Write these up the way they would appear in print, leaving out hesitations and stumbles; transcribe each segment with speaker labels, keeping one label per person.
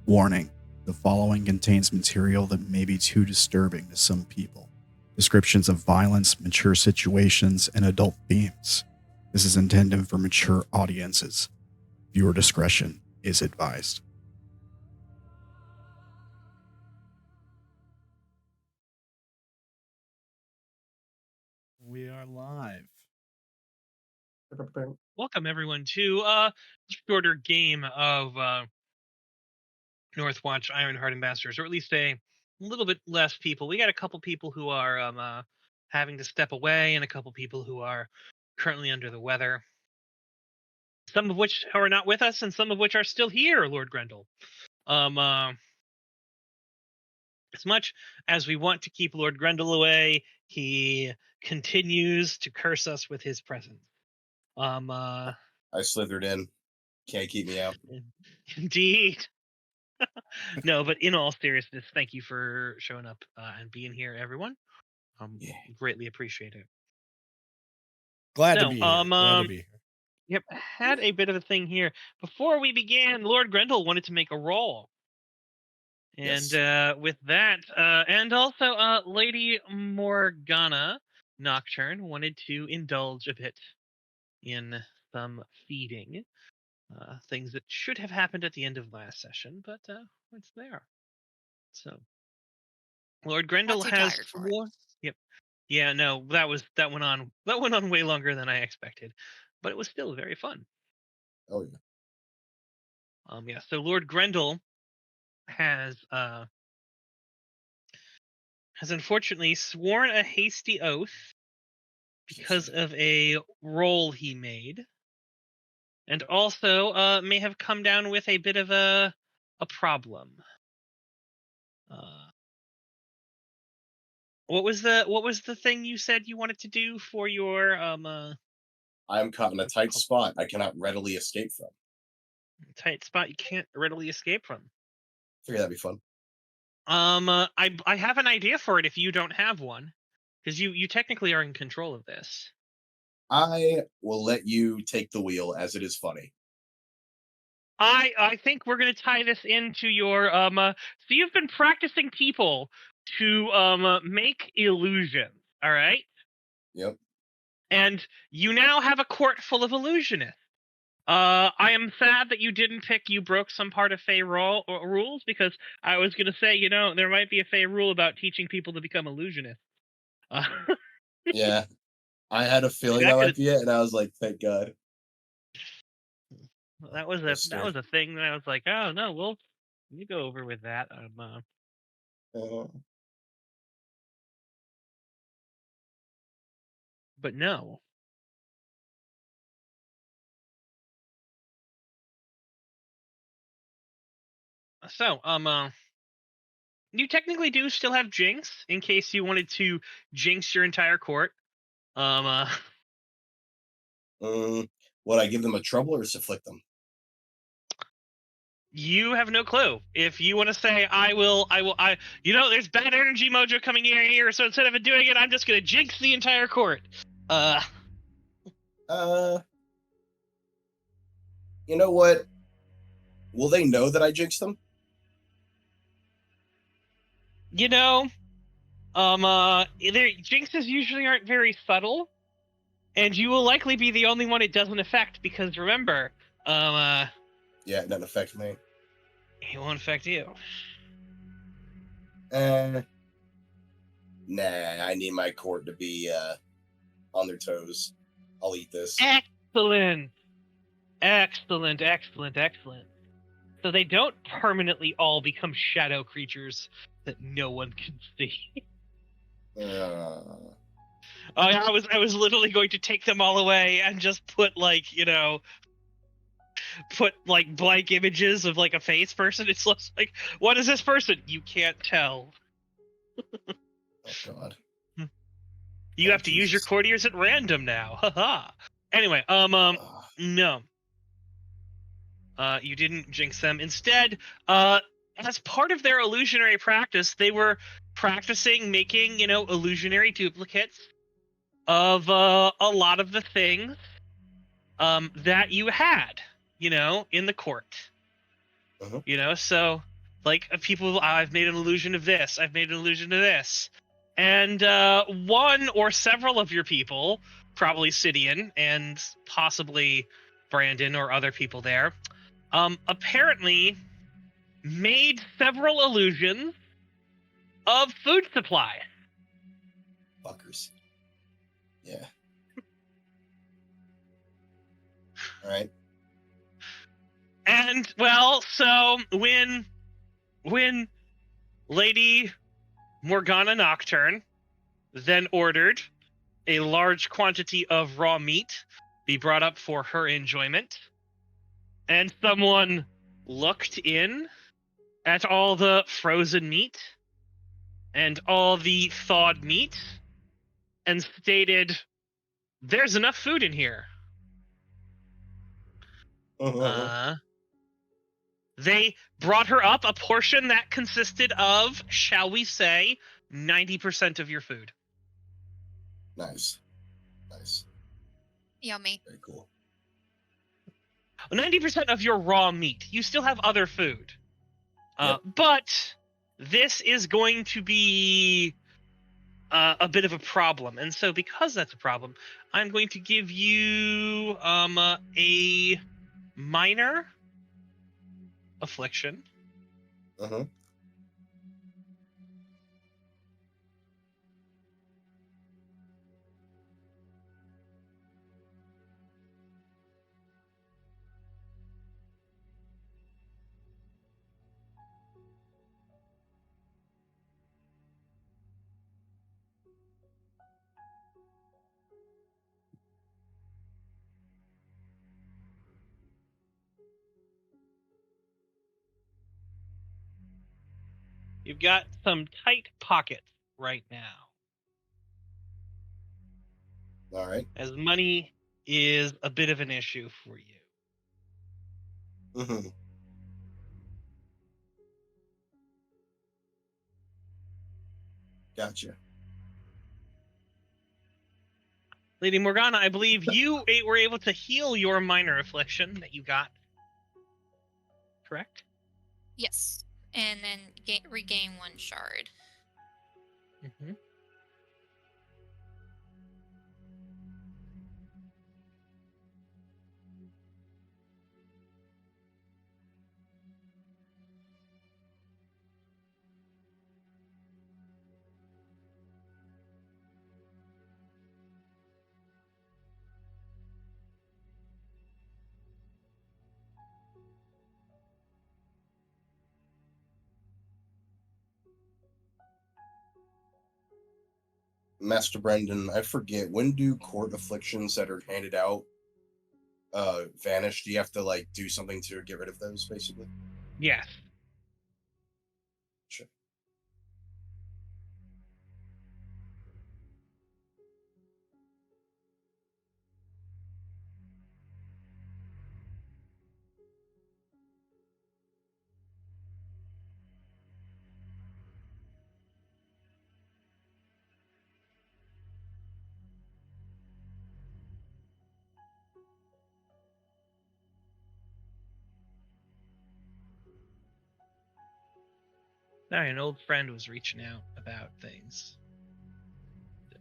Speaker 1: Warning: the following contains material that may be too disturbing to some people. Descriptions of violence, mature situations, and adult themes. This is intended for mature audiences. Viewer discretion is advised. We are live.
Speaker 2: Welcome everyone to a shorter game of Northwatch Ironheart Ambassadors, or at least a little bit less people. We got a couple people who are having to step away, and a couple people who are currently under the weather. Some of which are not with us, and some of which are still here, Lord Grendall. As much as we want to keep Lord Grendall away, he continues to curse us with his presence.
Speaker 3: I slithered in. Can't keep me out.
Speaker 2: Indeed. No, but in all seriousness, thank you for showing up and being here, everyone. Greatly appreciate it.
Speaker 4: Glad to be here. Glad to be here.
Speaker 2: Yep, had a bit of a thing here. Before we began, Lord Grendall wanted to make a roll. And
Speaker 3: Yes.
Speaker 2: with that, and also Lady Morgana Nocturne wanted to indulge a bit in some feeding. Things that should have happened at the end of last session, but it's there. So, Lord Grendall has sworn. Yep. Yeah, no, that went on way longer than I expected, but it was still very fun.
Speaker 3: Oh yeah.
Speaker 2: Yeah. So Lord Grendall has unfortunately sworn a hasty oath because of a roll he made, and also may have come down with a bit of a problem. What was the thing you said you wanted to do for your
Speaker 3: I'm caught in a tight spot I cannot readily escape from.
Speaker 2: tight spot you can't readily escape from?
Speaker 3: Figure that'd be fun.
Speaker 2: I have an idea for it if you don't have one, because you technically are in control of this.
Speaker 3: I will let you take the wheel, as it is funny.
Speaker 2: I think we're gonna tie this into your so you've been practicing people to make illusions, all right?
Speaker 3: Yep.
Speaker 2: And you now have a court full of illusionists. I am sad that you didn't pick you broke some part of Fey rules, because I was gonna say, there might be a Fey rule about teaching people to become illusionists.
Speaker 3: Yeah. I had a feeling that might be it, and I was like, thank God.
Speaker 2: That was a thing that I was like, oh no, you go over with that. But no. So, you technically do still have Jinx in case you wanted to jinx your entire court.
Speaker 3: Would I give them a trouble or just afflict them?
Speaker 2: You have no clue. If you want to say, there's bad energy mojo coming in here, so instead of doing it, I'm just going to jinx the entire court.
Speaker 3: You know what? Will they know that I jinxed them?
Speaker 2: Jinxes usually aren't very subtle, and you will likely be the only one it doesn't affect, because remember,
Speaker 3: yeah, it doesn't affect me.
Speaker 2: It won't affect you.
Speaker 3: Nah, I need my court to be on their toes. I'll eat this.
Speaker 2: Excellent. So they don't permanently all become shadow creatures that no one can see. I was literally going to take them all away and just put blank images of a face person. It's like, what is this person? You can't tell.
Speaker 3: Oh God.
Speaker 2: You have to use your
Speaker 3: Jesus.
Speaker 2: courtiers at random now. Haha. Anyway, no. You didn't jinx them. Instead, as part of their illusionary practice, they were practicing making, illusionary duplicates of a lot of the things that you had, in the court. So like people, I've made an illusion of this, I've made an illusion of this. And one or several of your people, probably Sidian and possibly Brandon or other people there, apparently made several illusions of food supply.
Speaker 3: Fuckers. Yeah. All right.
Speaker 2: And well, so when Lady Morgana Nocturne then ordered a large quantity of raw meat be brought up for her enjoyment, and someone looked in at all the frozen meat and all the thawed meat and stated, "There's enough food in here." They brought her up a portion that consisted of, shall we say, 90% of your food.
Speaker 3: Nice.
Speaker 5: Yummy.
Speaker 3: Very cool.
Speaker 2: 90% of your raw meat. You still have other food. But this is going to be a bit of a problem. And so because that's a problem, I'm going to give you a minor affliction. You've got some tight pockets right now.
Speaker 3: All right.
Speaker 2: As money is a bit of an issue for you.
Speaker 3: Gotcha.
Speaker 2: Lady Morgana, I believe you were able to heal your minor affliction that you got. Correct?
Speaker 5: Yes. And then regain 1 shard.
Speaker 2: Mm-hmm.
Speaker 3: Master Brendan, I forget, when do court afflictions that are handed out vanish? Do you have to do something to get rid of those, basically?
Speaker 2: Yes.
Speaker 3: Sure.
Speaker 2: Sorry, an old friend was reaching out about things. So.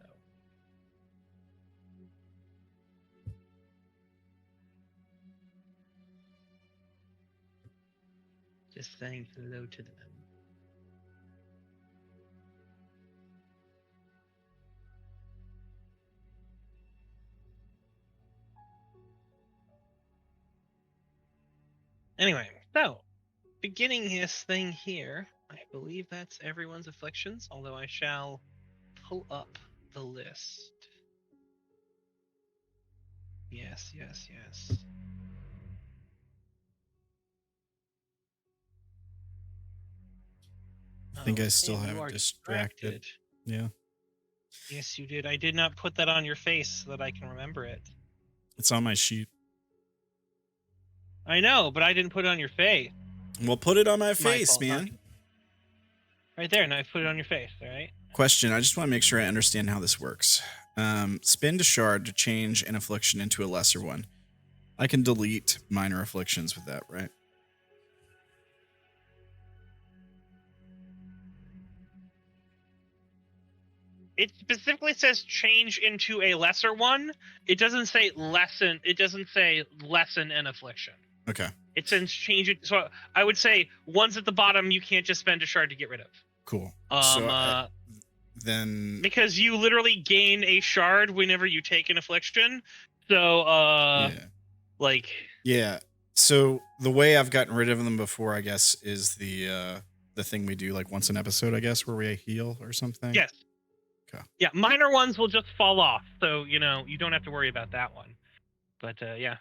Speaker 2: Just saying hello to them. Anyway, so beginning this thing here, I believe that's everyone's afflictions, although I shall pull up the list. Yes.
Speaker 1: I think I still
Speaker 2: and you
Speaker 1: have
Speaker 2: are
Speaker 1: distracted. Yeah.
Speaker 2: Yes, you did. I did not put that on your face so that I can remember it.
Speaker 1: It's on my sheet.
Speaker 2: I know, but I didn't put it on your face.
Speaker 1: Well, put it on my
Speaker 2: My
Speaker 1: face,
Speaker 2: fault,
Speaker 1: man.
Speaker 2: not- Right there. Now I put it on your face. All right.
Speaker 1: Question. I just want to make sure I understand how this works. Spend a shard to change an affliction into a lesser one. I can delete minor afflictions with that, right?
Speaker 2: It specifically says change into a lesser one. It doesn't say lessen. It doesn't say lessen an affliction.
Speaker 1: Okay.
Speaker 2: It says change it. So I would say ones at the bottom you can't just spend a shard to get rid of.
Speaker 1: Cool. Then
Speaker 2: because you literally gain a shard whenever you take an affliction. So
Speaker 1: yeah. So the way I've gotten rid of them before, I guess, is the thing we do like once an episode, I guess, where we heal or something.
Speaker 2: Yes.
Speaker 1: Okay.
Speaker 2: Yeah, minor ones will just fall off, so you don't have to worry about that one. But yeah.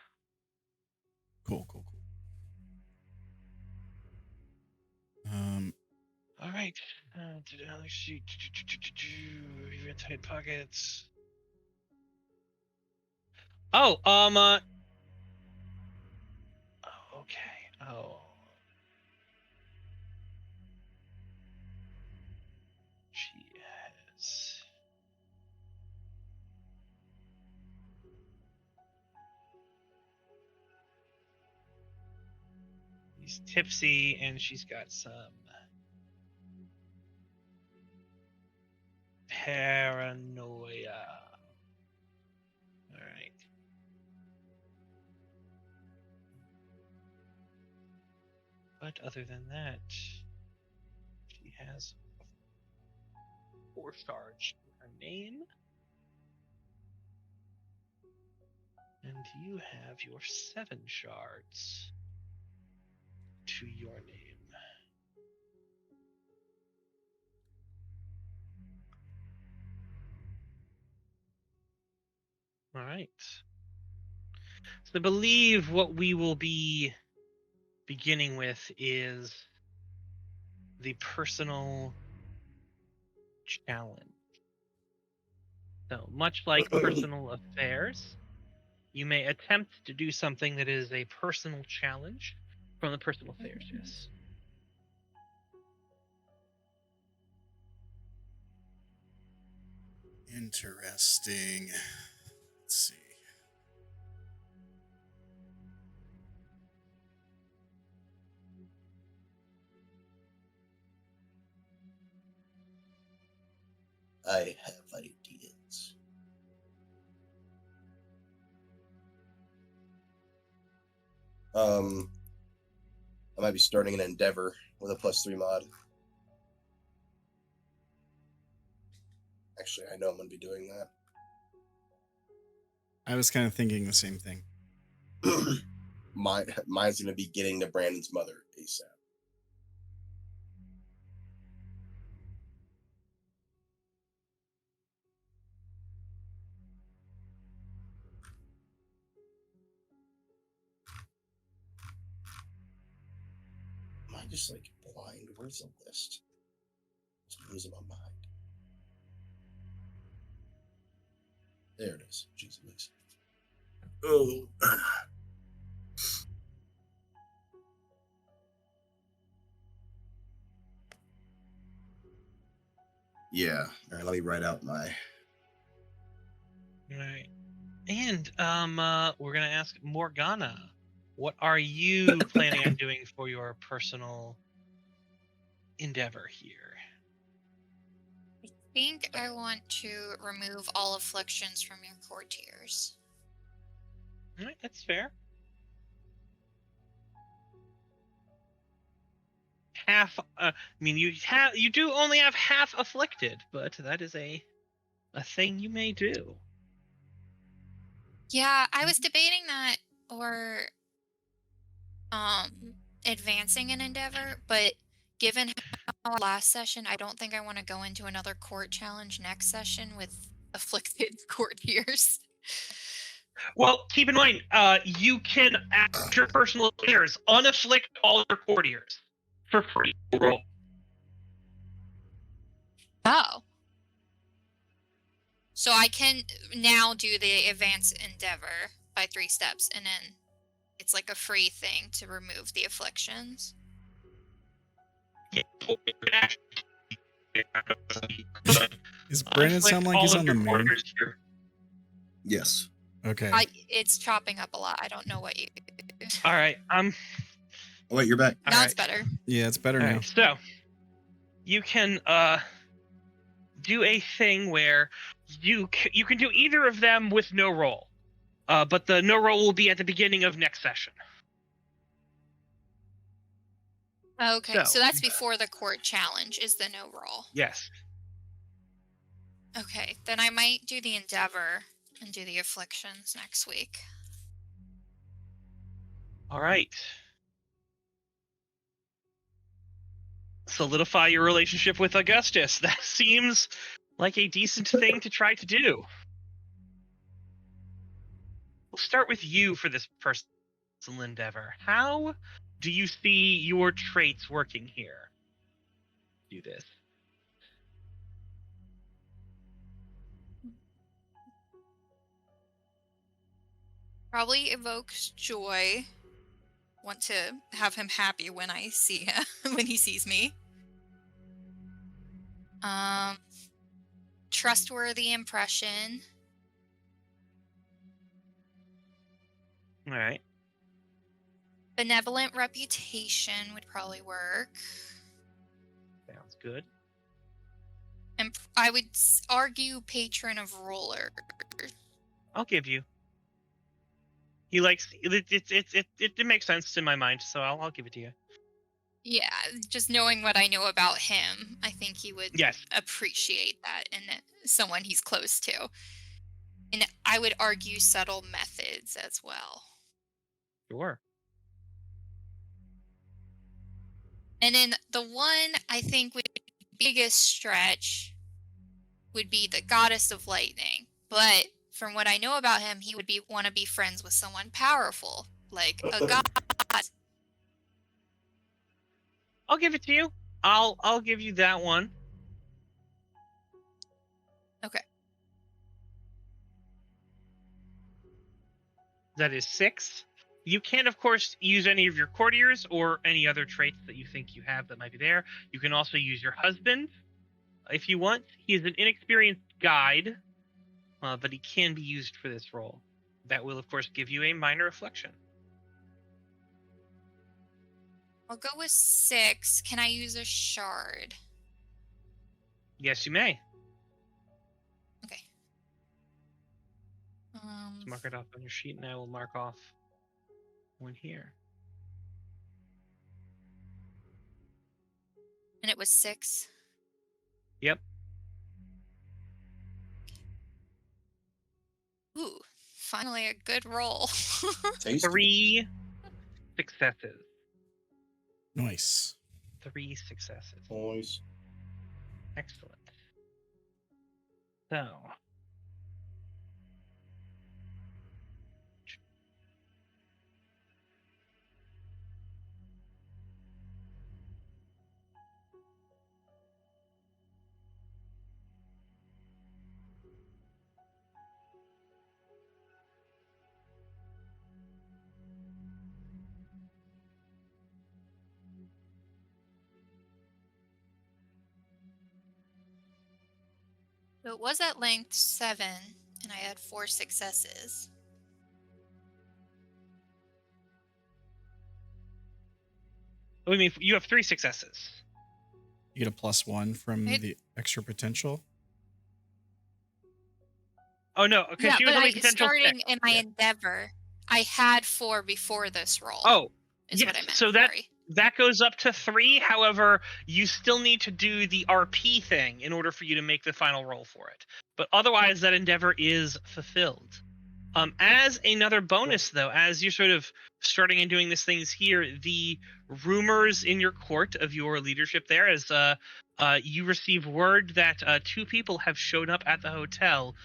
Speaker 1: Cool.
Speaker 2: All right. Another sheet. Even tight pockets. Oh, okay. Oh. She has. She's tipsy and she's got some paranoia. All right. But other than that, she has 4 stars in her name. And you have your 7 shards to your name. All right. So I believe what we will be beginning with is the personal challenge. So much like personal affairs, you may attempt to do something that is a personal challenge from the personal affairs, yes.
Speaker 1: Interesting. Let's see.
Speaker 3: I have ideas. I might be starting an endeavor with a +3 mod. Actually, I know I'm going to be doing that.
Speaker 1: I was kind of thinking the same thing.
Speaker 3: Mine's going to be getting to Brandon's mother ASAP. Am I just like blind? Where's the list? I'm losing my mind. There it is. Jesus. Oh. Yeah. All right, let me write out my.
Speaker 2: All right. And we're gonna ask Morgana, what are you planning on doing for your personal endeavor here?
Speaker 5: I think I want to remove all afflictions from your courtiers.
Speaker 2: All right, that's fair. Half. You do only have half afflicted, but that is a thing you may do.
Speaker 5: Yeah, I was debating that or advancing an endeavor, but given how last session, I don't think I want to go into another court challenge next session with afflicted courtiers.
Speaker 2: Well, keep in mind, you can, at your personal affairs, unafflict all your courtiers for free.
Speaker 5: Oh. So I can now do the advanced endeavor by 3 steps, and then it's like a free thing to remove the afflictions.
Speaker 4: Does Brandon sound like he's on the main?
Speaker 3: Yes.
Speaker 4: Okay.
Speaker 5: It's chopping up a lot. I don't know what you...
Speaker 2: All right.
Speaker 3: Oh, wait, you're back.
Speaker 5: Now it's better.
Speaker 4: Yeah, it's better now.
Speaker 2: Right, so you can do a thing where you can do either of them with no roll, but the no roll will be at the beginning of next session.
Speaker 5: Okay, so that's before the court challenge is the no roll.
Speaker 2: Yes.
Speaker 5: Okay, then I might do the endeavor and do the afflictions next week.
Speaker 2: All right. Solidify your relationship with Augustus. That seems like a decent thing to try to do. We'll start with you for this personal endeavor. How do you see your traits working here? Do this.
Speaker 5: Probably evokes joy. Want to have him happy when I see him, when he sees me. Trustworthy impression.
Speaker 2: All right.
Speaker 5: Benevolent reputation would probably work.
Speaker 2: Sounds good.
Speaker 5: And I would argue patron of rollers.
Speaker 2: I'll give you. He likes it makes sense in my mind, so I'll give it to you.
Speaker 5: Yeah, just knowing what I know about him, I think he would
Speaker 2: Yes.
Speaker 5: appreciate that in someone he's close to. And I would argue subtle methods as well.
Speaker 2: Sure.
Speaker 5: And then the one I think would be the biggest stretch would be the goddess of lightning. But from what I know about him, he would want to be friends with someone powerful, like a god.
Speaker 2: I'll give it to you. I'll give you that one.
Speaker 5: Okay.
Speaker 2: That is 6. You can, of course, use any of your courtiers or any other traits that you think you have that might be there. You can also use your husband if you want. He is an inexperienced guide, but he can be used for this role. That will, of course, give you a minor affliction.
Speaker 5: I'll go with 6. Can I use a shard?
Speaker 2: Yes, you may.
Speaker 5: Okay.
Speaker 2: Let's mark it off on your sheet, and I will mark off one here.
Speaker 5: And it was 6.
Speaker 2: Yep.
Speaker 5: Ooh, finally a good roll.
Speaker 3: Tasty.
Speaker 2: 3 successes.
Speaker 4: Nice.
Speaker 2: 3 successes.
Speaker 3: Boys.
Speaker 2: Excellent. So.
Speaker 5: So it was at length 7, and I had 4 successes.
Speaker 2: I mean, you have 3 successes.
Speaker 4: You get a +1 from the extra potential.
Speaker 2: Oh no, because
Speaker 5: Yeah,
Speaker 2: she was
Speaker 5: but
Speaker 2: only potential
Speaker 5: starting
Speaker 2: 6.
Speaker 5: in my endeavor, I had 4 before this roll.
Speaker 2: Oh,
Speaker 5: is
Speaker 2: yes.
Speaker 5: what I meant.
Speaker 2: So that goes up to 3. However, you still need to do the RP thing in order for you to make the final roll for it. But otherwise, that endeavor is fulfilled. As another bonus, though, as you're sort of starting and doing these things here, the rumors in your court of your leadership there, as you receive word that 2 people have showed up at the hotel,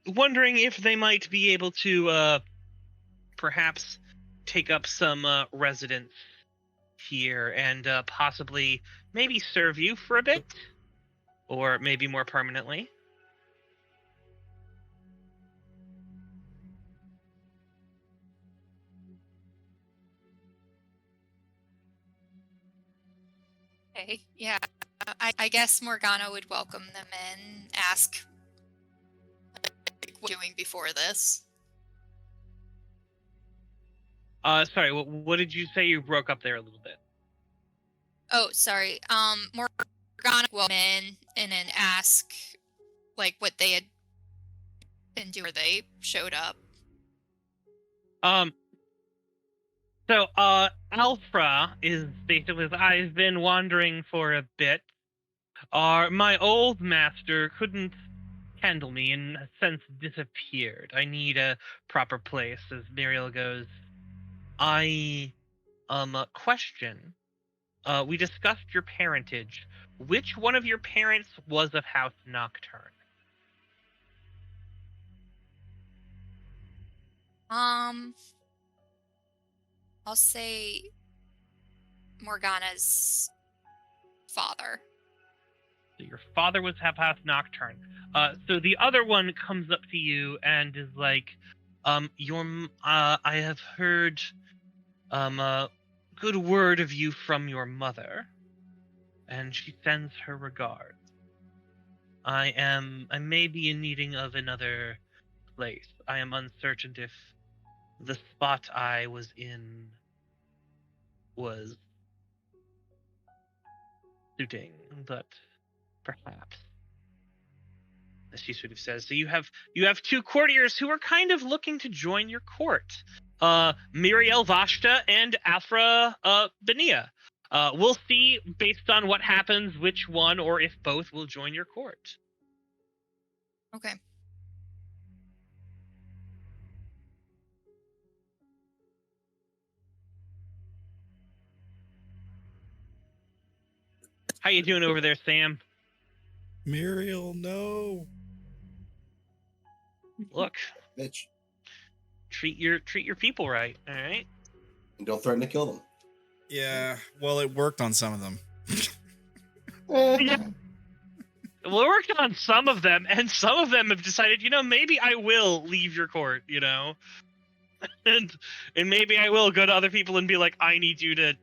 Speaker 2: wondering if they might be able to perhaps take up some residence here and possibly maybe serve you for a bit, or maybe more permanently.
Speaker 5: Okay, yeah. I guess Morgana would welcome them in, ask what you're doing before this.
Speaker 2: Sorry, what did you say? You broke up there a little bit.
Speaker 5: Oh, sorry. Morgana would welcome in and then ask, like, what they had been doing before they showed up.
Speaker 2: So, Alpha is basically, I've been wandering for a bit. My old master couldn't handle me and has since disappeared. I need a proper place, as Muriel goes. Question. We discussed your parentage. Which one of your parents was of House Nocturne?
Speaker 5: I'll say Morgana's father.
Speaker 2: So your father was of House Nocturne. So the other one comes up to you and is like, I have heard, a good word of you from your mother, and she sends her regards. I may be in needing of another place. I am uncertain if the spot I was in was suiting, but perhaps. As she sort of says, so you have two courtiers who are kind of looking to join your court. Muriel Vashta and Afra Benia. We'll see based on what happens which one or if both will join your court.
Speaker 5: Okay.
Speaker 2: How you doing over there, Sam?
Speaker 1: Muriel, no.
Speaker 2: Look,
Speaker 3: Bitch.
Speaker 2: treat your people right, all right?
Speaker 3: And don't threaten to kill them.
Speaker 1: Yeah, well, it worked on some of them.
Speaker 2: Yeah. Well, it worked on some of them, and some of them have decided, maybe I will leave your court, and maybe I will go to other people and be like, I need you to,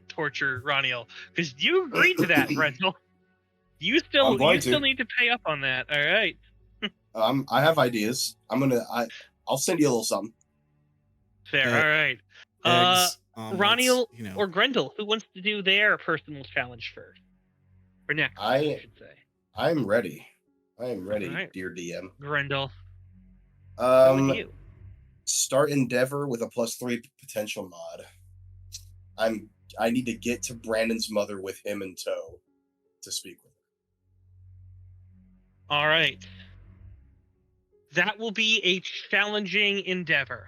Speaker 2: torture Ranael, because you agreed to that, Grendall. You still need to pay up on that. All right.
Speaker 3: I have ideas. I'll send you a little something.
Speaker 2: Fair. All right.
Speaker 1: Eggs,
Speaker 2: Ranael
Speaker 1: omelets,
Speaker 2: or Grendall, who wants to do their personal challenge first? Or next, I should say.
Speaker 3: I'm ready. I am ready,
Speaker 2: right.
Speaker 3: Dear DM.
Speaker 2: Grendall. With you.
Speaker 3: Start Endeavor with a +3 potential mod. I need to get to Brandon's mother with him in tow to speak with her.
Speaker 2: All right. That will be a challenging endeavor.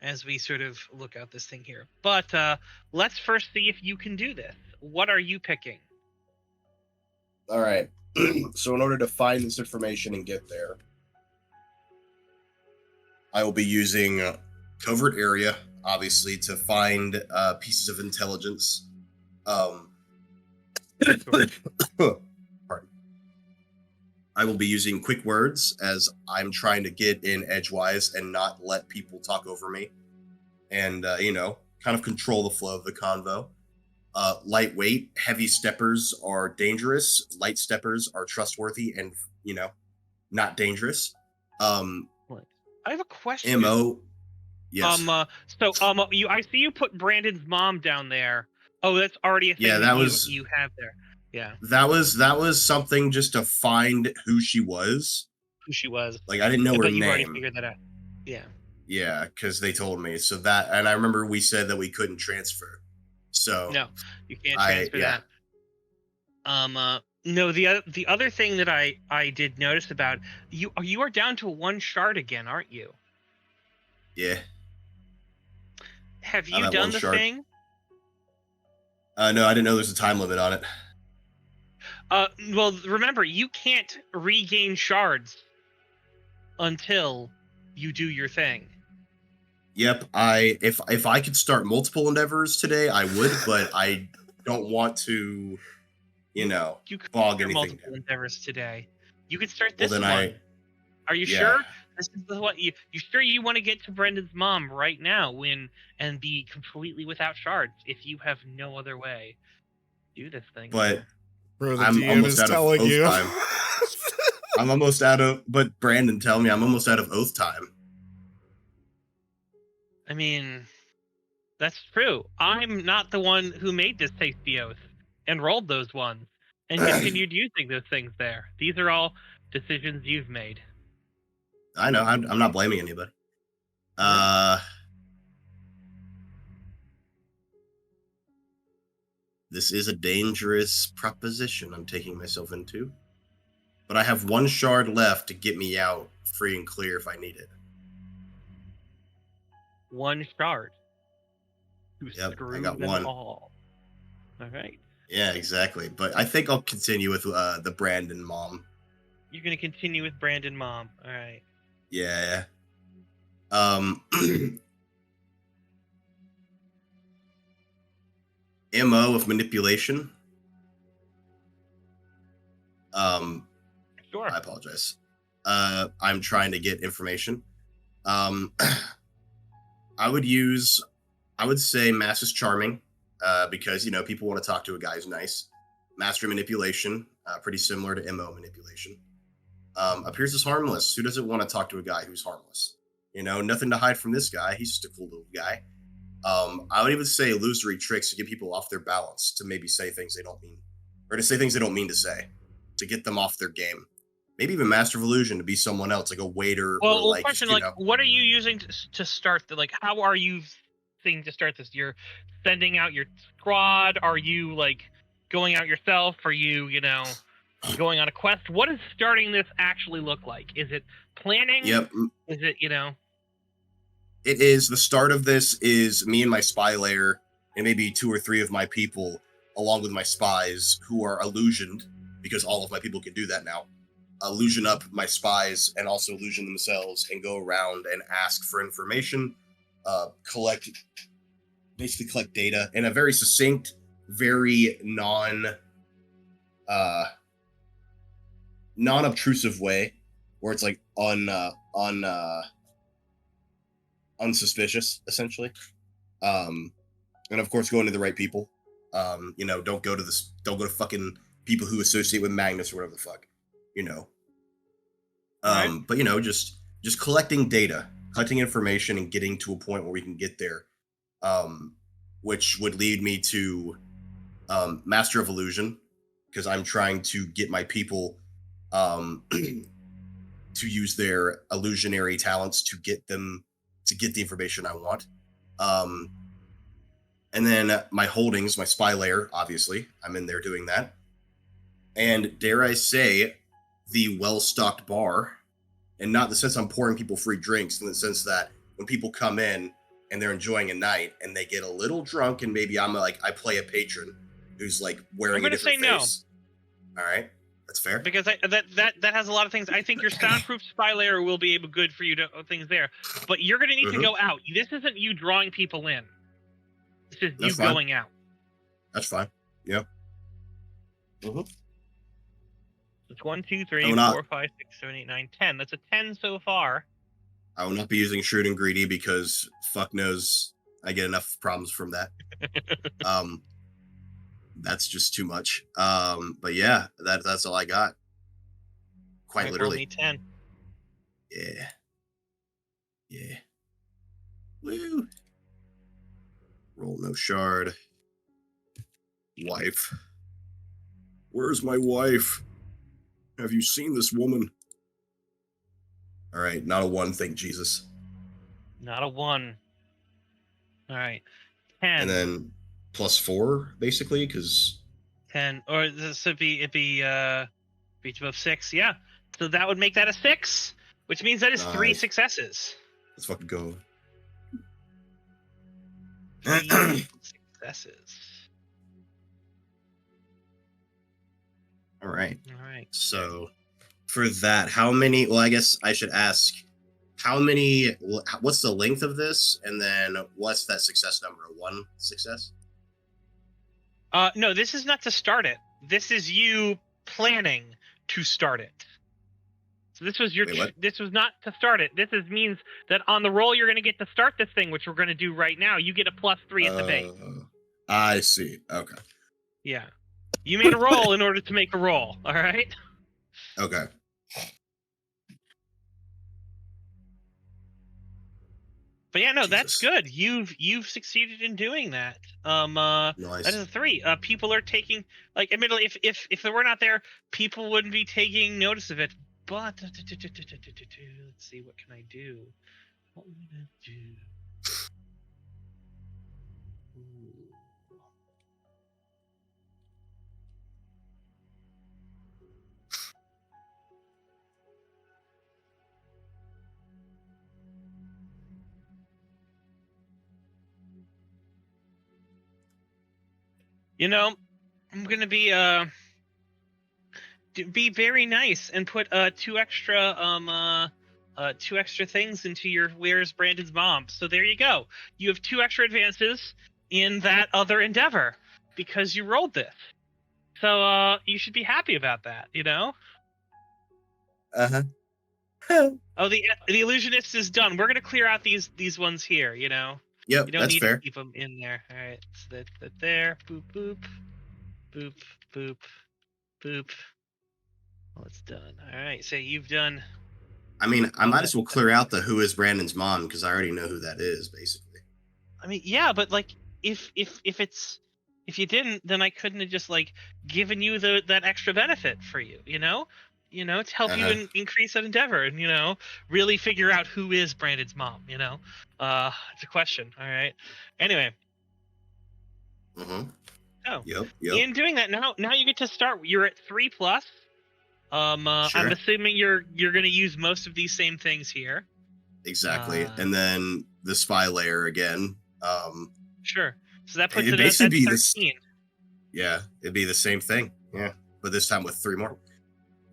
Speaker 2: As we sort of look out this thing here. But let's first see if you can do this. What are you picking?
Speaker 3: All right. So in order to find this information and get there, I will be using covert area, obviously, to find pieces of intelligence. Pardon. I will be using quick words as I'm trying to get in edgewise and not let people talk over me, and kind of control the flow of the convo. Lightweight, heavy steppers are dangerous. Light steppers are trustworthy and not dangerous.
Speaker 2: I have a question.
Speaker 3: MO. Yes.
Speaker 2: I see you put Brandon's mom down there. Oh, that's already a thing you have there. Yeah.
Speaker 3: That was something just to find who she was.
Speaker 2: Who she was.
Speaker 3: Like, I didn't know her name.
Speaker 2: Already figured that out. Yeah.
Speaker 3: Yeah, because they told me. So that, and I remember we said that we couldn't transfer. So
Speaker 2: no, you can't transfer that. No, the other thing that I did notice about you are down to 1 shard again, aren't you?
Speaker 3: Yeah.
Speaker 2: Have you done the thing?
Speaker 3: No, I didn't know there's a time limit on it.
Speaker 2: Well, remember, you can't regain shards until you do your thing.
Speaker 3: Yep, if I could start multiple endeavors today, I would, but I don't want to,
Speaker 2: you could
Speaker 3: bog
Speaker 2: start
Speaker 3: anything
Speaker 2: multiple
Speaker 3: down.
Speaker 2: endeavors today. You could start this one.
Speaker 3: Are
Speaker 2: you sure? This is what you sure you want to get to Brendan's mom right now and be completely without shards if you have no other way. Do this thing.
Speaker 3: But
Speaker 4: Bro, the
Speaker 3: I'm
Speaker 4: DM
Speaker 3: almost
Speaker 4: is
Speaker 3: out of
Speaker 4: telling
Speaker 3: oath
Speaker 4: you.
Speaker 3: time. I'm almost out of, but Brandon, tell me I'm almost out of oath time.
Speaker 2: I mean, that's true. I'm not the one who made this tasty oath and rolled those ones and continued using those things there. These are all decisions you've made.
Speaker 3: I know. I'm not blaming anybody. This is a dangerous proposition I'm taking myself into. But I have one shard left to get me out free and clear if I need it.
Speaker 2: One shard.
Speaker 3: Yep,
Speaker 2: Screw
Speaker 3: I got
Speaker 2: them
Speaker 3: one.
Speaker 2: all right.
Speaker 3: Yeah, exactly. But I think I'll continue with the Brandon mom.
Speaker 2: You're going to continue with Brandon mom. All right.
Speaker 3: Yeah. MO of manipulation.
Speaker 2: Sure.
Speaker 3: I apologize. I'm trying to get information. I would say Mass is charming, because, you know, people want to talk to a guy who's nice. Master manipulation, pretty similar to MO manipulation. Appears as harmless. Who doesn't want to talk to a guy who's harmless? You know, nothing to hide from this guy. He's just a cool little guy. I would even say illusory tricks to get people off their balance, to maybe say things they don't mean, or to say things they don't mean to say, to get them off their game. Maybe even Master of Illusion to be someone else, like a waiter.
Speaker 2: Well,
Speaker 3: or like,
Speaker 2: question,
Speaker 3: just,
Speaker 2: like, what are you using to start the, like, how are you thinking to start this? You're sending out your squad? Are you, like, going out yourself? Are you, you know, going on a quest? What does starting this actually look like? Is it planning?
Speaker 3: Yep.
Speaker 2: Is it, you know?
Speaker 3: It is. The start of this is me and my spy layer, and maybe 2 or 3 of my people, along with my spies, who are illusioned, because all of my people can do that now. Illusion up my spies and also illusion themselves and go around and ask for information, collect data in a very succinct, very non-obtrusive way, where it's like unsuspicious, essentially. And of course, going to the right people. You know, don't go to fucking people who associate with Magnus or whatever the fuck. You know.
Speaker 2: Right.
Speaker 3: But you know, just collecting data, collecting information, and getting to a point where we can get there. Which would lead me to Master of Illusion, because I'm trying to get my people to use their illusionary talents to get the information I want. And then my holdings, my spy layer, obviously, I'm in there doing that. And dare I say, the well-stocked bar, and not in the sense I'm pouring people free drinks, in the sense that when people come in and they're enjoying a night and they get a little drunk, and maybe I play a patron who's like wearing a different face. No. All right, that's fair.
Speaker 2: Because that has a lot of things. I think your soundproof spy layer will be able good for you to things there, but you're going to need to go out. This isn't you drawing people in. This is you going out.
Speaker 3: That's fine. Yeah.
Speaker 2: It's 1, 2, 3, 4, 5, 6, 7, 8, 9, 10. That's a 10 so far.
Speaker 3: I will not be using shrewd and greedy, because fuck knows I get enough problems from that. That's just too much. But yeah, that's all I got. Quite
Speaker 2: right,
Speaker 3: literally.
Speaker 2: Roll me 10.
Speaker 3: Yeah. Woo. Roll no shard. Wife. Where's my wife? Have you seen this woman? All right, not a 1, thank Jesus.
Speaker 2: Not a 1. All right, 10.
Speaker 3: And then +4, basically, because
Speaker 2: 10, or this would be beach above 6. Yeah, so that would make that a 6, which means that is 3 successes.
Speaker 3: Let's fucking go.
Speaker 2: 3 successes.
Speaker 3: All right.
Speaker 2: So
Speaker 3: for that, how many? Well, I guess I should ask, how many? What's the length of this? And then what's that success number? 1 success?
Speaker 2: No, this is not to start it. This is you planning to start it. So this was your.
Speaker 3: Wait, what?
Speaker 2: This was not to start it. This means that on the roll you're going to get to start this thing, which we're going to do right now. You get a +3 at the base.
Speaker 3: I see. Okay.
Speaker 2: Yeah. You made a roll in order to make a roll. All right.
Speaker 3: Okay.
Speaker 2: But yeah, no, that's
Speaker 3: Jesus.
Speaker 2: good. You've succeeded in doing that.
Speaker 3: Nice.
Speaker 2: That is a 3. People are taking, like, admittedly, if they were not there, people wouldn't be taking notice of it. But let's see, what can I do? What am I gonna do? Ooh. You know, I'm gonna be very nice and put 2 extra things into your Where's Brandon's Mom. So there you go. You have 2 extra advances in that other endeavor because you rolled this. So you should be happy about that, you know?
Speaker 3: Uh-huh.
Speaker 2: Oh, the illusionist is done. We're gonna clear out these ones here, you know?
Speaker 3: Yep,
Speaker 2: You don't
Speaker 3: that's
Speaker 2: need
Speaker 3: fair.
Speaker 2: to keep them in there. All right, so that there. Boop, boop. Boop, boop, boop. Well, it's done. All right, so you've done...
Speaker 3: I mean, I might as well clear out the who is Brandon's mom because I already know who that is, basically.
Speaker 2: I mean, yeah, but like, if you didn't, then I couldn't have just like given you that extra benefit for you, you know, to help you increase that endeavor and really figure out who is Brandon's mom. It's a question. All right. Anyway. Oh.
Speaker 3: Yep.
Speaker 2: In doing that, now you get to start. You're at 3+.
Speaker 3: Sure.
Speaker 2: I'm assuming you're going to use most of these same things here.
Speaker 3: Exactly, and then the spy layer again.
Speaker 2: Sure. So that puts
Speaker 3: it
Speaker 2: it at 13.
Speaker 3: Yeah, it'd be the same thing. Yeah, but this time with 3 more.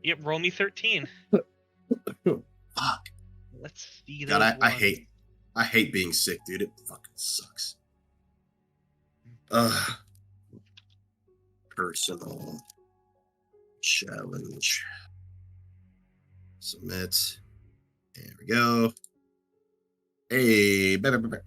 Speaker 2: Yep, roll me 13.
Speaker 3: Fuck.
Speaker 2: Let's see.
Speaker 3: God, I hate being sick, dude. It fucking sucks. Ugh. Personal challenge. Submit. There we go. Hey,
Speaker 4: Nice.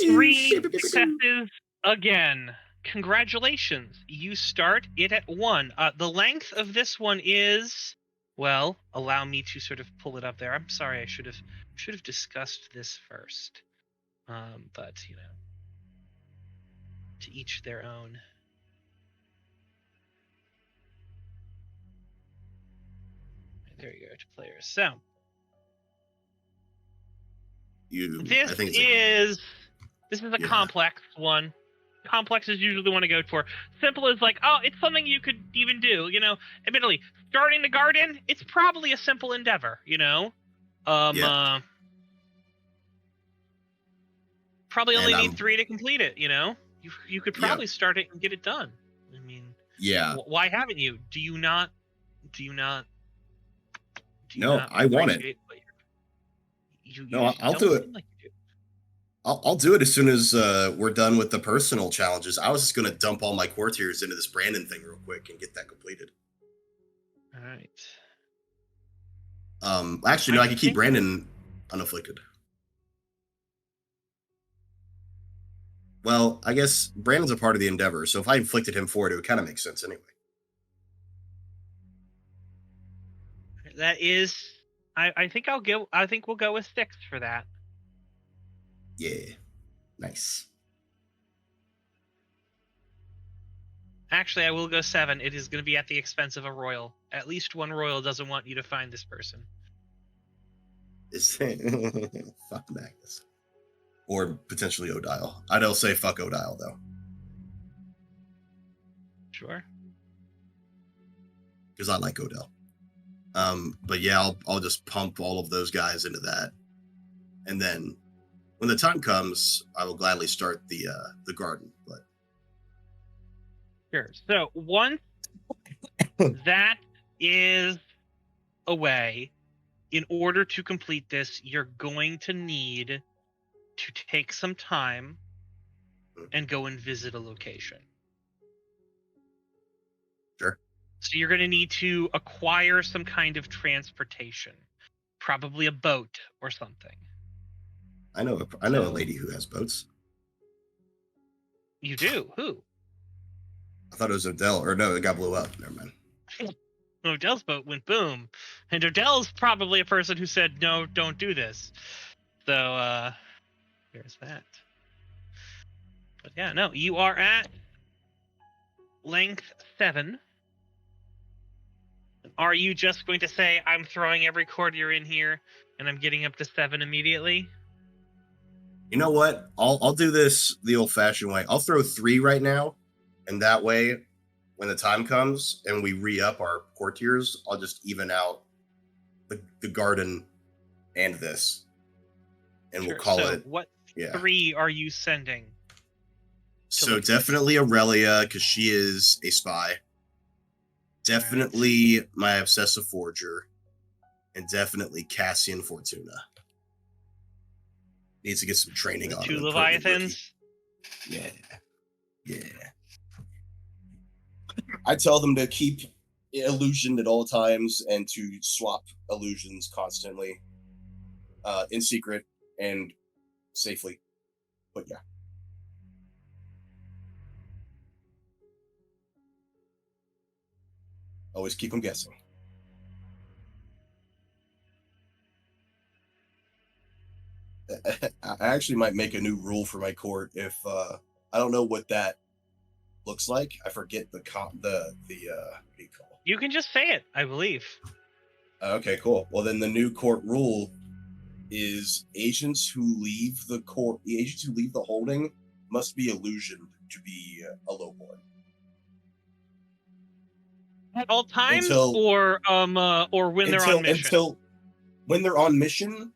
Speaker 2: 3 successes again. Congratulations. You start it at 1. The length of this one is, well, allow me to sort of pull it up there. I'm sorry, I should have discussed this first. But to each their own. There you go, to players. So this is a complex one. Complex is usually the one to go for. Simple is like, oh, it's something you could even do. Admittedly, starting the garden, it's probably a simple endeavor. Probably only need 3 to complete it. You could probably start it and get it done. I mean, why haven't you? Do you not?
Speaker 3: No, I want it. No, I'll do it.
Speaker 2: Like you do.
Speaker 3: I'll do it as soon as we're done with the personal challenges. I was just going to dump all my courtiers into this Brandon thing real quick and get that completed.
Speaker 2: All right.
Speaker 3: Actually, no, I can keep Brandon unafflicted. Well, I guess Brandon's a part of the endeavor, so if I inflicted him for it, it would kind of make sense anyway.
Speaker 2: That is, I think we'll go with 6 for that.
Speaker 3: Yeah, nice.
Speaker 2: Actually, I will go 7. It is going to be at the expense of a royal. At least one royal doesn't want you to find this person.
Speaker 3: Fuck Magnus. Or potentially Odile. I'd say fuck Odile, though.
Speaker 2: Sure.
Speaker 3: Because I like Odile. But yeah, I'll just pump all of those guys into that. And then when the time comes, I will gladly start the garden. But
Speaker 2: sure. So once that is away, in order to complete this, you're going to need to take some time and go and visit a location.
Speaker 3: Sure.
Speaker 2: So you're going to need to acquire some kind of transportation, probably a boat or something.
Speaker 3: I know a lady who has boats.
Speaker 2: You do? Who?
Speaker 3: I thought it was Odell, or no, it got blew up. Never mind.
Speaker 2: Odell's boat went boom, and Odell's probably a person who said no, don't do this. So there's that. But yeah, no, you are at length 7. Are you just going to say I'm throwing every courtier in here and I'm getting up to 7 immediately?
Speaker 3: You know what? I'll do this the old-fashioned way. I'll throw 3 right now, and that way, when the time comes and we re-up our courtiers, I'll just even out the garden and this, and
Speaker 2: Sure.
Speaker 3: we'll call
Speaker 2: so
Speaker 3: it.
Speaker 2: What
Speaker 3: Yeah.
Speaker 2: 3 are you sending?
Speaker 3: So definitely Aurelia, because she is a spy. Definitely my obsessive forger, and definitely Cassian Fortuna. Needs to get some training on
Speaker 2: 2
Speaker 3: him.
Speaker 2: Leviathans?
Speaker 3: Yeah. I tell them to keep illusioned at all times and to swap illusions constantly, in secret and safely. But yeah. Always keep them guessing. I actually might make a new rule for my court if I don't know what that looks like. I forget the what do you call it?
Speaker 2: You can just say it, I believe.
Speaker 3: Okay, cool. Well, then the new court rule is agents who leave the holding must be illusioned to be a lowborn.
Speaker 2: At all times, or when they're on mission?
Speaker 3: Until when they're on mission,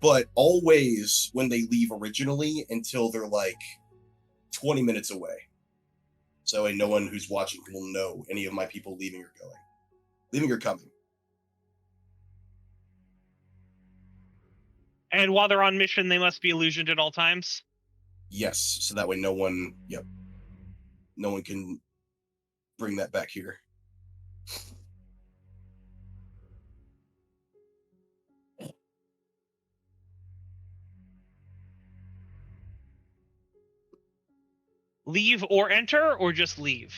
Speaker 3: but always when they leave originally until they're like 20 minutes away. So no one who's watching will know any of my people leaving or coming.
Speaker 2: And while they're on mission, they must be illusioned at all times?
Speaker 3: Yes, so that way no one can bring that back here.
Speaker 2: Leave or enter, or just leave?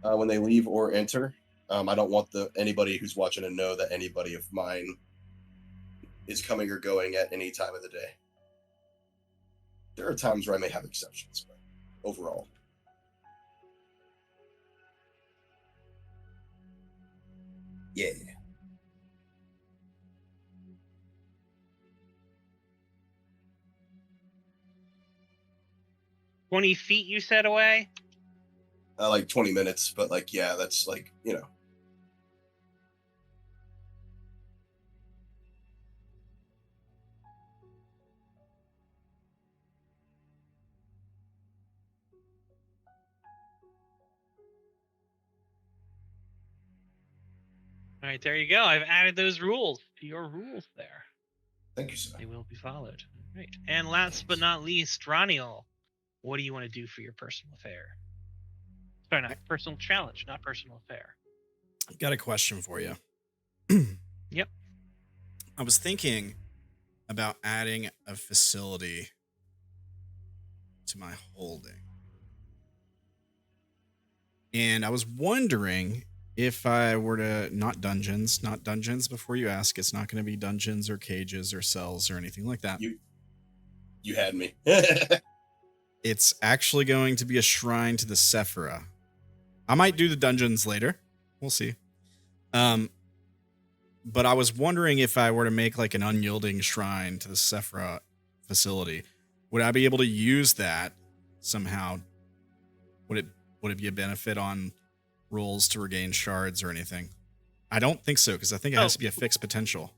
Speaker 3: When they leave or enter, I don't want anybody who's watching to know that anybody of mine is coming or going at any time of the day. There are times where I may have exceptions, but overall. Yeah.
Speaker 2: "20 feet, you said, away?
Speaker 3: Like 20 minutes, but like, yeah, that's like,
Speaker 2: All right, there you go. I've added those rules to your rules there.
Speaker 3: Thank you, sir.
Speaker 2: They will be followed. All right. And last but not least, Ranael, what do you want to do for your personal affair? Sorry, not personal challenge, not personal affair.
Speaker 1: I've got a question for you.
Speaker 2: Yep.
Speaker 1: I was thinking about adding a facility to my holding. And I was wondering if I were to, not dungeons before you ask, it's not going to be dungeons or cages or cells or anything like that.
Speaker 3: You had me.
Speaker 1: It's actually going to be a shrine to the Sephira. I might do the dungeons later. We'll see. But I was wondering if I were to make like an unyielding shrine to the Sephira facility, would I be able to use that somehow? Would it be a benefit on rolls to regain shards or anything? I don't think so, because I think it has to be a fixed potential.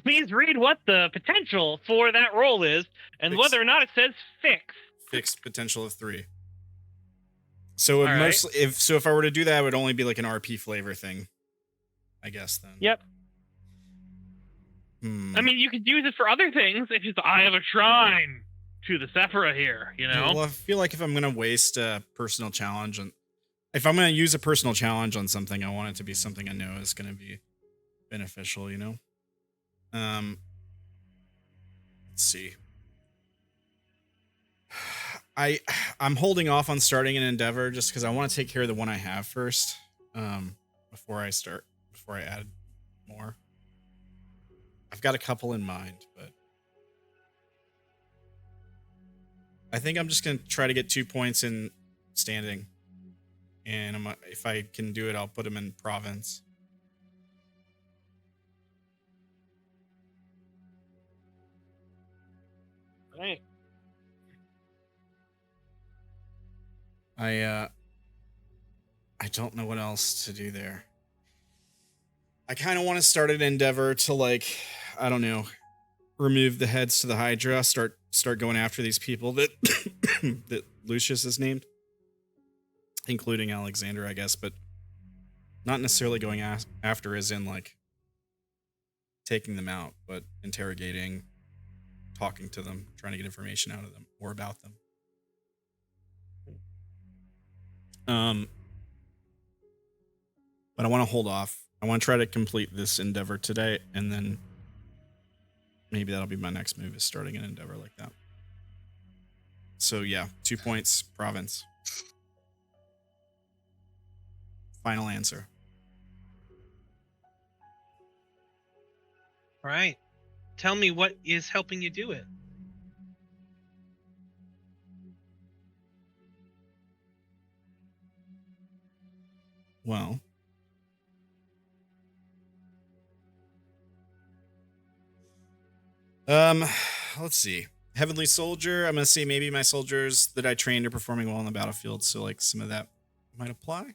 Speaker 2: Please read what the potential for that roll is, and whether or not it says fixed.
Speaker 1: Fixed potential of 3. So if I were to do that, it would only be like an RP flavor thing, I guess then.
Speaker 2: Yep. I mean, you could use it for other things. It's just, I have a shrine to the Sephira here,
Speaker 1: Well, I feel like if I'm going to waste a personal challenge, and if I'm going to use a personal challenge on something, I want it to be something I know is going to be beneficial, you know? Let's see. I'm holding off on starting an endeavor just because I want to take care of the one I have first, before I add more. I've got a couple in mind, but I think I'm just going to try to get 2 points in standing. And if I can do it, I'll put them in province.
Speaker 2: Right.
Speaker 1: I don't know what else to do there. I kind of want to start an endeavor to, like, I don't know, remove the heads to the Hydra, start going after these people that that Lucius is named, including Alexander, I guess, but not necessarily going after as in, like, taking them out, but interrogating, talking to them, trying to get information out of them or about them. But I want to hold off. I want to try to complete this endeavor today, and then maybe that'll be my next move, is starting an endeavor like that. So yeah, 2 points, province. Final answer.
Speaker 2: All right. Tell me what is helping you do it.
Speaker 1: Well, let's see. Heavenly Soldier, I'm going to say maybe my soldiers that I trained are performing well on the battlefield, so like some of that might apply.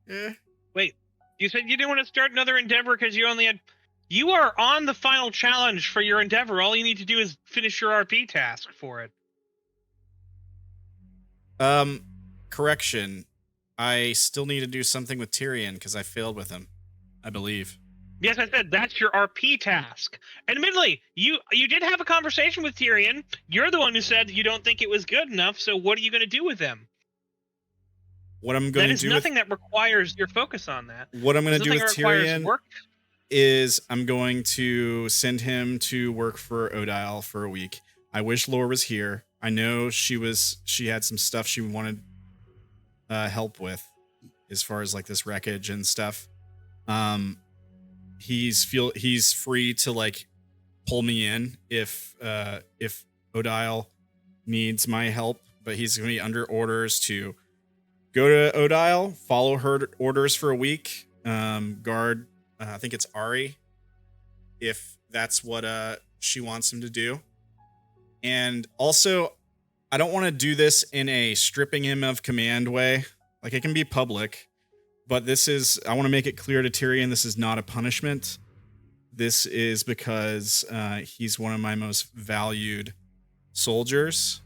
Speaker 1: Yeah.
Speaker 2: Wait, you said you didn't want to start another endeavor because you only had... You are on the final challenge for your endeavor. All you need to do is finish your RP task for it.
Speaker 1: Correction. I still need to do something with Tyrion because I failed with him, I believe.
Speaker 2: Yes, I said that's your RP task. Admittedly, you did have a conversation with Tyrion. You're the one who said you don't think it was good enough, so what are you going to do with him?
Speaker 1: What I'm going to do
Speaker 2: That is nothing that requires your focus on that.
Speaker 1: What I'm going to do with Tyrion
Speaker 2: work.
Speaker 1: is I'm going to send him to work for Odile for a week. I wish Laura was here. I know she had some stuff she wanted help with as far as like this wreckage and stuff. He's free to like pull me in if Odile needs my help, but he's going to be under orders to go to Odile, follow her orders for a week, guard I think it's Ari, if that's what she wants him to do. And also, I don't want to do this in a stripping him of command way. Like, it can be public, but I want to make it clear to Tyrion, this is not a punishment. This is because he's one of my most valued soldiers.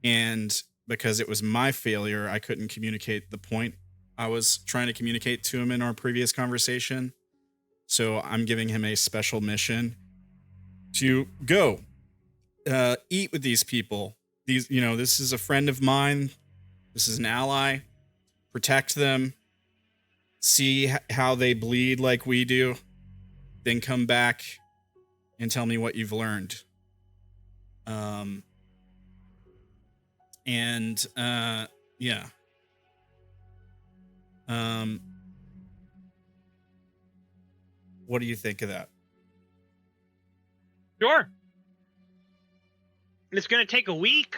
Speaker 1: And because it was my failure, I couldn't communicate the point I was trying to communicate to him in our previous conversation. So I'm giving him a special mission to go eat with these people. This is a friend of mine. This is an ally. Protect them. See how they bleed like we do. Then come back and tell me what you've learned. Yeah. What do you think of that?
Speaker 2: Sure. It's going to take a week,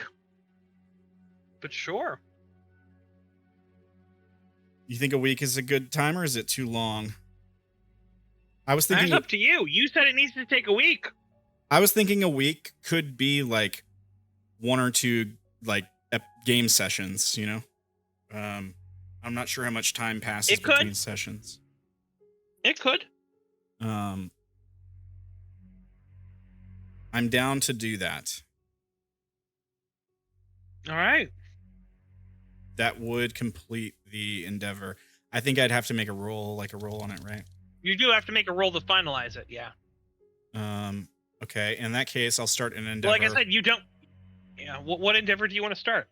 Speaker 2: but sure.
Speaker 1: You think a week is a good time, or is it too long? I was thinking...
Speaker 2: That's up to you. You said it needs to take a week.
Speaker 1: I was thinking a week could be like 1 or 2 like game sessions, you know? I'm not sure how much time passes between sessions.
Speaker 2: It could.
Speaker 1: I'm down to do that.
Speaker 2: All right.
Speaker 1: That would complete the endeavor. I think I'd have to make a roll on it, right?
Speaker 2: You do have to make a roll to finalize it, yeah.
Speaker 1: Okay. In that case, I'll start an endeavor.
Speaker 2: Like I said, you don't... Yeah, what endeavor do you want to start?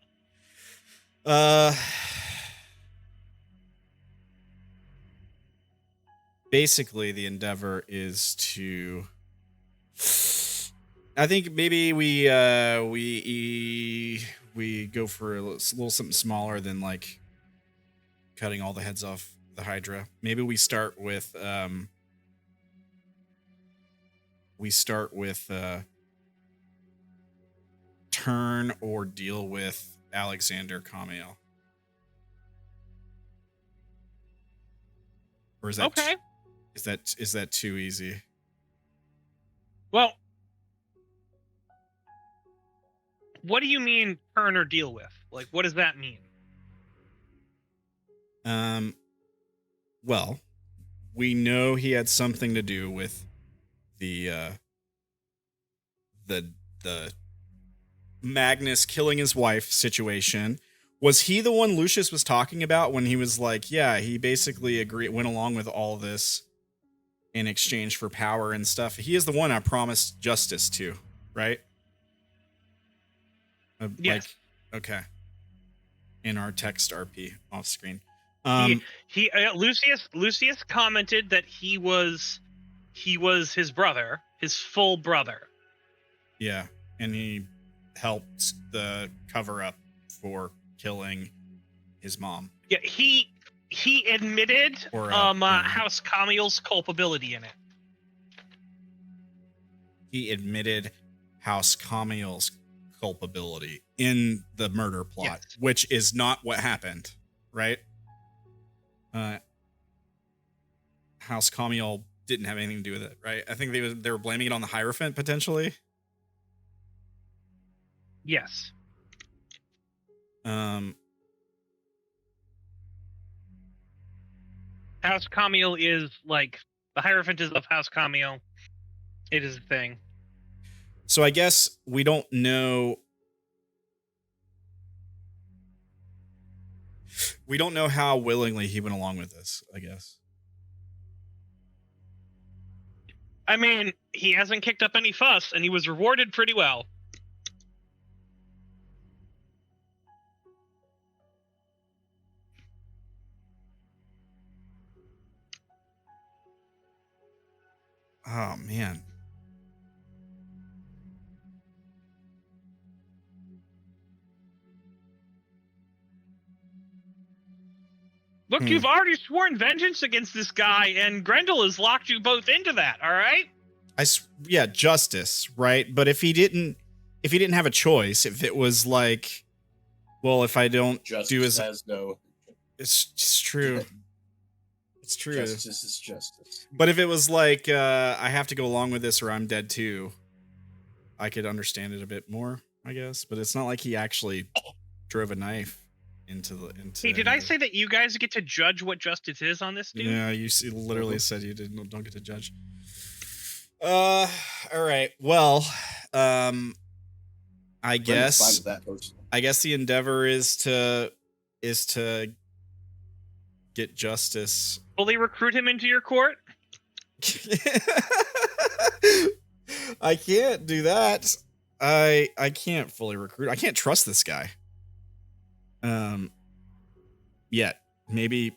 Speaker 1: basically the endeavor is to, I think maybe we go for a little something smaller than like cutting all the heads off the Hydra. Maybe we start with turn or deal with Alexander Camiel. Or is that
Speaker 2: Okay.
Speaker 1: Is that too easy?
Speaker 2: Well, what do you mean turn or deal with? Like, what does that mean?
Speaker 1: Well, we know he had something to do with the Magnus killing his wife situation. Was he the one Lucius was talking about when he was like, yeah, he basically went along with all this in exchange for power and stuff? He is the one I promised justice to, right?
Speaker 2: Yes.
Speaker 1: Like, okay. In our text RP off screen.
Speaker 2: Lucius commented that he was his brother, his full brother.
Speaker 1: Yeah, and he helped the cover up for killing his mom.
Speaker 2: Yeah, he admitted House Camiel's culpability in it.
Speaker 1: He admitted House Camiel's culpability in the murder plot, yes. Which is not what happened, right? House Camiel didn't have anything to do with it, right? I think they were blaming it on the Hierophant potentially.
Speaker 2: Yes.
Speaker 1: House
Speaker 2: Camiel is like the Hierophant is of House Camiel. It is a thing.
Speaker 1: So I guess we don't know. We don't know how willingly he went along with this, I guess.
Speaker 2: I mean, he hasn't kicked up any fuss, and he was rewarded pretty well.
Speaker 1: Oh, man.
Speaker 2: Look, you've already sworn vengeance against this guy, and Grendall has locked you both into that, all right?
Speaker 1: Yeah, justice, right? But if he didn't have a choice, if it was like, well, if I don't
Speaker 4: justice has no...
Speaker 1: It's true. It's true.
Speaker 4: Justice is justice.
Speaker 1: But if it was like, I have to go along with this or I'm dead too, I could understand it a bit more, I guess. But it's not like he actually drove a knife into.
Speaker 2: Hey, did I say that you guys get to judge what justice is on this dude?
Speaker 1: Yeah, you literally said you don't get to judge. All right. Well, I guess the endeavor is to get justice.
Speaker 2: Fully recruit him into your court?
Speaker 1: I can't do that. I can't fully recruit. I can't trust this guy. Yet. Maybe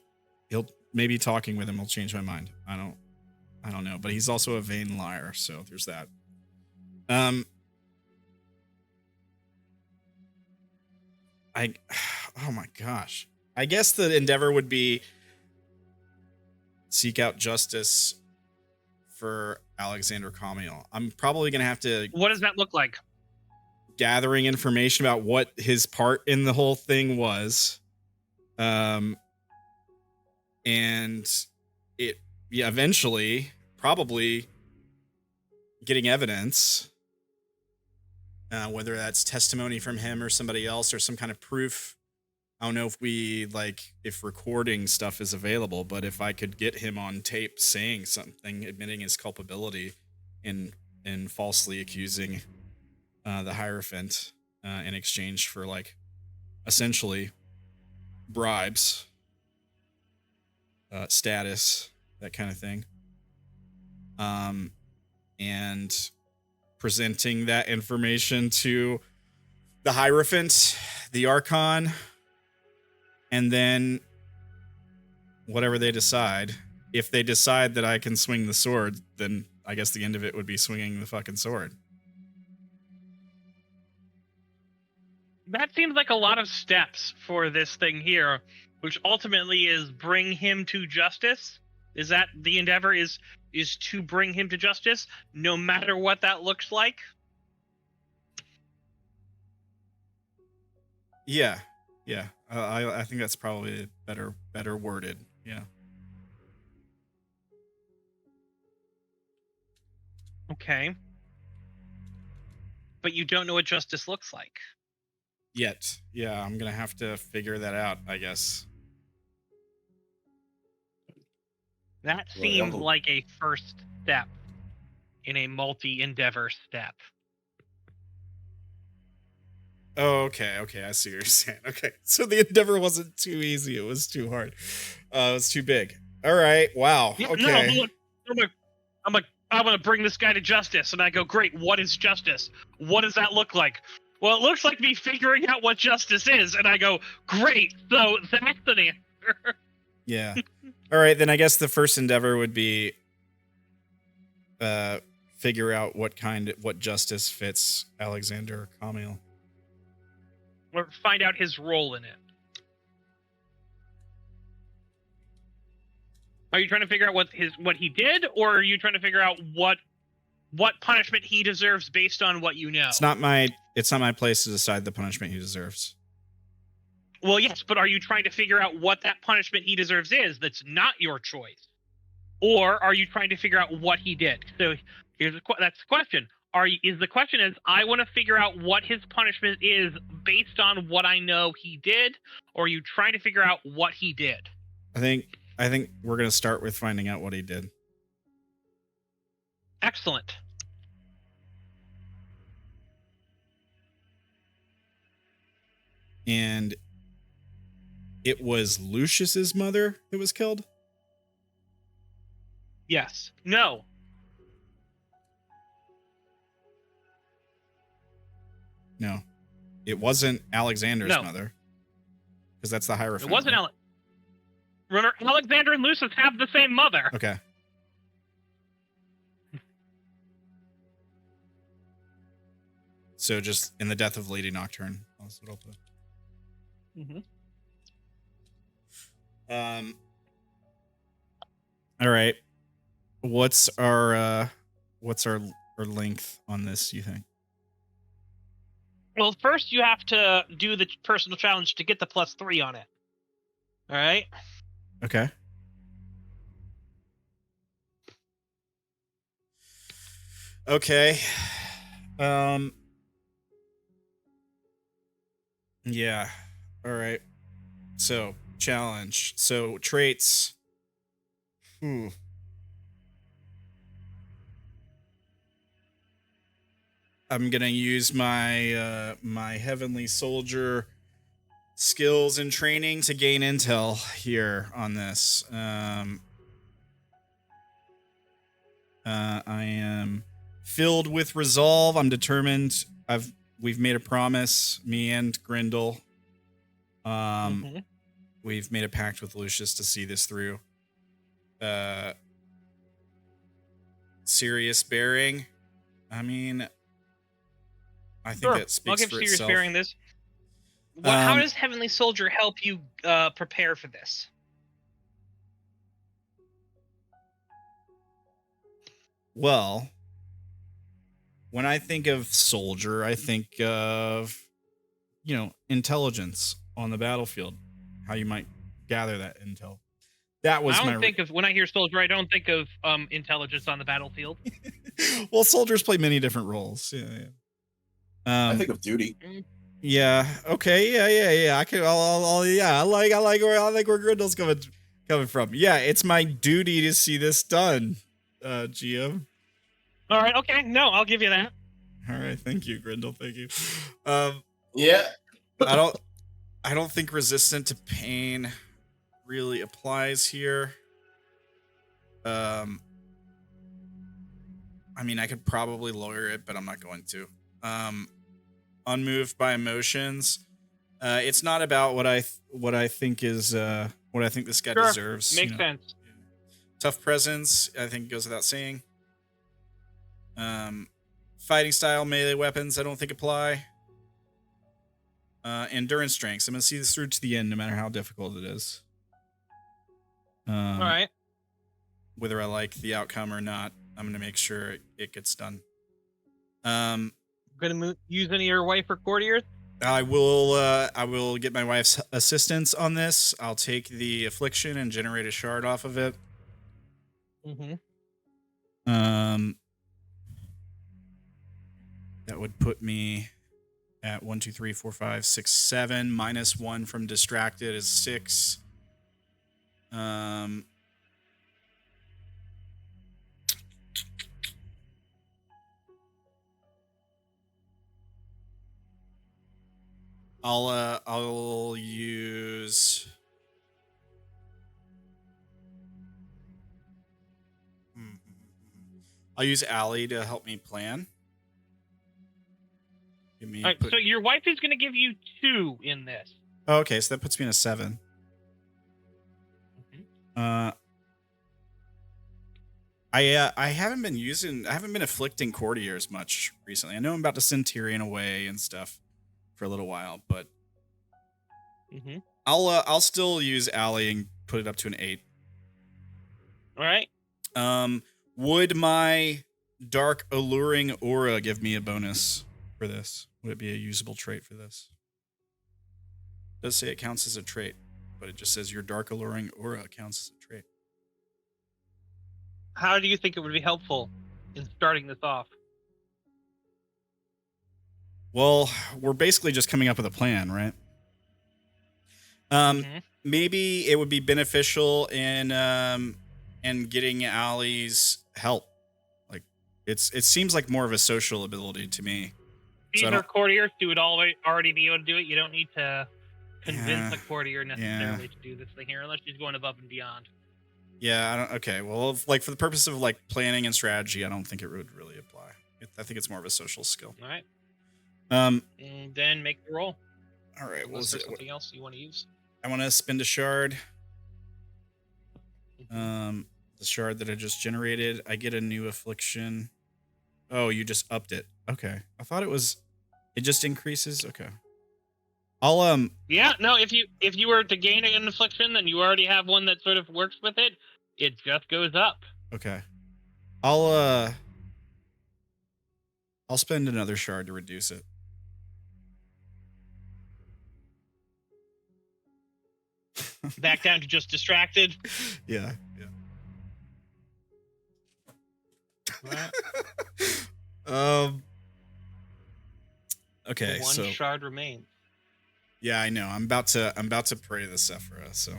Speaker 1: talking with him will change my mind. I don't know, but he's also a vain liar, so there's that. Oh my gosh. I guess the endeavor would be seek out justice for Alexander Camiel. I'm probably going to have to...
Speaker 2: What does that look like?
Speaker 1: Gathering information about what his part in the whole thing was. And eventually probably getting evidence, whether that's testimony from him or somebody else or some kind of proof. I don't know if recording stuff is available, but if I could get him on tape saying something, admitting his culpability in falsely accusing the Hierophant in exchange for essentially bribes, status, that kind of thing. And presenting that information to the Hierophant, the Archon, and then whatever they decide, if they decide that I can swing the sword, then I guess the end of it would be swinging the fucking sword.
Speaker 2: That seems like a lot of steps for this thing here, which ultimately is bring him to justice. Is that the endeavor? Is to bring him to justice, no matter what that looks like?
Speaker 1: Yeah. I think that's probably better worded. Yeah.
Speaker 2: Okay. But you don't know what justice looks like.
Speaker 1: Yet. Yeah, I'm going to have to figure that out, I guess.
Speaker 2: That seems like a first step in a multi-endeavor step.
Speaker 1: Oh, okay, I see what you're saying. Okay, so the endeavor wasn't too easy; it was too hard. It was too big. All right, wow.
Speaker 2: Yeah,
Speaker 1: Okay.
Speaker 2: No, I want to bring this guy to justice, and I go, great. What is justice? What does that look like? Well, it looks like me figuring out what justice is, and I go, great. So that's an answer.
Speaker 1: Yeah. All right, then I guess the first endeavor would be figure out what justice fits Alexander Camille.
Speaker 2: Or find out his role in it. Are you trying to figure out what he did, or are you trying to figure out what punishment he deserves based on what you know?
Speaker 1: It's not my place to decide the punishment he deserves.
Speaker 2: Well, yes, but are you trying to figure out what that punishment he deserves is that's not your choice? Or are you trying to figure out what he did? So that's the question. The question is, I want to figure out what his punishment is based on what I know he did, or are you trying to figure out what he did?
Speaker 1: I think we're going to start with finding out what he did.
Speaker 2: Excellent.
Speaker 1: And it was Lucius's mother that was killed?
Speaker 2: Yes. No.
Speaker 1: No. It wasn't Alexander's mother. Because that's the Hierophant.
Speaker 2: It wasn't Remember, Alexander and Lucius have the same mother.
Speaker 1: Okay. So just in the death of Lady Nocturne. That's what I'll put. All right. What's our length on this, you think?
Speaker 2: Well, first you have to do the personal challenge to get the +3 on it. All right?
Speaker 1: Okay. Okay. Yeah. All right. So, challenge. So, traits. I'm gonna use my my heavenly soldier skills and training to gain intel here on this. I am filled with resolve. I'm determined. We've made a promise, me and Grendall. We've made a pact with Lucius to see this through. Serious bearing. I mean, I think that speaks
Speaker 2: I'll give
Speaker 1: for
Speaker 2: serious
Speaker 1: itself.
Speaker 2: bearing this. How does Heavenly Soldier help you prepare for this?
Speaker 1: Well, when I think of soldier, I think of, intelligence on the battlefield, how you might gather that intel. That was
Speaker 2: when I hear soldier, I don't think of intelligence on the battlefield.
Speaker 1: Well, soldiers play many different roles. Yeah.
Speaker 3: I think of duty.
Speaker 1: Yeah. Okay. Yeah. I like where Grendall's coming from. Yeah, it's my duty to see this done, GM.
Speaker 2: All right. Okay. No, I'll give you that.
Speaker 1: All right. Thank you, Grendall. Thank you.
Speaker 3: Yeah.
Speaker 1: I don't think resistant to pain really applies here. I mean, I could probably lawyer it, but I'm not going to. Unmoved by emotions. It's not about what I think is what I think this guy deserves.
Speaker 2: Makes sense.
Speaker 1: Tough presence, I think goes without saying. Fighting style, melee weapons, I don't think apply. Endurance strengths. I'm going to see this through to the end, no matter how difficult it is.
Speaker 2: All right.
Speaker 1: Whether I like the outcome or not, I'm going to make sure it gets done.
Speaker 2: Going to use any of your wife or courtiers?
Speaker 1: I will get my wife's assistance on this. I'll take the affliction and generate a shard off of it.
Speaker 2: Mm-hmm.
Speaker 1: That would put me at 1, 2, 3, 4, 5, 6, 7. Minus 1 from distracted is 6. I'll use. I'll use Allie to help me plan.
Speaker 2: All right, so your wife is going to give you 2 in this.
Speaker 1: Oh, okay, so that puts me in a 7.
Speaker 2: Mm-hmm.
Speaker 1: I haven't been afflicting courtiers much recently. I know I'm about to send Tyrion away and stuff for a little while, but I'll still use Allie and put it up to an 8.
Speaker 2: All right.
Speaker 1: Would my dark alluring aura give me a bonus for this? Would it be a usable trait for this? It does say it counts as a trait, but it just says your dark alluring aura counts as a trait.
Speaker 2: How do you think it would be helpful in starting this off?
Speaker 1: Well, we're basically just coming up with a plan, right? Maybe it would be beneficial in getting Allie's help. Like it seems like more of a social ability to me.
Speaker 2: These are courtiers who would already be able to do it. You don't need to convince a courtier necessarily to do this thing here, unless she's going above and beyond.
Speaker 1: Yeah, I don't. Okay, well, like for the purpose of like planning and strategy, I don't think it would really apply. I think it's more of a social skill.
Speaker 2: All right. And then make the roll.
Speaker 1: All right.
Speaker 2: What was it? Something else you want to use?
Speaker 1: I want to spend a shard. The shard that I just generated. I get a new affliction. Oh, you just upped it. Okay. I thought it was. It just increases. Okay. I'll
Speaker 2: Yeah. No. If you were to gain an affliction, then you already have one that sort of works with it. It just goes up.
Speaker 1: Okay. I'll spend another shard to reduce it.
Speaker 2: Back down to just distracted.
Speaker 1: Yeah. Okay.
Speaker 2: One shard remains.
Speaker 1: Yeah, I know. I'm about to pray the Sephira. So,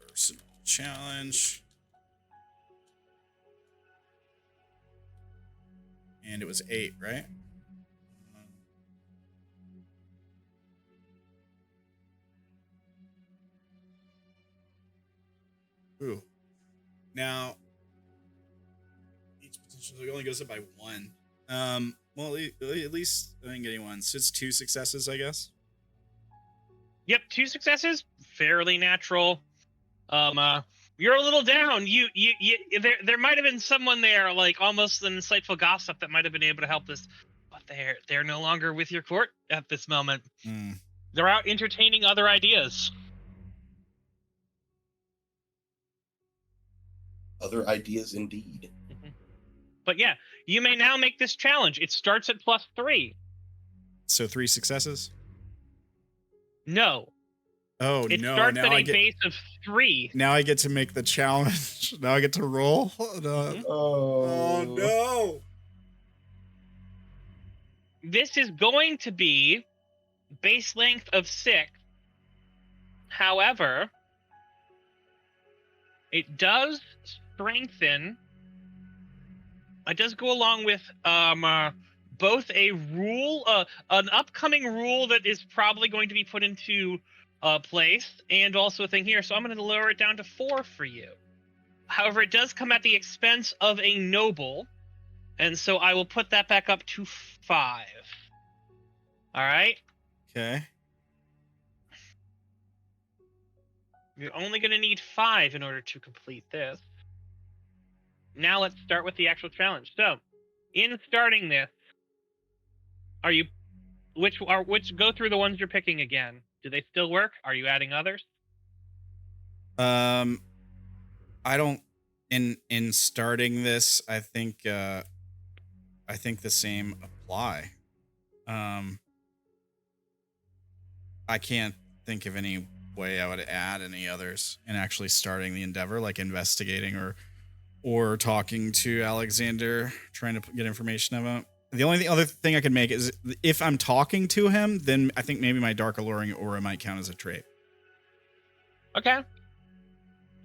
Speaker 1: personal challenge, and it was 8, right? Ooh. Now, each potential only goes up by 1. Well, at least I didn't get any ones. So it's 2 successes, I guess.
Speaker 2: Yep, 2 successes. Fairly natural. You're a little down. There might have been someone there, like almost an insightful gossip that might have been able to help this, but they're no longer with your court at this moment. They're out entertaining other ideas.
Speaker 3: Other ideas, indeed.
Speaker 2: But yeah, you may now make this challenge. It starts at +3.
Speaker 1: So 3 successes?
Speaker 2: No.
Speaker 1: Oh,
Speaker 2: it
Speaker 1: no.
Speaker 2: starts
Speaker 1: Now
Speaker 2: at a base of 3.
Speaker 1: Now I get to make the challenge. Now I get to roll. Oh, no.
Speaker 2: This is going to be base length of 6. However, it does strengthen. It does go along with both a rule, an upcoming rule that is probably going to be put into place, and also a thing here. So I'm going to lower it down to 4 for you. However, it does come at the expense of a noble, and so I will put that back up to 5. All right.
Speaker 1: Okay.
Speaker 2: You're only going to need 5 in order to complete this. Now let's start with the actual challenge. So, in starting this, are you which go through the ones you're picking again? Do they still work? Are you adding others?
Speaker 1: I don't in starting this, I think the same apply. I can't think of any way I would add any others in actually starting the endeavor, like investigating or talking to Alexander, trying to get information about. The only other thing I could make is if I'm talking to him, then I think maybe my dark alluring aura might count as a trait.
Speaker 2: Okay.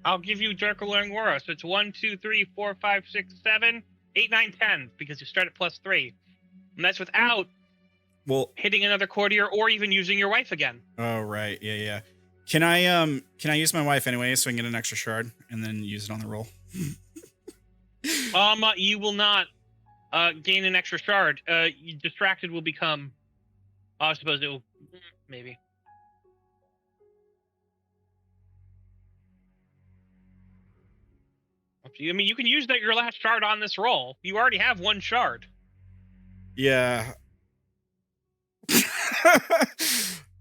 Speaker 2: I'll give you dark alluring aura. So it's 1, 2, 3, 4, 5, 6, 7, 8, 9, 10, because you start at +3. And that's without hitting another courtier or even using your wife again.
Speaker 1: Oh, right. Yeah. Can I use my wife anyway so I can get an extra shard and then use it on the roll?
Speaker 2: You will not gain an extra shard. Distracted will become. I suppose it will. Maybe. I mean, you can use your last shard on this roll. You already have 1 shard.
Speaker 1: Yeah.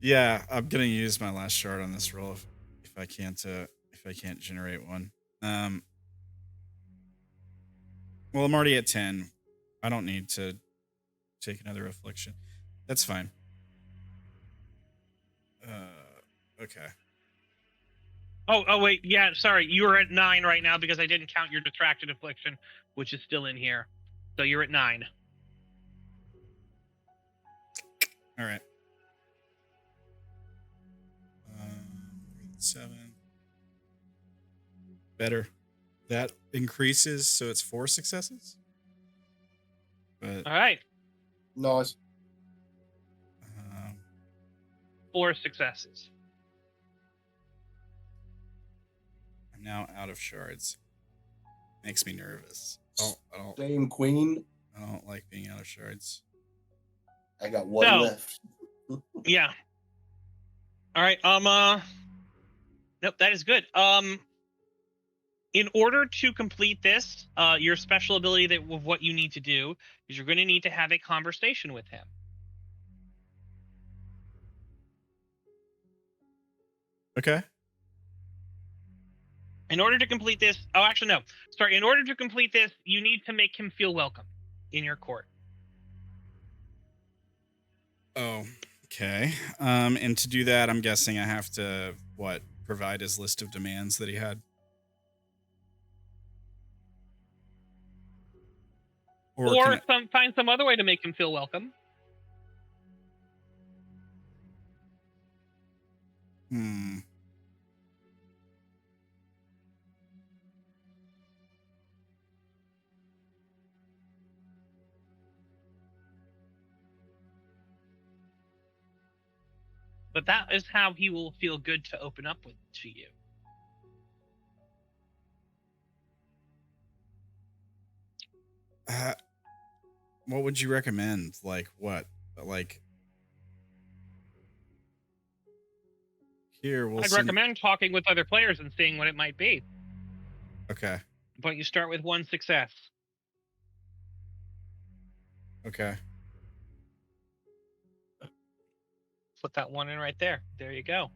Speaker 1: Yeah, I'm gonna use my last shard on this roll if I can't generate one. Well, I'm already at 10. I don't need to take another affliction. That's fine. Okay.
Speaker 2: Oh wait, yeah, sorry. You're at 9 right now because I didn't count your distracted affliction, which is still in here. So you're at 9.
Speaker 1: All right. 7. Better. That increases, so it's 4 successes. But
Speaker 2: all right.
Speaker 3: Nice.
Speaker 2: 4 successes.
Speaker 1: I'm now out of shards. Makes me nervous. I don't.
Speaker 3: Same queen.
Speaker 1: I don't like being out of shards.
Speaker 3: I got 1 left.
Speaker 2: Yeah. All right. Nope, that is good. In order to complete this, your special ability of what you need to do is you're going to need to have a conversation with him.
Speaker 1: Okay.
Speaker 2: In order to complete this, in order to complete this, you need to make him feel welcome in your court.
Speaker 1: Oh, okay. And to do that, I'm guessing I have to provide his list of demands that he had.
Speaker 2: Or find some other way to make him feel welcome. But that is how he will feel good to open up to you.
Speaker 1: What would you recommend? Like what? Like here,
Speaker 2: I'd recommend talking with other players and seeing what it might be.
Speaker 1: Okay.
Speaker 2: But you start with 1 success.
Speaker 1: Okay.
Speaker 2: Put that 1 in right there. There you go.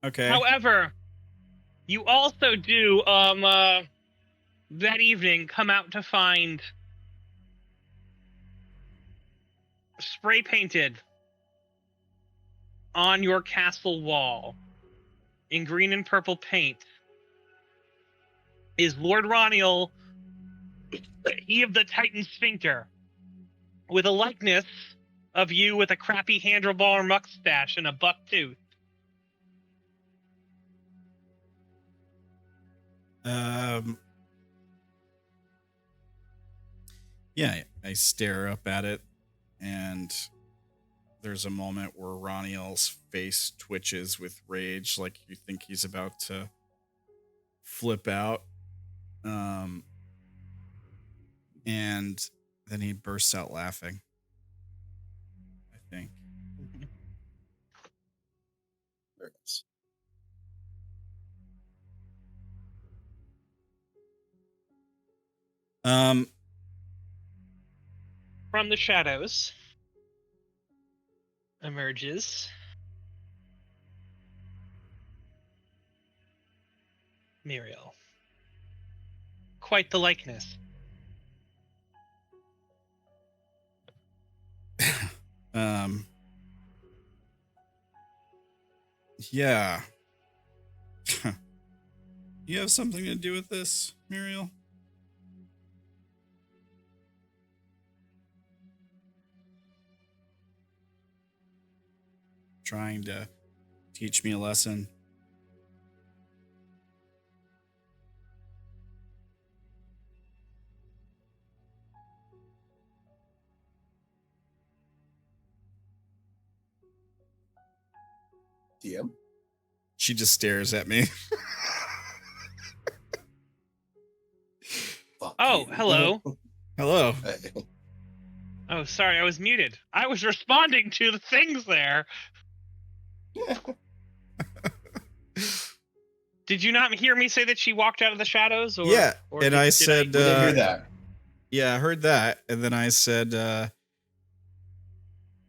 Speaker 1: Okay.
Speaker 2: However, you also do that evening come out to find spray painted on your castle wall in green and purple paint is Lord Ranael, he of the Titan Sphincter, with a likeness of you with a crappy handlebar mustache and a buck tooth.
Speaker 1: Yeah, I stare up at it, and there's a moment where Ranael's face twitches with rage, like you think he's about to flip out. And then he bursts out laughing, I think.
Speaker 2: From the shadows emerges Muriel. Quite the likeness.
Speaker 1: Yeah. You have something to do with this, Muriel? Trying to teach me a lesson.
Speaker 3: DM.
Speaker 1: She just stares at me.
Speaker 3: Fuck
Speaker 2: Oh,
Speaker 3: you.
Speaker 2: hello.
Speaker 1: Hello.
Speaker 2: Oh, sorry, I was muted. I was responding to the things there. Did you not hear me say that she walked out of the shadows? Or,
Speaker 1: yeah,
Speaker 2: or
Speaker 1: and I said...
Speaker 3: We didn't hear that.
Speaker 1: Yeah, I heard that. And then I said,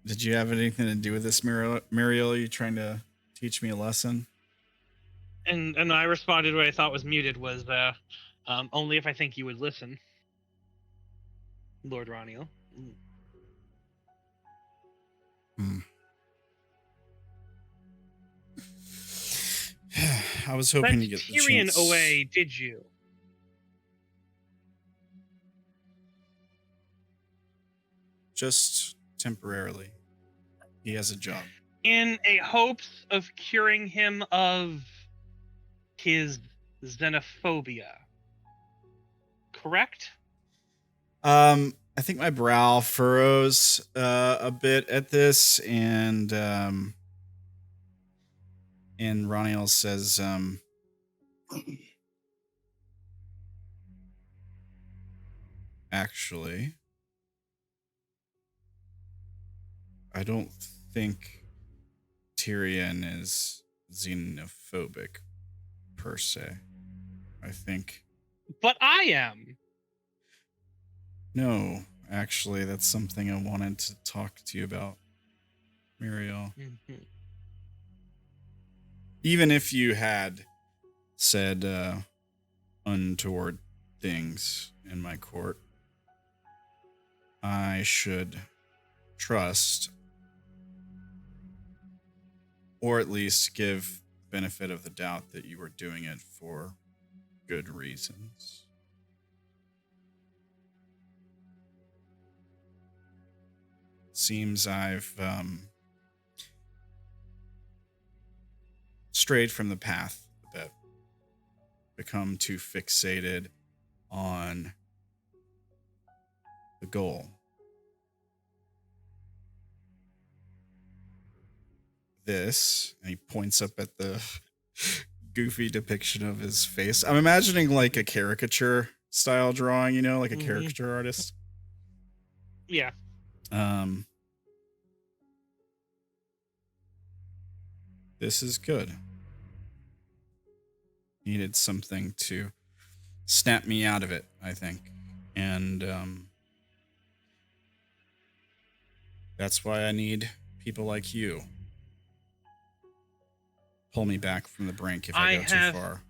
Speaker 1: did you have anything to do with this, Muriel? Are you trying to teach me a lesson?
Speaker 2: And I responded what I thought was muted was, only if I think you would listen, Lord Ranael.
Speaker 1: I was hoping to get the
Speaker 2: Tyrion
Speaker 1: chance.
Speaker 2: away, did you?
Speaker 1: Just temporarily. He has a job.
Speaker 2: In a hopes of curing him of his xenophobia. Correct?
Speaker 1: I think my brow furrows a bit at this, and Ranael says, actually, I don't think Tyrion is xenophobic per se. I think.
Speaker 2: But I am.
Speaker 1: No, actually, that's something I wanted to talk to you about, Muriel.
Speaker 2: Mm-hmm.
Speaker 1: Even if you had said untoward things in my court, I should trust, or at least give benefit of the doubt, that you were doing it for good reasons. Seems I've strayed from the path a bit, become too fixated on the goal. This, and he points up at the goofy depiction of his face. I'm imagining like a caricature style drawing, you know, like a caricature artist.
Speaker 2: Yeah.
Speaker 1: This is good. Needed something to snap me out of it, I think. And that's why I need people like you. Pull me back from the brink if I go too far.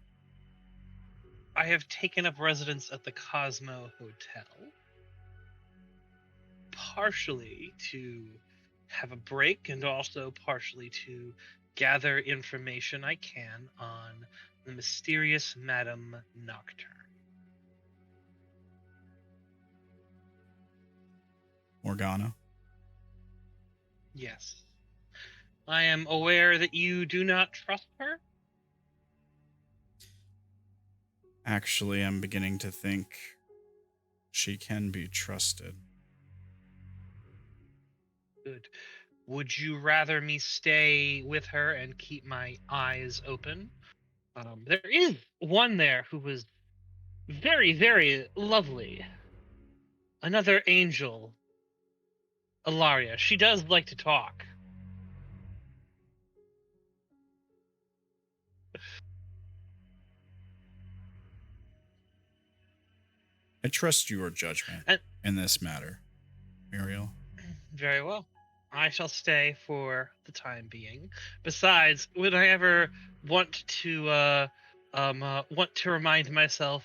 Speaker 2: I have taken up residence at the Cosmo Hotel, partially to have a break and also partially to gather information I can on the mysterious Madame Nocturne.
Speaker 1: Morgana?
Speaker 2: Yes. I am aware that you do not trust her.
Speaker 1: Actually, I'm beginning to think she can be trusted.
Speaker 2: Good. Would you rather me stay with her and keep my eyes open? There is one there who was very, very lovely. Another angel, Ilaria. She does like to talk.
Speaker 1: I trust your judgment in this matter, Muriel.
Speaker 2: Very well. I shall stay for the time being. Besides, would I ever want to remind myself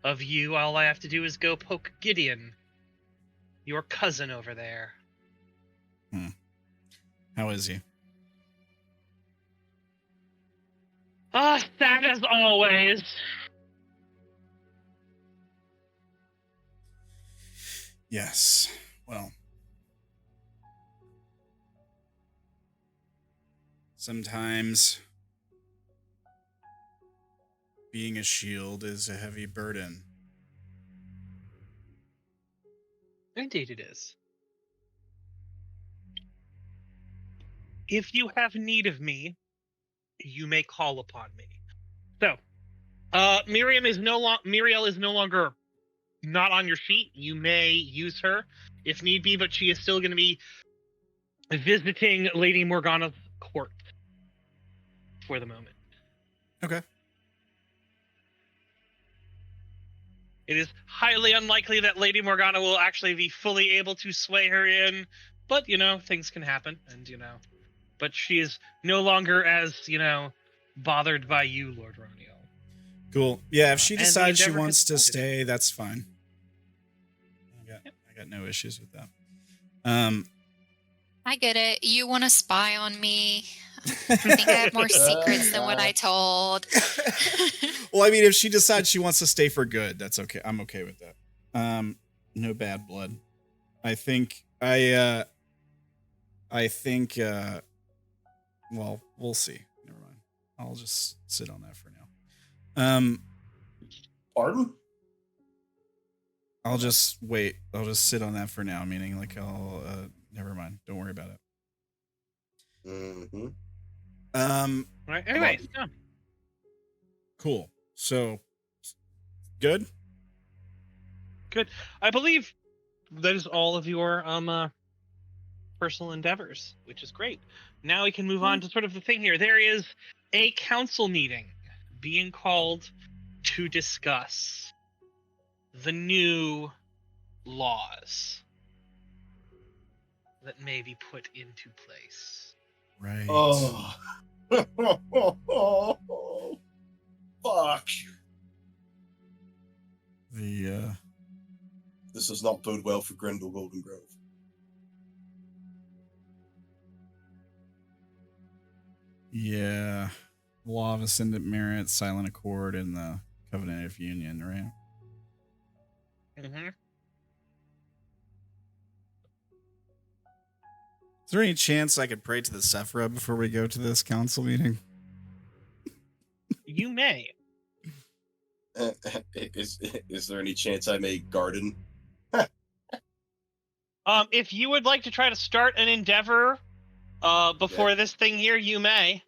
Speaker 2: of you, all I have to do is go poke Gideon, your cousin over there.
Speaker 1: How is he?
Speaker 2: Sad as always.
Speaker 1: Yes. Well, sometimes being a shield is a heavy burden.
Speaker 2: Indeed it is. If you have need of me, you may call upon me. So, Muriel is no longer not on your sheet. You may use her if need be, but she is still going to be visiting Lady Morgana's court for the moment.
Speaker 1: Okay.
Speaker 2: It is highly unlikely that Lady Morgana will actually be fully able to sway her in, but, things can happen, and, but she is no longer as, bothered by you, Lord Ranael.
Speaker 1: Cool. Yeah, if she decides she wants to stay, that's fine. I got no issues with that.
Speaker 5: I get it. You want to spy on me. I think I have more secrets than what I told.
Speaker 1: Well, I mean, if she decides she wants to stay for good, that's okay. I'm okay with that. No bad blood. I think, well, we'll see. Never mind. I'll just sit on that for now.
Speaker 3: Pardon?
Speaker 1: I'll just wait. I'll just sit on that for now, meaning like never mind. Don't worry about it.
Speaker 3: Mm-hmm.
Speaker 2: Right. Anyways,
Speaker 1: cool. So, good?
Speaker 2: Good. I believe that is all of your personal endeavors, which is great. Now we can move on to sort of the thing here. There is a council meeting being called to discuss the new laws that may be put into place.
Speaker 1: Right.
Speaker 3: Oh. Fuck. This does not bode well for Grendall Golden Grove.
Speaker 1: Yeah. Law of Ascendant Merit, Silent Accord, and the Covenant of Union, right?
Speaker 2: Mm-hmm.
Speaker 1: Is there any chance I could pray to the Sephira before we go to this council meeting?
Speaker 2: You may.
Speaker 3: Is there any chance I may garden?
Speaker 2: If you would like to try to start an endeavor before this thing here, you may.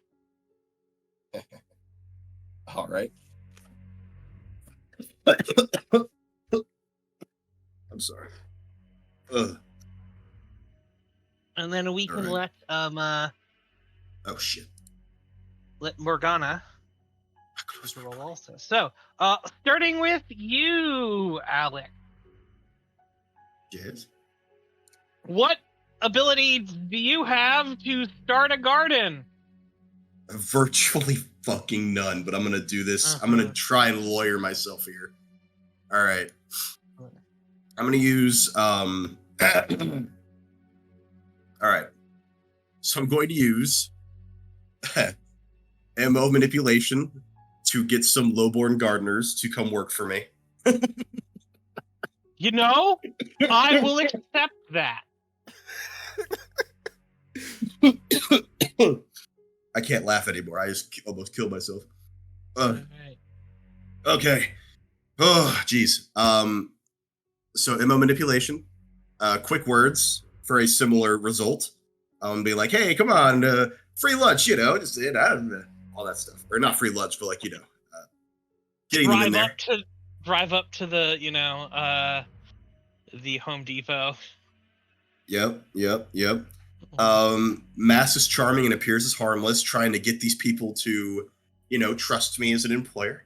Speaker 3: All right. I'm sorry. Ugh.
Speaker 2: And then we can let
Speaker 3: oh shit.
Speaker 2: Let Morgana roll also. So, starting with you, Alex.
Speaker 3: Yes.
Speaker 2: What ability do you have to start a garden?
Speaker 3: Virtually fucking none, but I'm gonna do this. I'm gonna try and lawyer myself here. All right. I'm gonna use all right. So I'm going to use MO manipulation to get some lowborn gardeners to come work for me.
Speaker 2: I will accept that.
Speaker 3: I can't laugh anymore. I just almost killed myself.
Speaker 2: Right.
Speaker 3: Okay. Oh, geez. So MO manipulation, quick words for a similar result. Be like, hey, come on, free lunch, just all that stuff, or not free lunch, but like getting them in there.
Speaker 2: Drive up to the the Home Depot.
Speaker 3: Yep. Mass is charming and appears as harmless, trying to get these people to, trust me as an employer.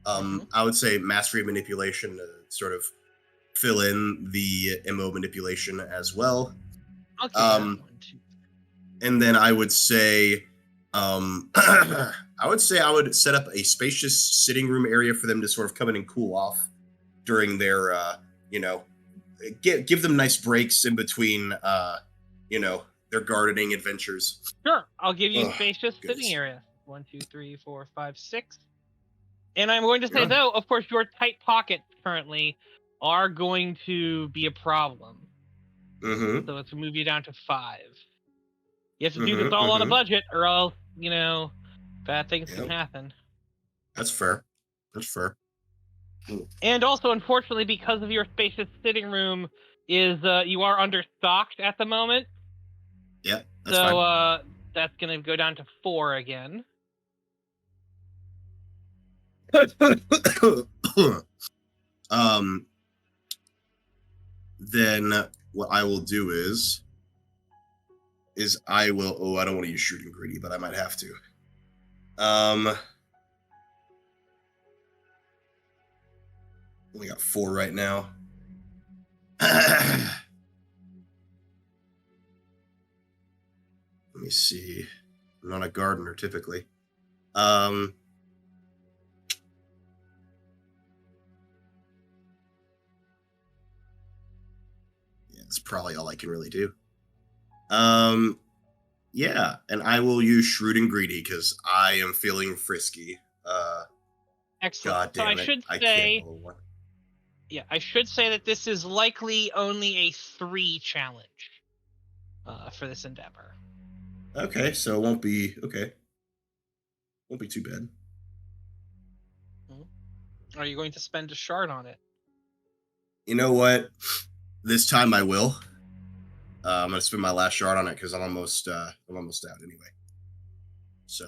Speaker 3: I would say mastery manipulation sort of fill in the MO manipulation as well.
Speaker 2: Okay. 1, 2.
Speaker 3: And then I would say, I would set up a spacious sitting room area for them to sort of come in and cool off during their, give them nice breaks in between, their gardening adventures.
Speaker 2: Sure, I'll give you spacious
Speaker 3: goodness.
Speaker 2: sitting area. 1, 2, 3, 4, 5, 6. And I'm going to say, though, of course, your tight pockets currently are going to be a problem.
Speaker 3: Mm-hmm.
Speaker 2: So let's move you down to 5. You have to do this all on a budget, or else, bad things can happen.
Speaker 3: That's fair.
Speaker 2: And also, unfortunately, because of your spacious sitting room, you are understocked at the moment.
Speaker 3: Yeah, that's fine.
Speaker 2: That's going to go down to 4 again.
Speaker 3: Then what I will do is I will. I don't want to use shooting greedy, but I might have to. Only got 4 right now. Let me see. I'm not a gardener typically. Yeah, that's probably all I can really do. Yeah, and I will use Shrewd and Greedy because I am feeling frisky.
Speaker 2: Excellent.
Speaker 3: God damn
Speaker 2: so
Speaker 3: it.
Speaker 2: I should say that this is likely only a 3 challenge for this endeavor.
Speaker 3: Okay, so it won't be Won't be too bad.
Speaker 2: Are you going to spend a shard on it?
Speaker 3: You know what? This time I will. I'm gonna spend my last shard on it because I'm almost out anyway. So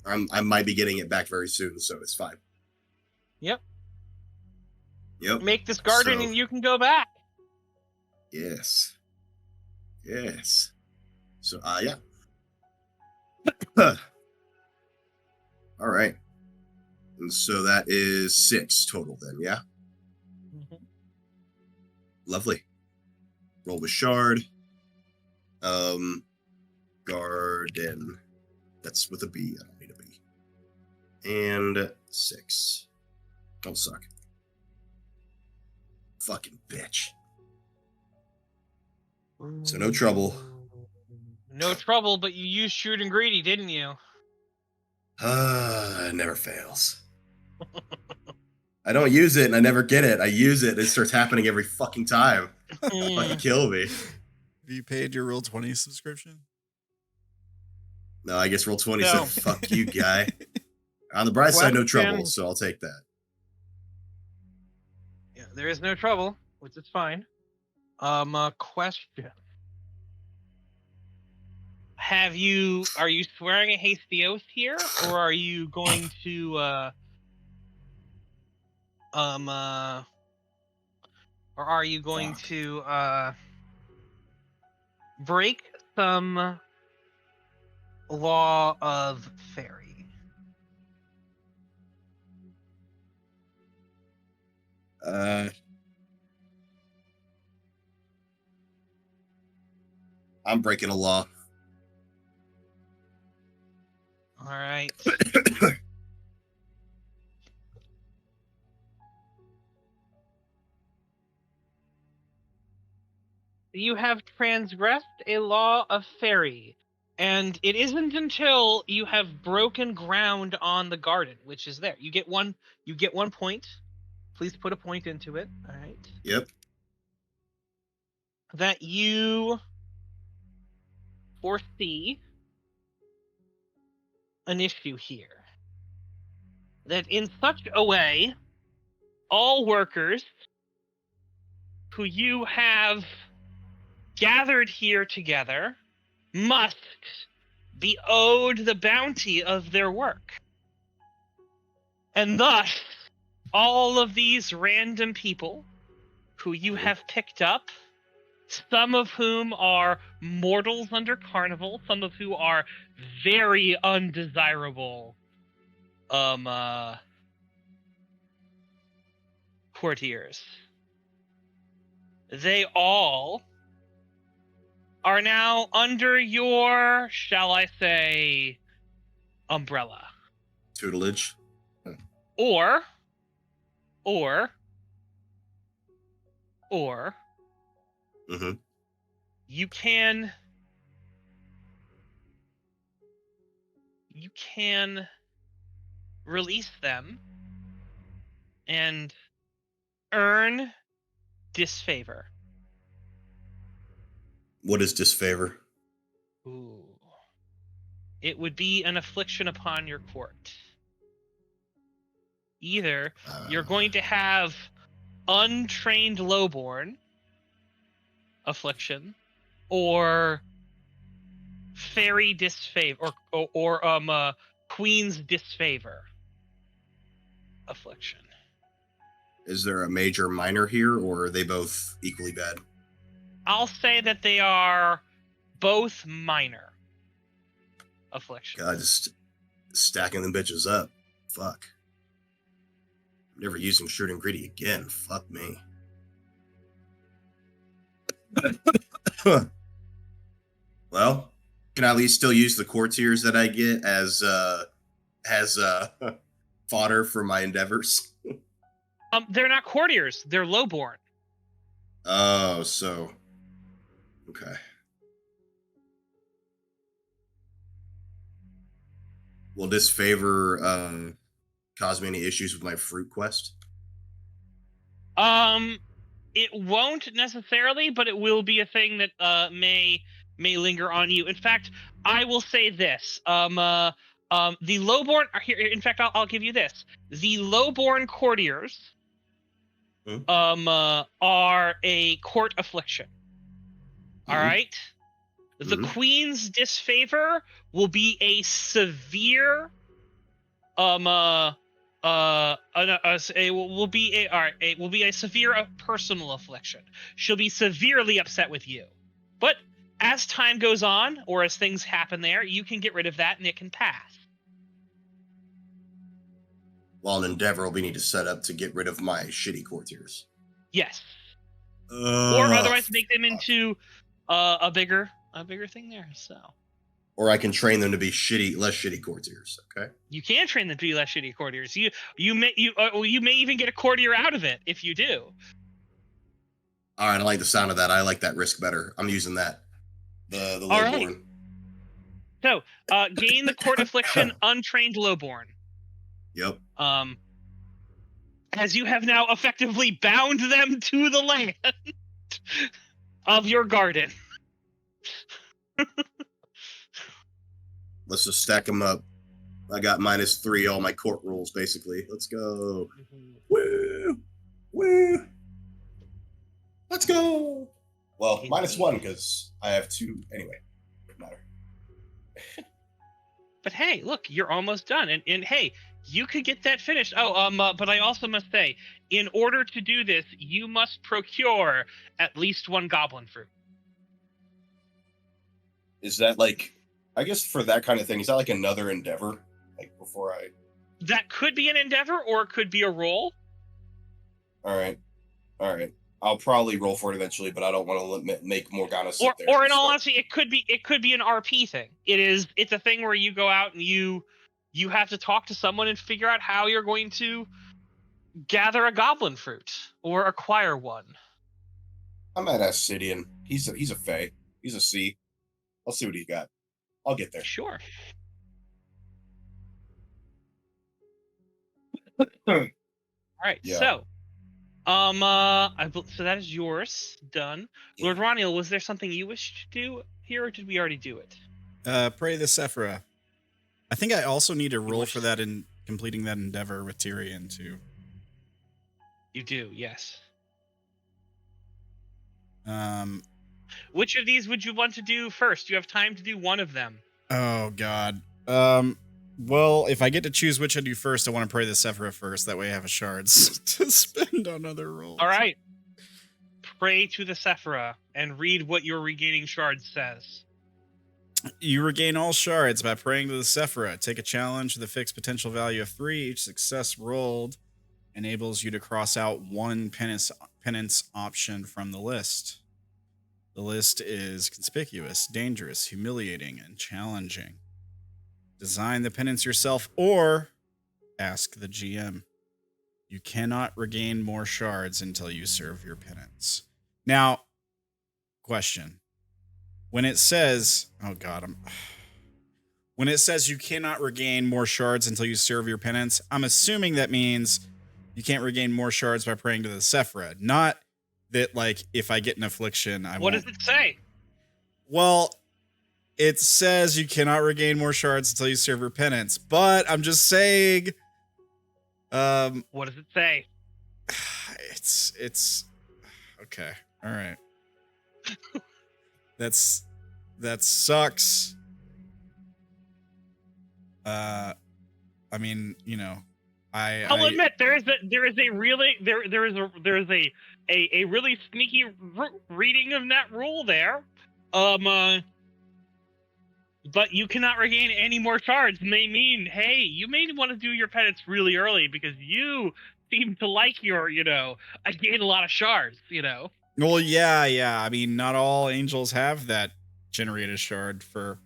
Speaker 3: I might be getting it back very soon, so it's fine.
Speaker 2: Yep.
Speaker 3: Make
Speaker 2: this garden and you can go back.
Speaker 3: Yes. So yeah. All right. And so that is 6 total then, yeah?
Speaker 2: Mm-hmm.
Speaker 3: Lovely. Roll with shard. Garden. That's with a B. I don't need a B. And 6. Don't suck. Fucking bitch. So no trouble.
Speaker 2: No trouble, but you used Shrewd and Greedy, didn't you?
Speaker 3: It never fails. I don't use it and I never get it. I use it. It starts happening every fucking time. Fucking kill me.
Speaker 1: Have you paid your Roll20 subscription?
Speaker 3: No, I guess Roll20 said, fuck you, guy. On the bright side, no trouble, so I'll take that.
Speaker 2: Yeah, there is no trouble, which is fine. Question. Are you swearing a hasty oath here, or are you going to break some law of fairy?
Speaker 3: I'm breaking a law.
Speaker 2: All right. You have transgressed a law of fairy, and it isn't until you have broken ground on the garden, which is there. You get one point. Please put a point into it. All right.
Speaker 3: Yep.
Speaker 2: That you foresee an issue here. That in such a way, all workers who you have gathered here together must be owed the bounty of their work. And thus, all of these random people who you have picked up, some of whom are mortals under Carnival, some of whom are very undesirable courtiers. They all are now under your, shall I say, umbrella.
Speaker 3: Tutelage.
Speaker 2: Or
Speaker 3: Mm-hmm.
Speaker 2: you can release them and earn disfavor.
Speaker 3: What is disfavor?
Speaker 2: Ooh. It would be an affliction upon your court. Either you're going to have untrained lowborn affliction, or fairy disfavor, or queen's disfavor affliction.
Speaker 3: Is there a major minor here, or are they both equally bad?
Speaker 2: I'll say that they are both minor affliction.
Speaker 3: God, just stacking them bitches up. Fuck. Never using shirt and gritty again. Fuck me. Well, can I at least still use the courtiers that I get as fodder for my endeavors?
Speaker 2: They're not courtiers. They're lowborn.
Speaker 3: Oh, so okay. Will this favor cause me any issues with my fruit quest?
Speaker 2: It won't necessarily, but it will be a thing that may linger on you. In fact, I will say this: the lowborn are here. In fact, I'll give you this: the lowborn courtiers are a court affliction. All right. The queen's disfavor will be a severe will be a severe personal affliction. She'll be severely upset with you. But as time goes on, or as things happen there, you can get rid of that and it can pass.
Speaker 3: Well, an endeavor will be need to set up to get rid of my shitty courtiers.
Speaker 2: Yes. Or otherwise make them into a bigger thing there. So.
Speaker 3: Or I can train them to be less shitty courtiers. Okay.
Speaker 2: You can train them to be less shitty courtiers. You may even get a courtier out of it if you do.
Speaker 3: All right, I like the sound of that. I like that risk better. I'm using that. The lowborn.
Speaker 2: All right. So, gain the court affliction, untrained lowborn.
Speaker 3: Yep.
Speaker 2: As you have now effectively bound them to the land of your garden.
Speaker 3: Let's just stack them up. I got -3 all my court rules, basically. Let's go. Woo! Woo! Let's go! Well, -1 because I have 2 anyway. Doesn't matter.
Speaker 2: But hey, look, you're almost done. And hey, you could get that finished. But I also must say, in order to do this, you must procure at least 1 goblin fruit.
Speaker 3: Is that like, I guess for that kind of thing, is that like another endeavor? Like before I...
Speaker 2: That could be an endeavor, or it could be a roll.
Speaker 3: All right. I'll probably roll for it eventually, but I don't want to make Morgana sit there.
Speaker 2: Or in all honesty, it could be an RP thing. It's a thing where you go out and you have to talk to someone and figure out how you're going to gather a goblin fruit or acquire one.
Speaker 3: I'm at Ascidian. He's a Fey. He's a C. I'll see what he's got. I'll get there.
Speaker 2: Sure.
Speaker 3: All
Speaker 2: right.
Speaker 3: Yeah.
Speaker 2: So, so that is yours done.
Speaker 3: Yeah.
Speaker 2: Lord Ranael, was there something you wish to do here, or did we already do it?
Speaker 1: Pray the Sephira. I think I also need a roll for that in completing that endeavor with Tyrion too.
Speaker 2: You do, yes.
Speaker 1: Which
Speaker 2: of these would you want to do first? You have time to do one of them.
Speaker 1: Oh God. Well, if I get to choose which I do first, I want to pray the Sephira first. That way I have a shards to spend on other rolls.
Speaker 2: All right. Pray to the Sephira and read what your regaining shards says.
Speaker 1: You regain all shards by praying to the Sephira. Take a challenge with a fixed potential value of 3. Each success rolled enables you to cross out one penance option from the list. The list is conspicuous, dangerous, humiliating, and challenging. Design the penance yourself or ask the GM. You cannot regain more shards until you serve your penance. Now, question. When it says, when it says you cannot regain more shards until you serve your penance, I'm assuming that means you can't regain more shards by praying to the Sephira. Not that, like, if I get an affliction, I won't.
Speaker 2: What does it say?
Speaker 1: Well, it says you cannot regain more shards until you serve your penance, but I'm just saying.
Speaker 2: What does it say?
Speaker 1: It's okay. All right. That sucks. I mean, you know,
Speaker 2: I'll admit there is a really sneaky reading of that rule there. But you cannot regain any more shards may mean, hey, you may want to do your penance really early because you seem to like your, I gained a lot of shards,
Speaker 1: Well, yeah. I mean, not all angels have that generate a shard for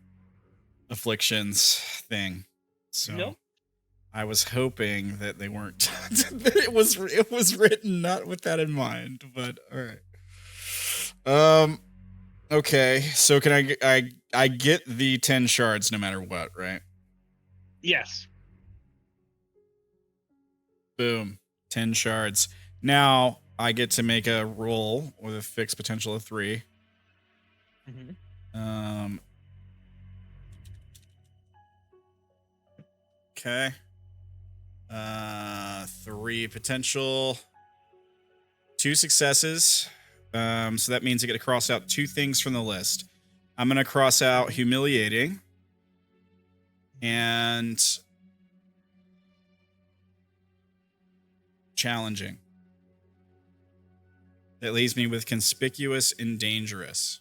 Speaker 1: afflictions thing. So
Speaker 2: nope.
Speaker 1: I was hoping that they weren't. it was written not with that in mind, but all right. Okay, so can I get the 10 shards no matter what, right?
Speaker 2: Yes.
Speaker 1: Boom. 10 shards. Now I get to make a roll with a fixed potential of 3.
Speaker 2: Mm-hmm.
Speaker 1: Okay. 3 potential. 2 successes. So that means I get to cross out 2 things from the list. I'm going to cross out humiliating and challenging. That leaves me with conspicuous and dangerous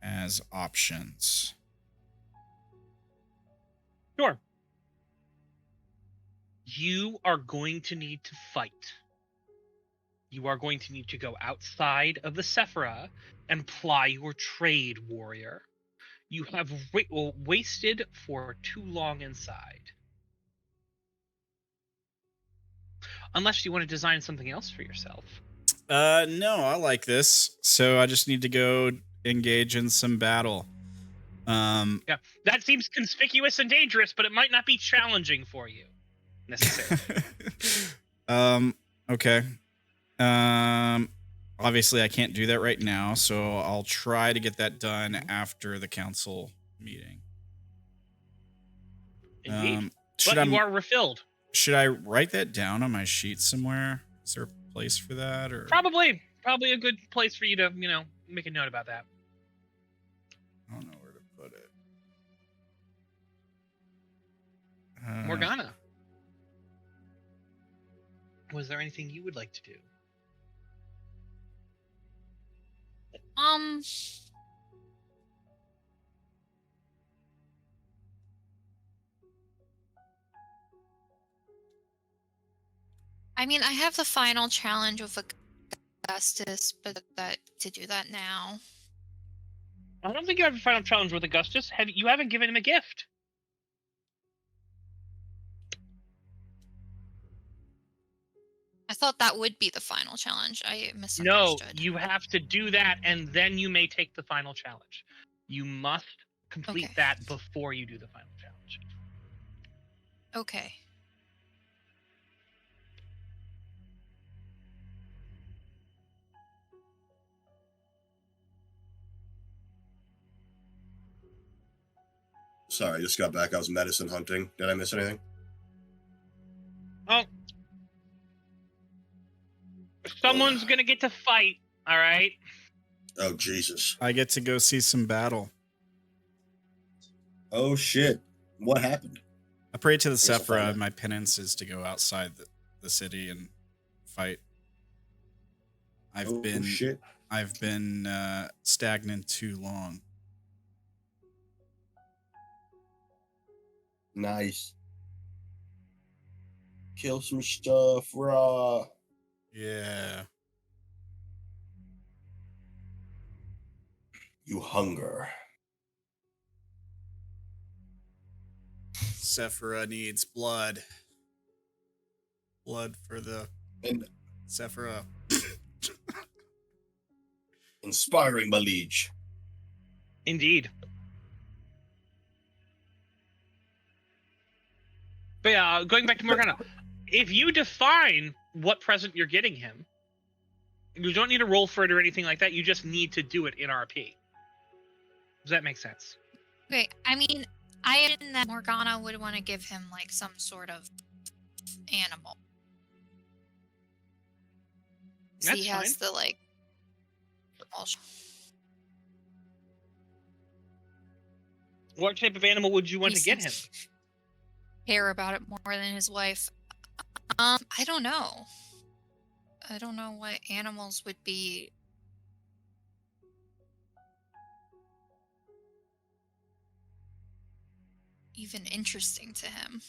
Speaker 1: as options.
Speaker 2: Sure. You are going to need to fight. You are going to need to go outside of the Sephira and ply your trade, warrior. You have wasted for too long inside. Unless you want to design something else for yourself.
Speaker 1: No, I like this. So I just need to go engage in some battle.
Speaker 2: Yeah, that seems conspicuous and dangerous, but it might not be challenging for you necessarily.
Speaker 1: Okay. Obviously I can't do that right now, so I'll try to get that done after the council meeting.
Speaker 2: Indeed. But you are refilled.
Speaker 1: Should I write that down on my sheet somewhere? Is there a place for that, or
Speaker 2: probably a good place for you to, make a note about that.
Speaker 1: I don't know where to put it.
Speaker 2: Morgana, was there anything you would like to do?
Speaker 5: I mean, I have the final challenge with Augustus, but to do that now.
Speaker 2: I don't think you have a final challenge with Augustus. You haven't given him a gift.
Speaker 5: I thought that would be the final challenge. I misunderstood.
Speaker 2: No, you have to do that, and then you may take the final challenge. You must complete that before you do the final challenge.
Speaker 5: Okay.
Speaker 3: Sorry, I just got back. I was medicine hunting. Did I miss anything?
Speaker 2: Oh. Someone's going to get to fight, all right?
Speaker 3: Oh, Jesus.
Speaker 1: I get to go see some battle.
Speaker 3: Oh, shit. What happened?
Speaker 1: I prayed to the Sephira. My penance is to go outside the city and fight. I've been stagnant too long.
Speaker 3: Nice. Kill some stuff, raw.
Speaker 4: Yeah.
Speaker 3: You hunger.
Speaker 1: Sephira needs blood. Blood for the
Speaker 3: And
Speaker 1: Sephira.
Speaker 3: inspiring, my liege.
Speaker 2: Indeed. But yeah, going back to Morgana, if you define what present you're getting him, you don't need to roll for it or anything like that. You just need to do it in RP. Does that make sense?
Speaker 5: Okay, I mean, I imagine that Morgana would want to give him like some sort of animal. So
Speaker 2: That's
Speaker 5: he
Speaker 2: fine.
Speaker 5: has the like.
Speaker 2: What type of animal would you want to get him?
Speaker 5: Care about it more than his wife. I don't know. I don't know what animals would be. Even interesting to him.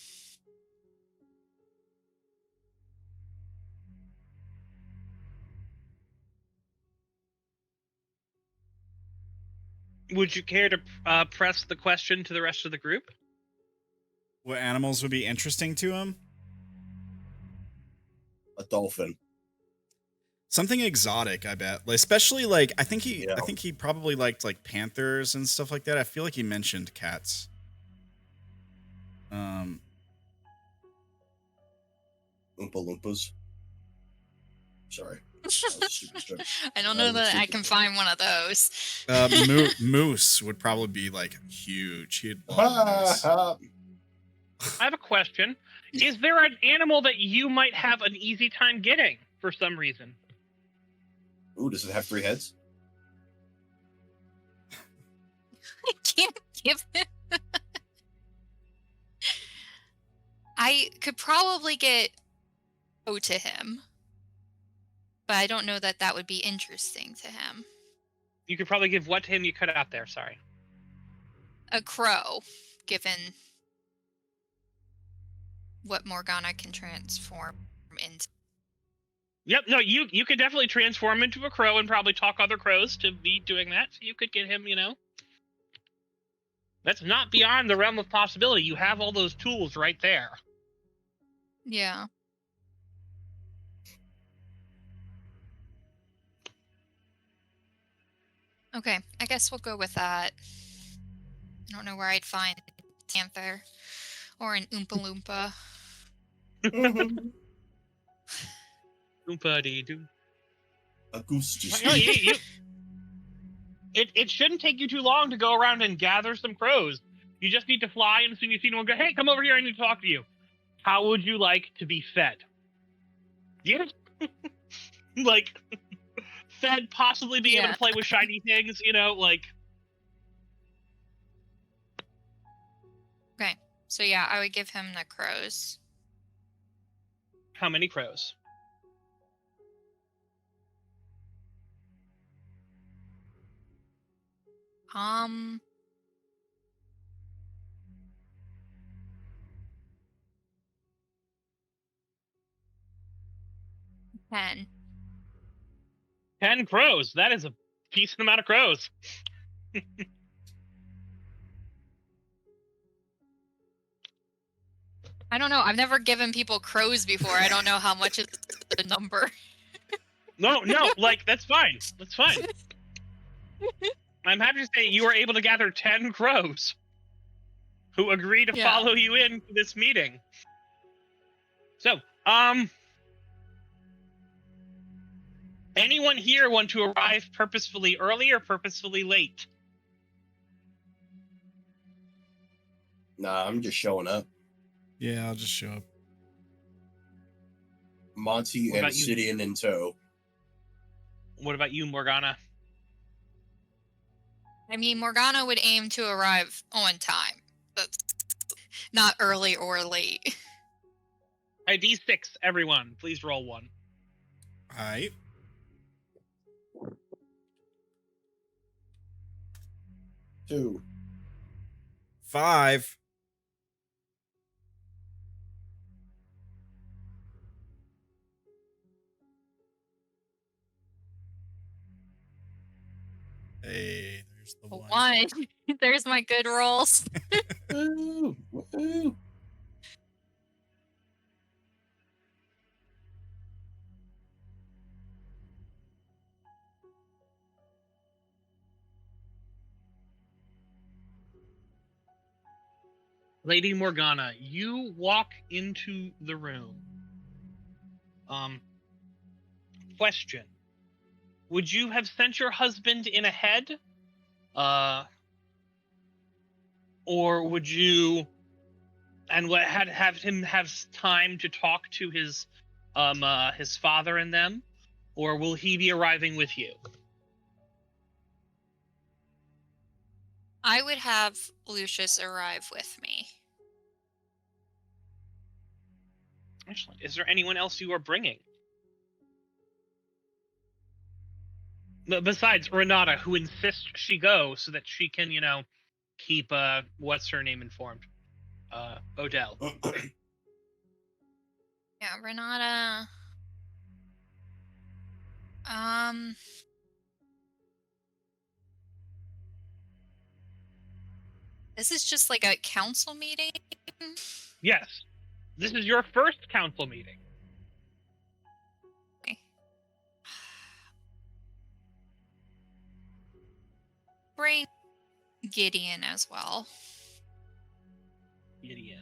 Speaker 2: Would you care to press the question to the rest of the group?
Speaker 1: What animals would be interesting to him?
Speaker 3: A dolphin.
Speaker 1: Something exotic, I bet. Like, especially like I think he probably liked like panthers and stuff like that. I feel like he mentioned cats.
Speaker 3: Oompa Loompas. Sorry.
Speaker 5: I don't know that I can find one of those.
Speaker 1: Moose would probably be like huge. He'd love moose.
Speaker 2: I have a question. Is there an animal that you might have an easy time getting for some reason?
Speaker 3: Ooh, does it have 3 heads?
Speaker 5: I can't give him. I could probably get to him, but I don't know that that would be interesting to him.
Speaker 2: You could probably give what to him? You cut out there. Sorry.
Speaker 5: A crow, given what Morgana can transform into.
Speaker 2: Yep, no, you could definitely transform into a crow and probably talk other crows to be doing that. So you could get him, That's not beyond the realm of possibility. You have all those tools right there.
Speaker 5: Yeah. Okay, I guess we'll go with that. I don't know where I'd find a panther or an Oompa Loompa.
Speaker 2: Oompa-dee-doo.
Speaker 3: Augustus.
Speaker 2: No, it shouldn't take you too long to go around and gather some crows. You just need to fly, and as soon as you see one, go, hey, come over here, I need to talk to you. How would you like to be fed? Yeah. Like, fed, possibly being able to play with shiny things,
Speaker 5: Okay, so yeah, I would give him the crows.
Speaker 2: How many crows?
Speaker 5: Um, 10.
Speaker 2: 10 crows. That is a decent amount of crows.
Speaker 5: I don't know. I've never given people crows before. I don't know how much is the number.
Speaker 2: No, like, that's fine. That's fine. I'm happy to say you were able to gather 10 crows who agree to follow you into this meeting. So, anyone here want to arrive purposefully early or purposefully late?
Speaker 3: Nah, I'm just showing up.
Speaker 1: Yeah, I'll just show up.
Speaker 3: Monty and Obsidian in tow.
Speaker 2: What about you, Morgana?
Speaker 5: I mean, Morgana would aim to arrive on time. That's not early or late.
Speaker 2: Hey, D6, everyone. Please roll 1.
Speaker 1: All right.
Speaker 3: 2.
Speaker 1: 5. Hey, there's the
Speaker 5: A
Speaker 1: one.
Speaker 5: 1. There's my good rolls.
Speaker 3: Woo, woo.
Speaker 2: Lady Morgana, you walk into the room. Question. Would you have sent your husband in ahead? Or would you and have him have time to talk to his father and them? Or will he be arriving with you?
Speaker 5: I would have Lucius arrive with me.
Speaker 2: Excellent. Is there anyone else you are bringing? Besides Renata, who insists she go so that she can, keep what's her name informed? Odell.
Speaker 5: Yeah, Renata. This is just like a council meeting?
Speaker 2: Yes. This is your first council meeting.
Speaker 5: Okay. Bring Gideon as well.
Speaker 2: Gideon.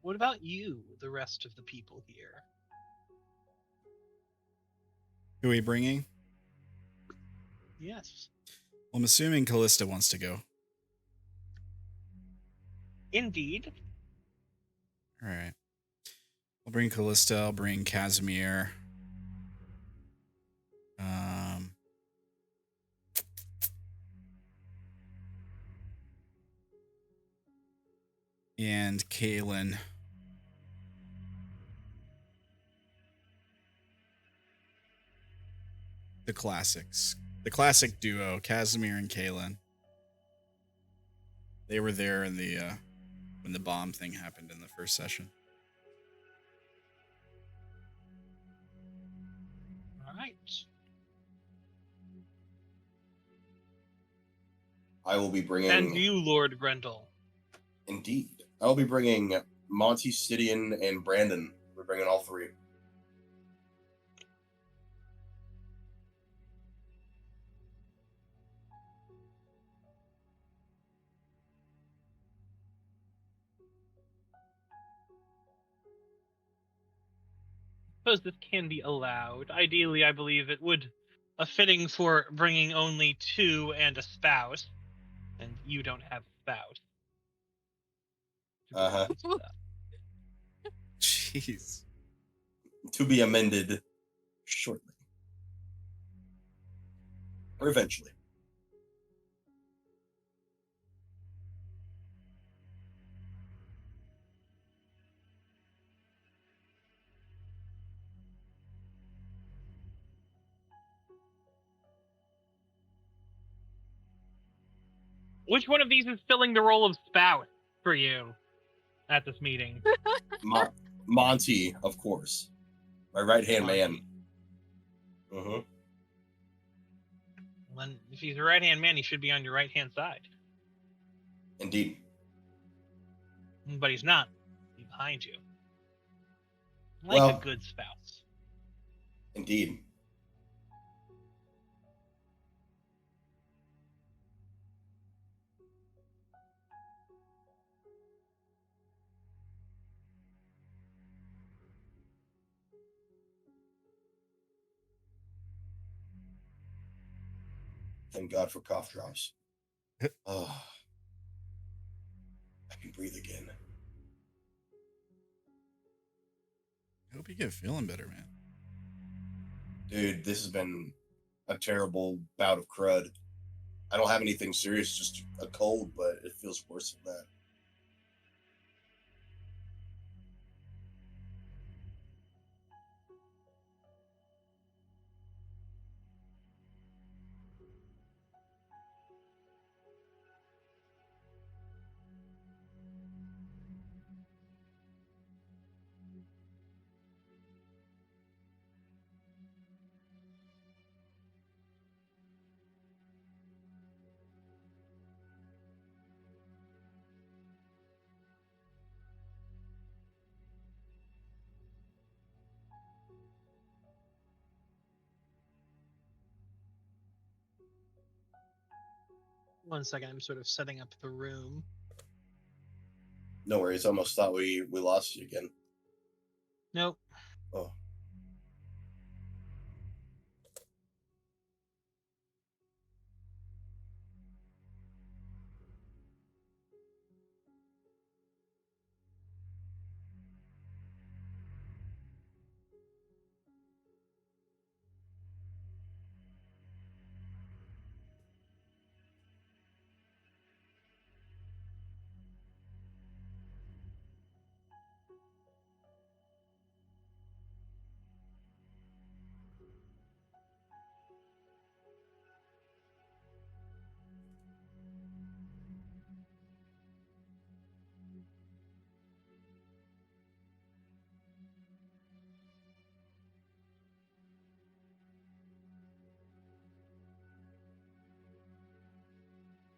Speaker 2: What about you, the rest of the people here?
Speaker 1: Who are we bringing?
Speaker 2: Yes.
Speaker 1: Well, I'm assuming Callista wants to go.
Speaker 2: Indeed.
Speaker 1: All right. I'll bring Callista. I'll bring Casimir. And Kaylin. The classics. The classic duo, Casimir and Kaylin. They were there in the when the bomb thing happened in the first session.
Speaker 2: All right.
Speaker 3: I will be bringing...
Speaker 2: And you, Lord Grendall.
Speaker 3: Indeed. I will be bringing Monty, Sidian, and Brandon. We're bringing all three.
Speaker 2: I suppose this can be allowed. Ideally, I believe it would a fitting for bringing only 2 and a spouse, and you don't have a spouse.
Speaker 3: Uh-huh.
Speaker 1: Jeez.
Speaker 3: To be amended shortly. Or eventually.
Speaker 2: Which one of these is filling the role of spouse for you at this meeting?
Speaker 3: Monty, of course. My right-hand man.
Speaker 2: Well, if he's a right-hand man, he should be on your right-hand side.
Speaker 3: Indeed.
Speaker 2: But he's not. He's behind you. Like a good spouse.
Speaker 3: Indeed. Thank God for cough drops. Oh, I can breathe again.
Speaker 1: I hope you get feeling better, man.
Speaker 3: Dude, this has been a terrible bout of crud. I don't have anything serious, just a cold, but it feels worse than that.
Speaker 2: 1 second, I'm sort of setting up the room.
Speaker 3: No worries. I almost thought we lost you again.
Speaker 2: Nope.
Speaker 3: Oh.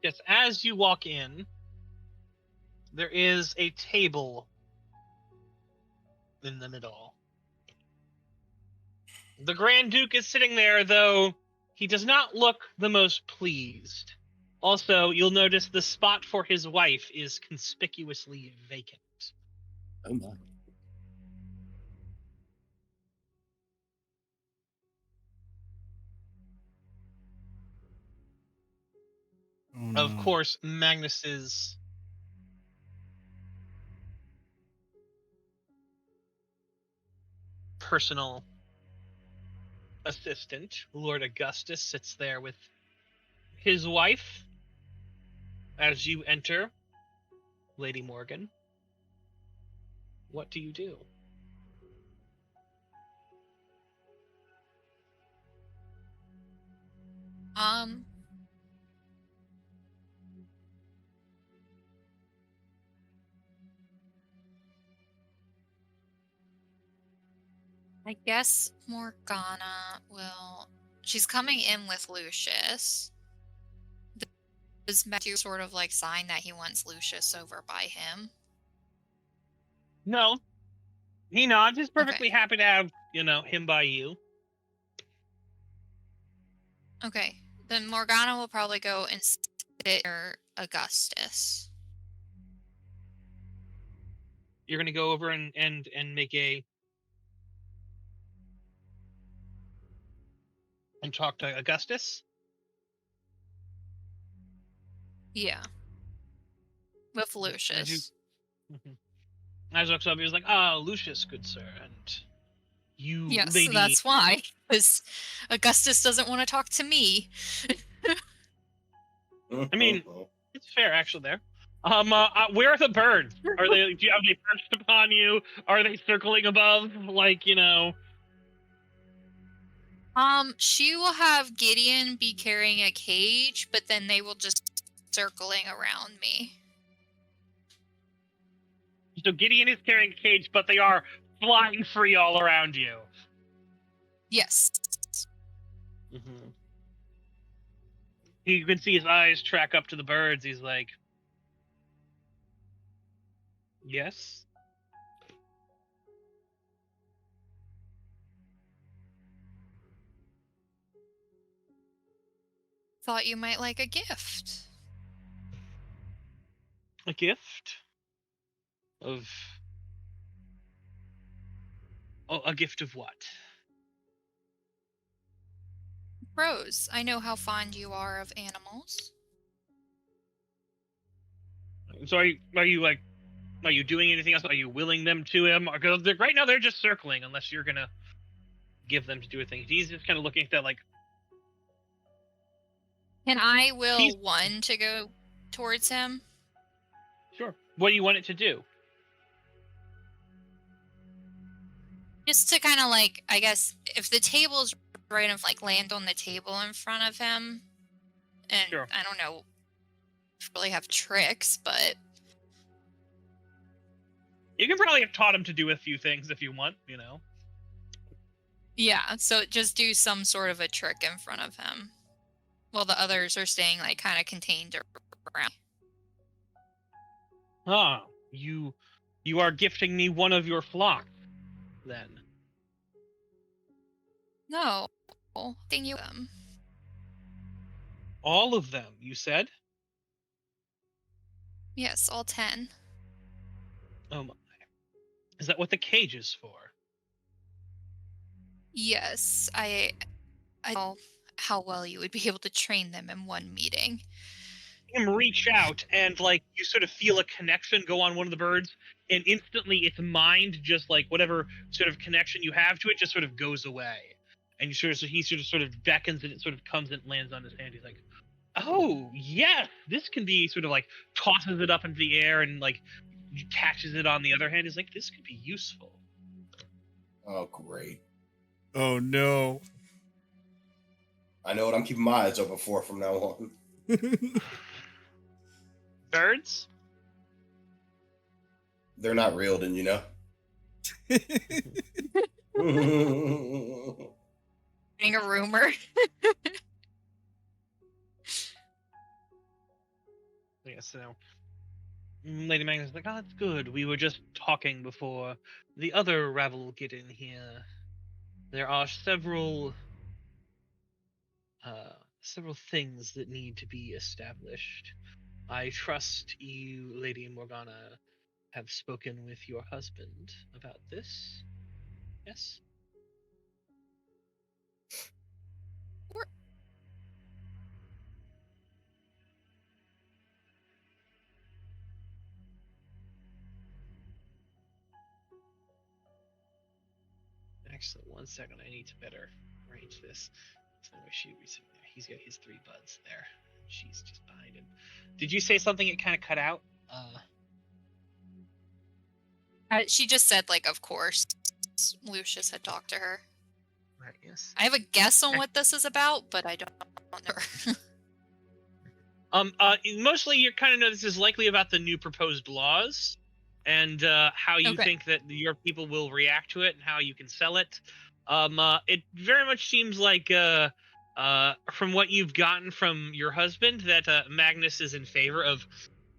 Speaker 2: Yes, as you walk in, there is a table in the middle. The Grand Duke is sitting there, though he does not look the most pleased. Also, you'll notice the spot for his wife is conspicuously vacant.
Speaker 3: Oh my.
Speaker 1: Oh,
Speaker 2: Of
Speaker 1: no.
Speaker 2: course, Magnus's personal assistant, Lord Augustus, sits there with his wife. As you enter, Lady Morgan, what do you do?
Speaker 5: I guess Morgana will. She's coming in with Lucius. Does Matthew sort of like sign that he wants Lucius over by him?
Speaker 2: No. He nods. He's perfectly
Speaker 5: Okay.
Speaker 2: happy to have, him by you.
Speaker 5: Okay. Then Morgana will probably go and sit near Augustus.
Speaker 2: You're going to go over and make and talk to Augustus?
Speaker 5: Yeah. With Lucius.
Speaker 2: As looks up, he was like, Lucius, good sir, and you,
Speaker 5: Yes,
Speaker 2: lady...
Speaker 5: that's why. Because Augustus doesn't want to talk to me.
Speaker 2: I mean, it's fair, actually, there. Where are the birds? Have they perched upon you? Are they circling above?
Speaker 5: She will have Gideon be carrying a cage, but then they will just circling around me.
Speaker 2: So Gideon is carrying a cage, but they are flying free all around you.
Speaker 5: Yes.
Speaker 2: Mm-hmm. You can see his eyes track up to the birds. He's like, yes?
Speaker 5: Thought you might like a gift.
Speaker 2: A gift? Of... Oh, a gift of what?
Speaker 5: Rose, I know how fond you are of animals.
Speaker 2: So are you doing anything else? Are you willing them to him? Because right now they're just circling, unless you're gonna give them to do a thing. He's just kind of looking at that like...
Speaker 5: Can I will one to go towards him?
Speaker 2: Sure. What do you want it to do?
Speaker 5: Just to kind of like, I guess, if the table's right of like land on the table in front of him, and
Speaker 2: Sure.
Speaker 5: I don't know, really have tricks, but
Speaker 2: you can probably have taught him to do a few things if you want,
Speaker 5: Yeah, so just do some sort of a trick in front of him, while the others are staying like kind of contained around.
Speaker 2: Ah, you are gifting me one of your flock, then.
Speaker 5: No, thing you them.
Speaker 2: All of them, you said?
Speaker 5: Yes, all 10.
Speaker 2: Oh my. Is that what the cage is for?
Speaker 5: Yes, I know how well you would be able to train them in one meeting.
Speaker 2: Him reach out and like you sort of feel a connection go on one of the birds, and instantly its mind just like whatever sort of connection you have to it just sort of goes away, and he sort of beckons and it sort of comes and lands on his hand. He's like, oh yes, this can be sort of like tosses it up into the air and like catches it on the other hand. He's like, this could be useful.
Speaker 3: Oh, great.
Speaker 4: Oh no.
Speaker 3: I know what I'm keeping my eyes open for from now on.
Speaker 2: Birds?
Speaker 3: They're not real, didn't you know?
Speaker 5: Being a rumor.
Speaker 2: Yeah, so Lady Magnus is like, oh, that's good. We were just talking before the other rabble get in here. There are several things that need to be established. I trust you, Lady Morgana, have spoken with your husband about this. Yes? Excellent. 1 second. I need to better arrange this. So he's got his 3 buds there. She's just behind him. Did you say something? It kind of cut out.
Speaker 5: She just said, like, of course. Lucius had talked to her.
Speaker 2: Right. Yes.
Speaker 5: I have a guess on what this is about, but I don't know.
Speaker 2: Mostly you kind of know this is likely about the new proposed laws and how you think that your people will react to it and how you can sell it. It very much seems like from what you've gotten from your husband that Magnus is in favor of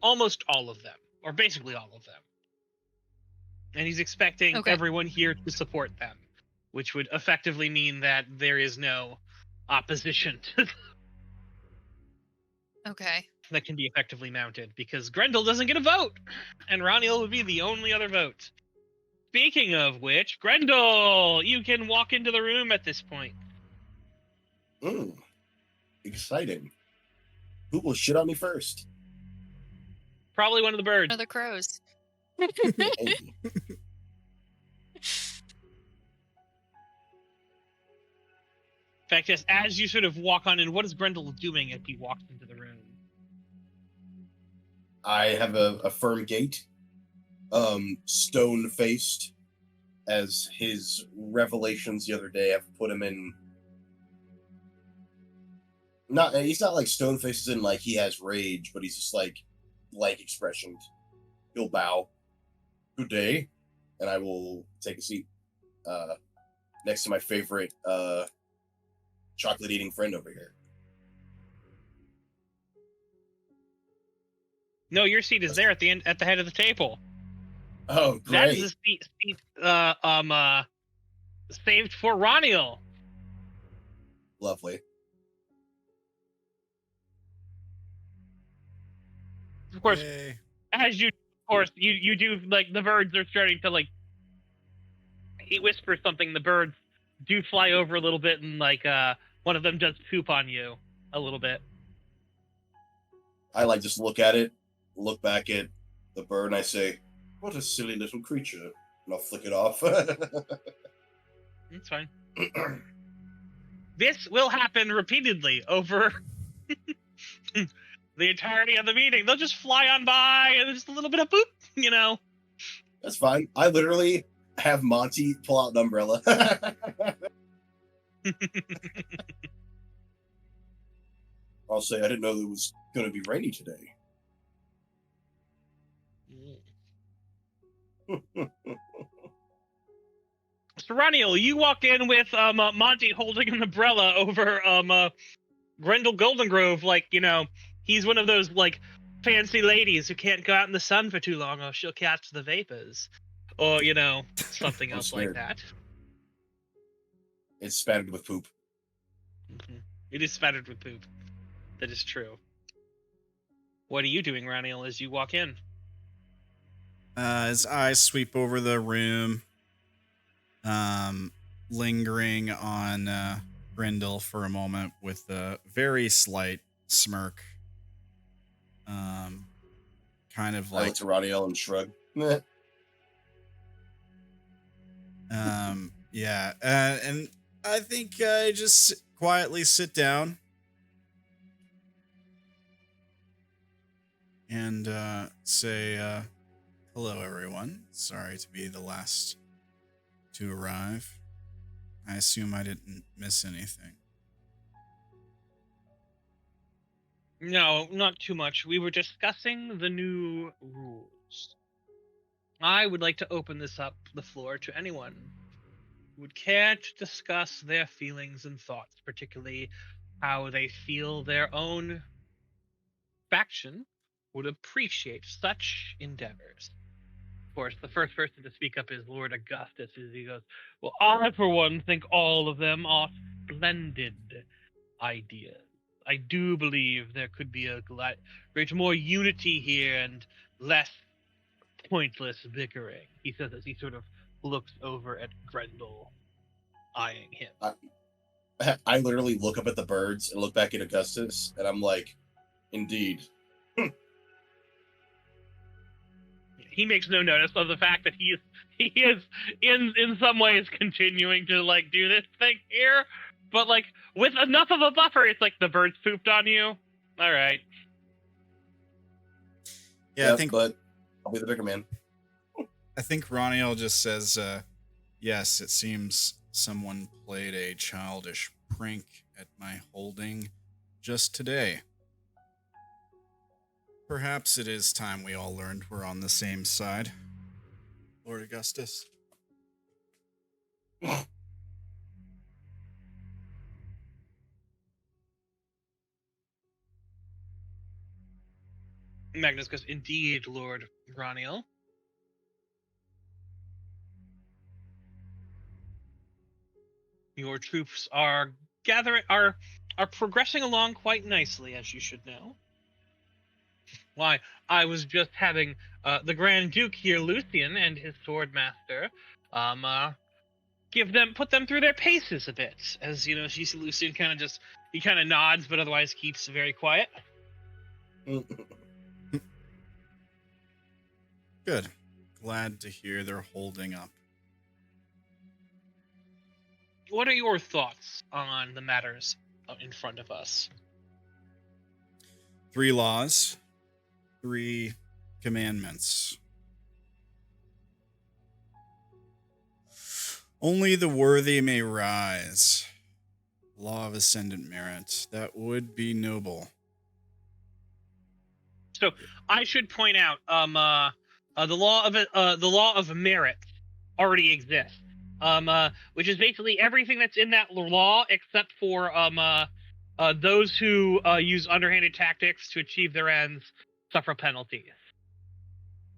Speaker 2: almost all of them, or basically all of them. And he's expecting everyone here to support them, which would effectively mean that there is no opposition to them.
Speaker 5: Okay.
Speaker 2: That can be effectively mounted, because Grendall doesn't get a vote, and Ranael would be the only other vote. Speaking of which, Grendall, you can walk into the room at this point.
Speaker 3: Exciting. Who will shit on me first?
Speaker 2: Probably one of the birds.
Speaker 5: One of the crows.
Speaker 3: Hey.
Speaker 2: In fact, yes, as you sort of walk on in, what is Grendall doing as he walks into the room?
Speaker 3: I have a firm gait, stone-faced, as his revelations the other day have put him in. He's not like stone-faced as in like he has rage, but he's just like blank expression. He'll bow, good day, and I will take a seat next to my favorite chocolate-eating friend over here.
Speaker 2: No, your seat is there at the end, at the head of the table.
Speaker 3: Oh, great!
Speaker 2: That is the seat saved for Ranael.
Speaker 3: Lovely.
Speaker 2: Of course,
Speaker 4: Yay.
Speaker 2: as you do, like, the birds are starting to, like, he whispers something, the birds do fly over a little bit, and like one of them does poop on you a little bit.
Speaker 3: I like just look at it, look back at the bird, and I say, what a silly little creature. And I'll flick it off.
Speaker 2: It's fine. This will happen repeatedly over the entirety of the meeting. They'll just fly on by and just a little bit of poop, you know.
Speaker 3: That's fine. I literally have Monty pull out an umbrella. I'll say I didn't know it was going to be rainy today.
Speaker 2: So Ranael, you walk in with Monty holding an umbrella over Grendall Goldengrove, like, you know, he's one of those like fancy ladies who can't go out in the sun for too long or she'll catch the vapors. Or, you know, something else like that.
Speaker 3: It's spattered with poop.
Speaker 2: Mm-hmm. It is spattered with poop. That is true. What are you doing, Ranael, as you walk in?
Speaker 1: His eyes sweep over the room, lingering on Grendall for a moment with a very slight smirk. Kind of
Speaker 3: I
Speaker 1: like
Speaker 3: look to Ranael and shrug.
Speaker 1: yeah, and I think I just quietly sit down and say, hello, everyone. Sorry to be the last to arrive. I assume I didn't miss anything.
Speaker 2: No, not too much. We were discussing the new rules. I would like to open the floor to anyone who would care to discuss their feelings and thoughts, particularly how they feel their own faction would appreciate such endeavors. Of course, the first person to speak up is Lord Augustus, as he goes, well, I, for one, think all of them are splendid ideas. I do believe there could be a great more unity here and less pointless bickering. He says as he sort of looks over at Grendall, eyeing him.
Speaker 3: I literally look up at the birds and look back at Augustus, and I'm like, indeed.
Speaker 2: He makes no notice of the fact that he is in some ways continuing to like do this thing here, but like with enough of a buffer, it's like the birds pooped on you. All right.
Speaker 1: Yeah, I think,
Speaker 3: but I'll be the bigger man.
Speaker 1: I think Ranael just says, yes, it seems someone played a childish prank at my holding just today. Perhaps it is time we all learned we're on the same side. Lord Augustus.
Speaker 2: Magnus goes, indeed, Lord Ranael. Your troops are progressing along quite nicely, as you should know. Why, I was just having the Grand Duke here, Lucian, and his sword master, put them through their paces a bit. As you know, Lucian kind of nods, but otherwise keeps very quiet.
Speaker 1: Good. Glad to hear they're holding up.
Speaker 2: What are your thoughts on the matters in front of us?
Speaker 1: 3 laws, 3 commandments. Only the worthy may rise. Law of ascendant merit. That would be noble.
Speaker 2: So I should point out, the law of merit already exists. Which is basically everything that's in that law except for those who use underhanded tactics to achieve their ends suffer penalties.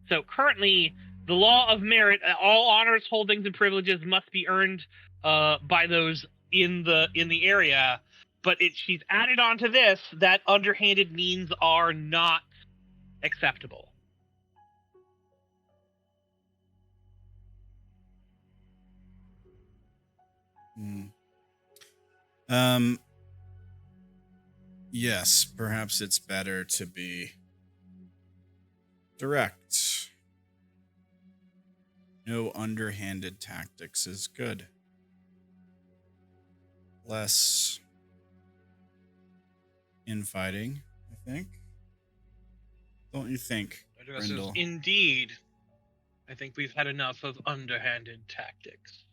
Speaker 2: So currently, the law of merit, all honors, holdings, and privileges must be earned by those in the area. But she's added on to this that underhanded means are not acceptable.
Speaker 1: Yes, perhaps it's better to be direct. No underhanded tactics is good. Less infighting, I think. Don't you think, Grendall?
Speaker 2: Indeed. I think we've had enough of underhanded tactics.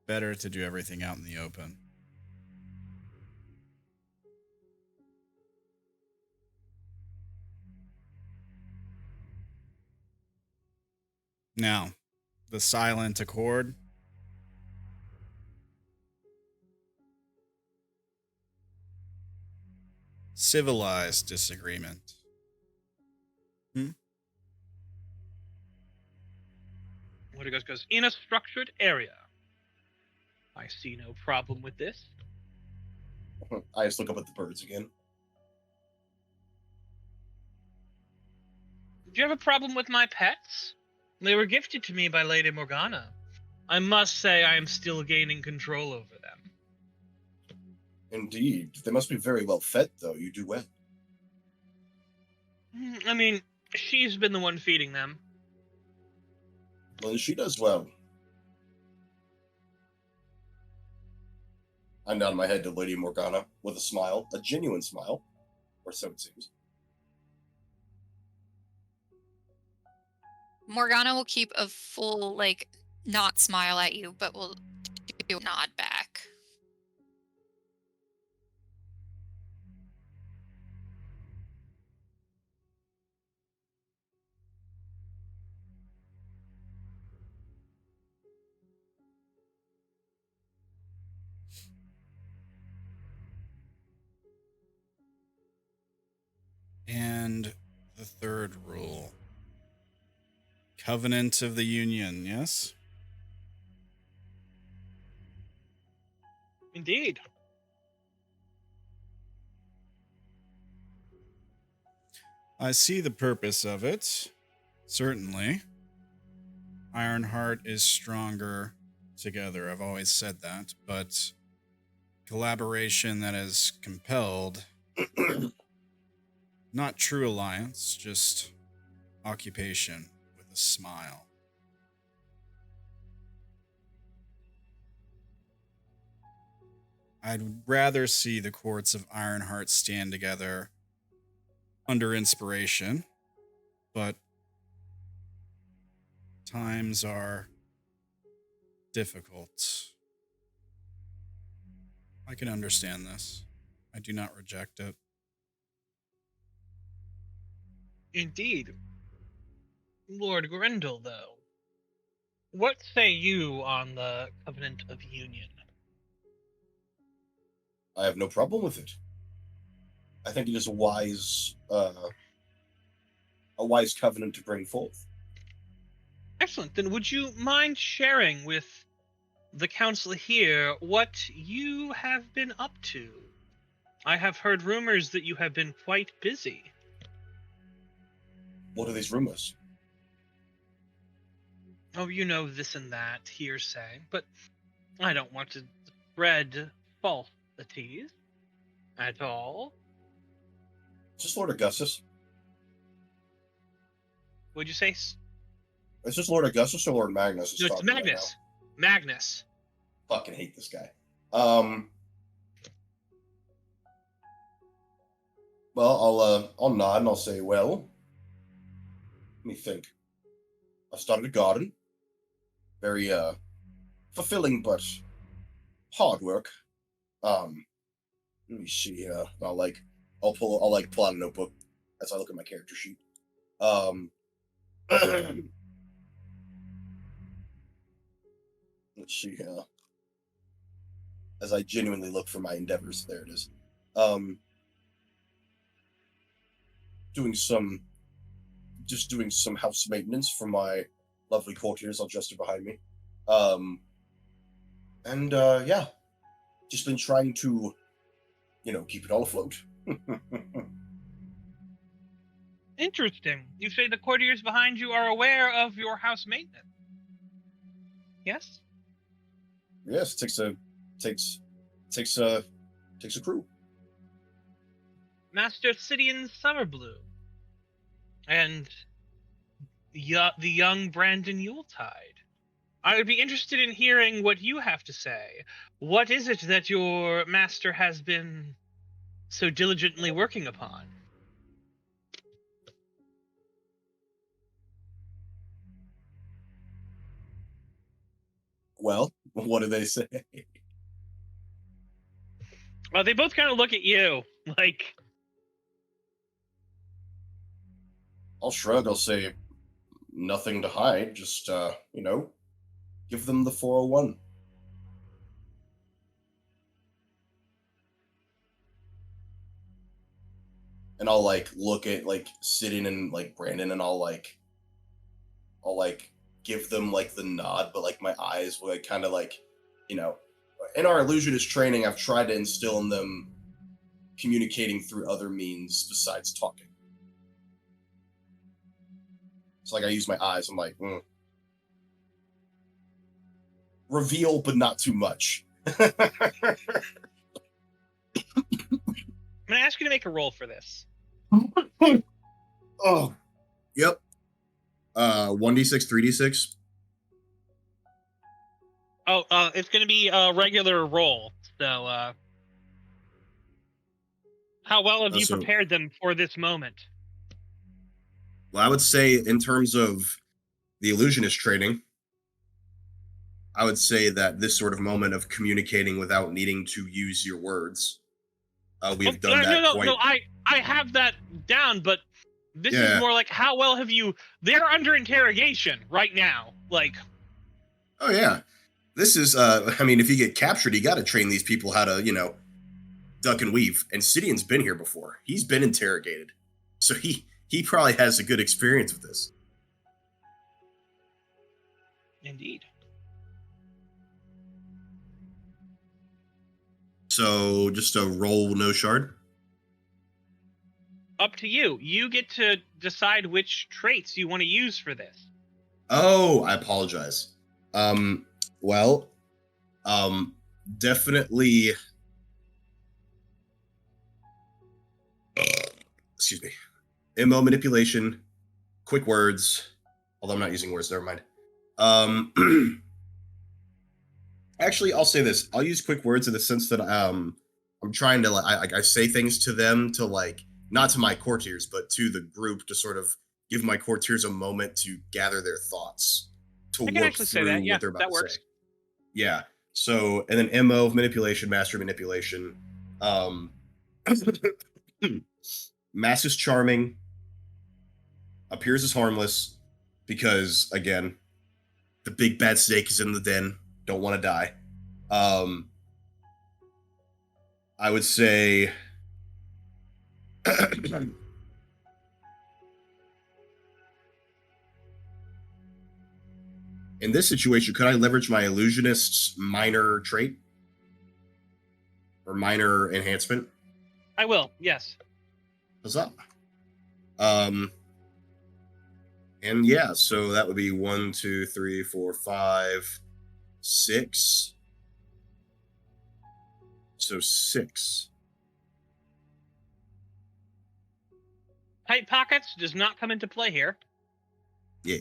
Speaker 1: Better to do everything out in the open. Now, the silent accord. Civilized disagreement.
Speaker 2: What it goes in a structured area. I see no problem with this.
Speaker 3: I just look up at the birds again.
Speaker 2: Do you have a problem with my pets? They were gifted to me by Lady Morgana. I must say I am still gaining control over them.
Speaker 3: Indeed. They must be very well fed, though. You do well.
Speaker 2: I mean, she's been the one feeding them.
Speaker 3: Well, she does well. I nod my head to Lady Morgana with a smile, a genuine smile, or so it seems.
Speaker 5: Morgana will keep a full, not smile at you, but will do a nod back.
Speaker 1: And the third rule. Covenant of the Union, yes?
Speaker 2: Indeed.
Speaker 1: I see the purpose of it. Certainly. Ironheart is stronger together. I've always said that, but collaboration that is compelled, not true alliance, just occupation with a smile. I'd rather see the courts of Ironheart stand together under inspiration, but times are difficult. I can understand this. I do not reject it.
Speaker 2: Indeed. Lord Grendall, though. What say you on the Covenant of Union?
Speaker 3: I have no problem with it. I think it is a wise covenant to bring forth.
Speaker 2: Excellent. Then would you mind sharing with the council here what you have been up to? I have heard rumors that you have been quite busy.
Speaker 3: What are these rumors?
Speaker 2: Oh, you know, this and that, hearsay, but I don't want to spread falsities at all.
Speaker 3: Is this Lord Augustus?
Speaker 2: Would you say?
Speaker 3: Is this Lord Augustus or Lord Magnus?
Speaker 2: No, it's Magnus. Magnus.
Speaker 3: Fucking hate this guy. Well, I'll nod and I'll say, well, let me think. I started a garden. Very fulfilling but hard work. Let me see here. I'll pull out a notebook as I look at my character sheet. Let's see here. As I genuinely look for my endeavors, there it is. Doing some house maintenance for my lovely courtiers. I'll just behind me. Yeah, just been trying to, keep it all afloat.
Speaker 2: Interesting. You say the courtiers behind you are aware of your house maintenance. Yes?
Speaker 3: Yes, it takes a crew.
Speaker 2: Master Sidian Summerbloom and the young Brandon Yuletide. I would be interested in hearing what you have to say. What is it that your master has been so diligently working upon?
Speaker 3: Well, what do they say?
Speaker 2: Well, they both kind of look at you like...
Speaker 3: I'll shrug. I'll say, nothing to hide. Just, give them the 401. And I'll, look at, Sidin and, Brandon, and I'll give them, the nod, but, my eyes will, kind of, in our illusionist training, I've tried to instill in them communicating through other means besides talking. It's like I use my eyes. I'm like, reveal, but not too much.
Speaker 2: I'm gonna ask you to make a roll for this.
Speaker 3: Oh, yep. 1d6, 3d6.
Speaker 2: Oh, it's gonna be a regular roll. So, how well have you prepared them for this moment?
Speaker 3: Well, I would say in terms of the illusionist training, I would say that this sort of moment of communicating without needing to use your words, we've done that.
Speaker 2: No, I have that down, but this is more like how well have you? They're under interrogation right now. Like,
Speaker 3: oh yeah, this is. I mean, if you get captured, you got to train these people how to, duck and weave. And Sidian's been here before. He's been interrogated, so he probably has a good experience with this.
Speaker 2: Indeed.
Speaker 3: So just a roll, no shard.
Speaker 2: Up to you. You get to decide which traits you want to use for this.
Speaker 3: Oh, I apologize. Well, definitely. Excuse me. MO manipulation, quick words. Although I'm not using words, never mind. Actually, I'll say this. I'll use quick words in the sense that I'm trying to I say things to them to not to my courtiers, but to the group to sort of give my courtiers a moment to gather their thoughts, to work through what they're about to say. Yeah. So, and then MO of manipulation, master manipulation. Mass is charming, appears as harmless, because again, the big bad snake is in the den. Don't want to die. I would say in this situation, could I leverage my illusionist's minor trait or minor enhancement?
Speaker 2: I will, yes.
Speaker 3: What's up? And yeah, so that would be 1, 2, 3, 4, 5, 6. So 6.
Speaker 2: Tight pockets does not come into play here.
Speaker 3: Yeah.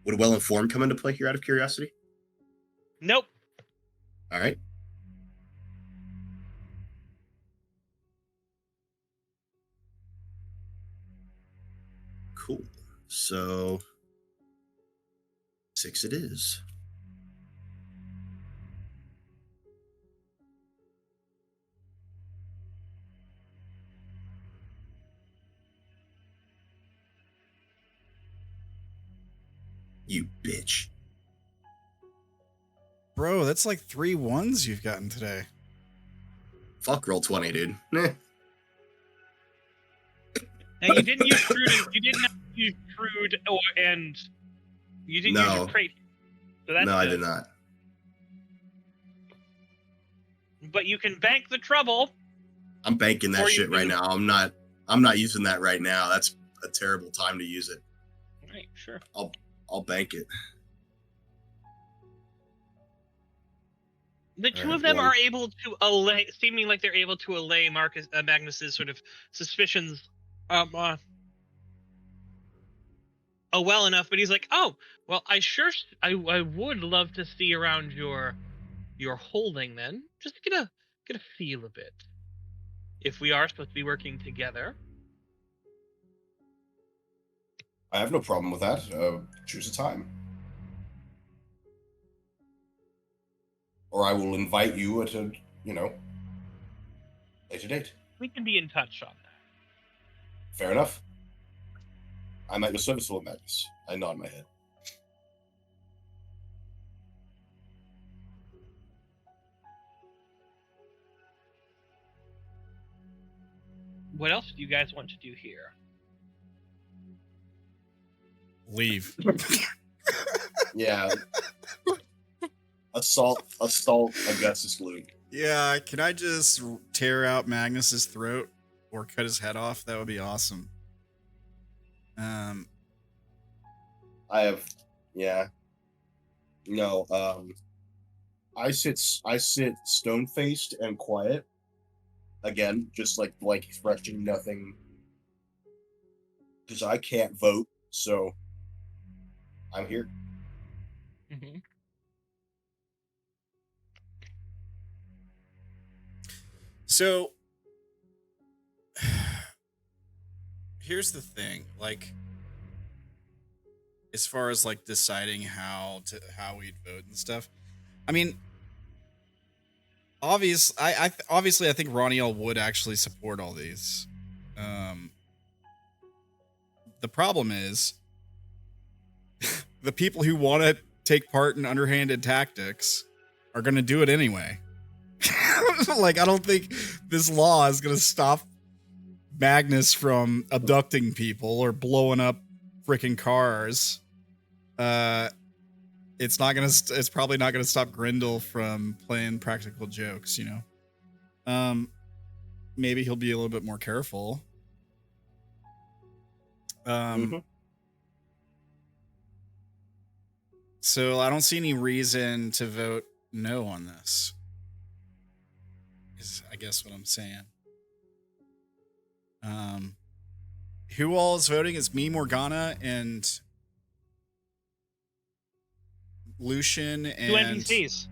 Speaker 3: Would well-informed come into play here out of curiosity?
Speaker 2: Nope.
Speaker 3: All right. Cool. So 6 it is. You bitch.
Speaker 1: Bro, that's like 3 1s you've gotten today.
Speaker 3: Fuck roll 20, dude. Nah.
Speaker 2: Now you didn't use shrewd. You didn't use shrewd, and you didn't use your trait. So that's
Speaker 3: I did not.
Speaker 2: But you can bank the trouble.
Speaker 3: I'm banking that shit right now. I'm not using that right now. That's a terrible time to use it.
Speaker 2: Right, sure.
Speaker 3: I'll bank it.
Speaker 2: The two of them are able to allay, seeming like they're able to allay Magnus's sort of suspicions, well enough. But he's like, oh, well, I would love to see around your holding then, just to get a feel of it. If we are supposed to be working together.
Speaker 3: I have no problem with that. Choose a time. Or I will invite you at a, later date.
Speaker 2: We can be in touch on that.
Speaker 3: Fair enough. I'm at your service, Lord Magnus. I nod my head.
Speaker 2: What else do you guys want to do here?
Speaker 4: Leave.
Speaker 3: Yeah. Assault Augustus Gloom.
Speaker 1: Yeah, can I just tear out Magnus's throat or cut his head off? That would be awesome.
Speaker 3: I have, yeah. No, I sit stone faced and quiet. Again, just like expressing nothing, because I can't vote, so I'm here.
Speaker 2: Mm-hmm.
Speaker 1: So here's the thing, like, as far as like deciding how we'd vote and stuff. I mean, obviously I think Ranael would actually support all these. The problem is the people who want to take part in underhanded tactics are going to do it anyway. Like, I don't think this law is going to stop Magnus from abducting people or blowing up freaking cars. It's probably not gonna stop Grendall from playing practical jokes, you know. Maybe he'll be a little bit more careful. So I don't see any reason to vote no on this. Is I guess what I'm saying. Who all is voting is me, Morgana, and Lucian, and
Speaker 2: 2 NPCs.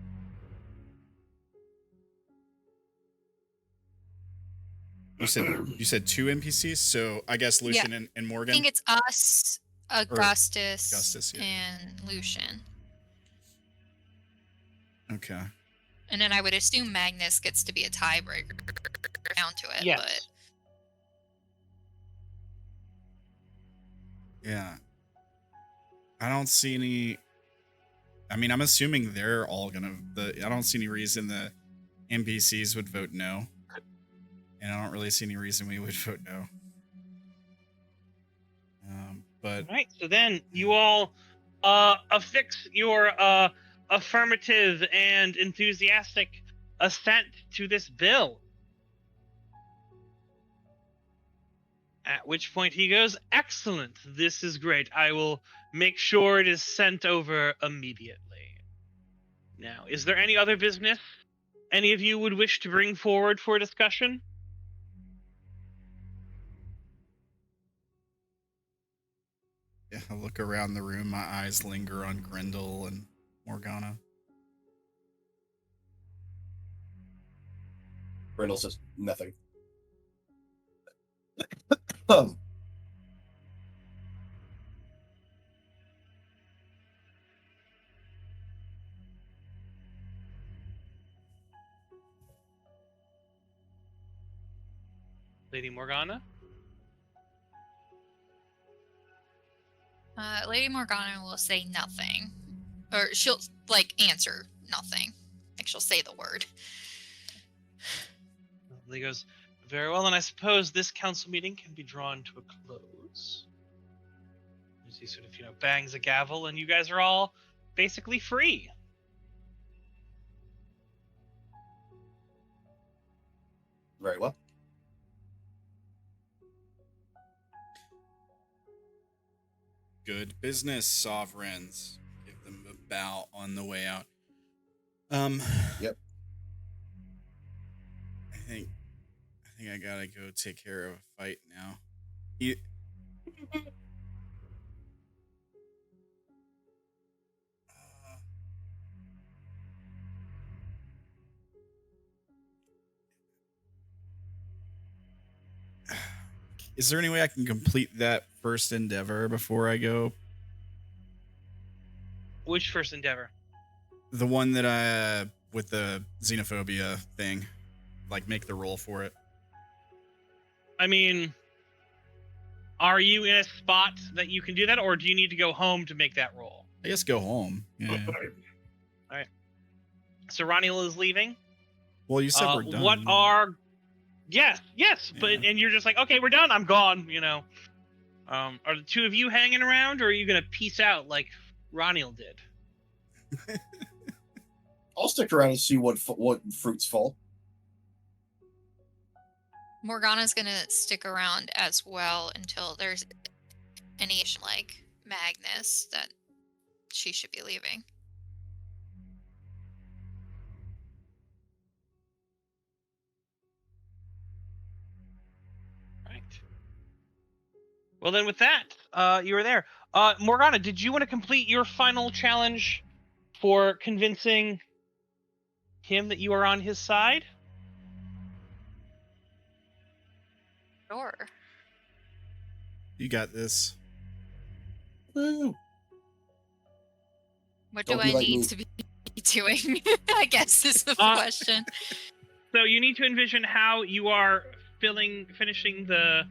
Speaker 1: You said 2 NPCs, so I guess Lucian and Morgan.
Speaker 5: I think it's us, Augustus,
Speaker 1: yeah.
Speaker 5: and Lucian.
Speaker 1: Okay.
Speaker 5: And then I would assume Magnus gets to be a tiebreaker down to it.
Speaker 2: Yes.
Speaker 5: But
Speaker 1: yeah. I don't see any. I mean, I'm assuming they're all gonna. I don't see any reason the NPCs would vote no, and I don't really see any reason we would vote no. But
Speaker 2: All right. So then you all affix your affirmative and enthusiastic assent to this bill. At which point he goes, "Excellent. This is great. I will make sure it is sent over immediately." Now, is there any other business any of you would wish to bring forward for discussion?
Speaker 1: yeah, I look around the room. My eyes linger on Grendall and Morgana.
Speaker 3: Grendall says nothing.
Speaker 2: Lady Morgana?
Speaker 5: Lady Morgana will say nothing. Or she'll, answer nothing. She'll say the word.
Speaker 2: He goes, "Very well, and I suppose this council meeting can be drawn to a close." As he sort of, bangs a gavel, and you guys are all basically free.
Speaker 3: Very well.
Speaker 1: Good business, sovereigns. Give them a bow on the way out.
Speaker 3: Yep.
Speaker 1: I think I gotta go take care of a fight now. Is there any way I can complete that first endeavor before I go?
Speaker 2: Which first endeavor?
Speaker 1: The one that with the xenophobia thing, make the roll for it.
Speaker 2: I mean, are you in a spot that you can do that, or do you need to go home to make that roll?
Speaker 1: I guess go home. Yeah.
Speaker 2: All right. So Ranael is leaving.
Speaker 1: Well, you said we're done.
Speaker 2: What are? Yes,
Speaker 1: Yeah.
Speaker 2: but and you're just like, okay, we're done. I'm gone. Are the two of you hanging around, or are you gonna peace out like Ranael did?
Speaker 3: I'll stick around and see what fruits fall.
Speaker 5: Morgana's gonna stick around as well until there's any Magnus that she should be leaving.
Speaker 2: Right. Well, then with that, you were there. Morgana, did you want to complete your final challenge for convincing him that you are on his side?
Speaker 5: Sure.
Speaker 1: You got this.
Speaker 3: Woo.
Speaker 5: What
Speaker 3: Don't
Speaker 5: do
Speaker 3: be
Speaker 5: I
Speaker 3: like
Speaker 5: need
Speaker 3: me.
Speaker 5: to be doing? I guess is the question.
Speaker 2: So you need to envision how you are finishing the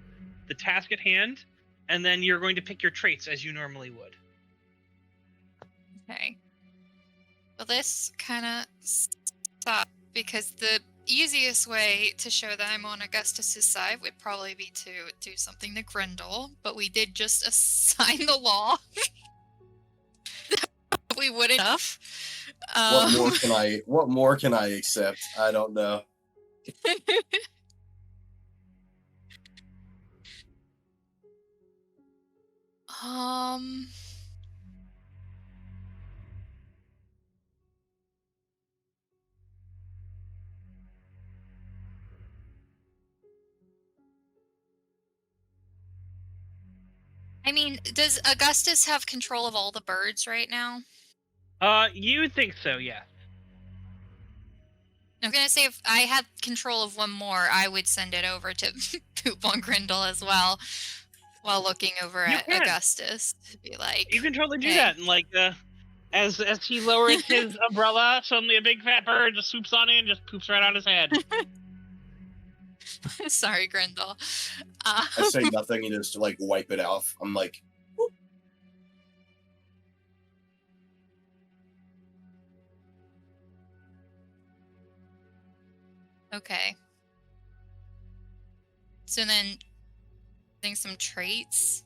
Speaker 2: task at hand, and then you're going to pick your traits as you normally would.
Speaker 5: Okay. Well, this kind of sucks because the easiest way to show that I'm on Augustus's side would probably be to do something to Grendall, but we did just assign the law. We wouldn't enough.
Speaker 3: What more can I accept? I don't know.
Speaker 5: I mean, does Augustus have control of all the birds right now?
Speaker 2: You would think so, yeah.
Speaker 5: I'm gonna say if I had control of one more, I would send it over to poop on Grendall as well, while looking over
Speaker 2: You
Speaker 5: at
Speaker 2: can.
Speaker 5: Augustus to be like,
Speaker 2: You can totally do
Speaker 5: hey.
Speaker 2: that, and like, as he lowers his umbrella, suddenly a big fat bird just swoops on in and just poops right on his head.
Speaker 5: Sorry, Grendall.
Speaker 3: I say nothing and just like wipe it off. I'm like, whoop.
Speaker 5: Okay. So then, I think some traits.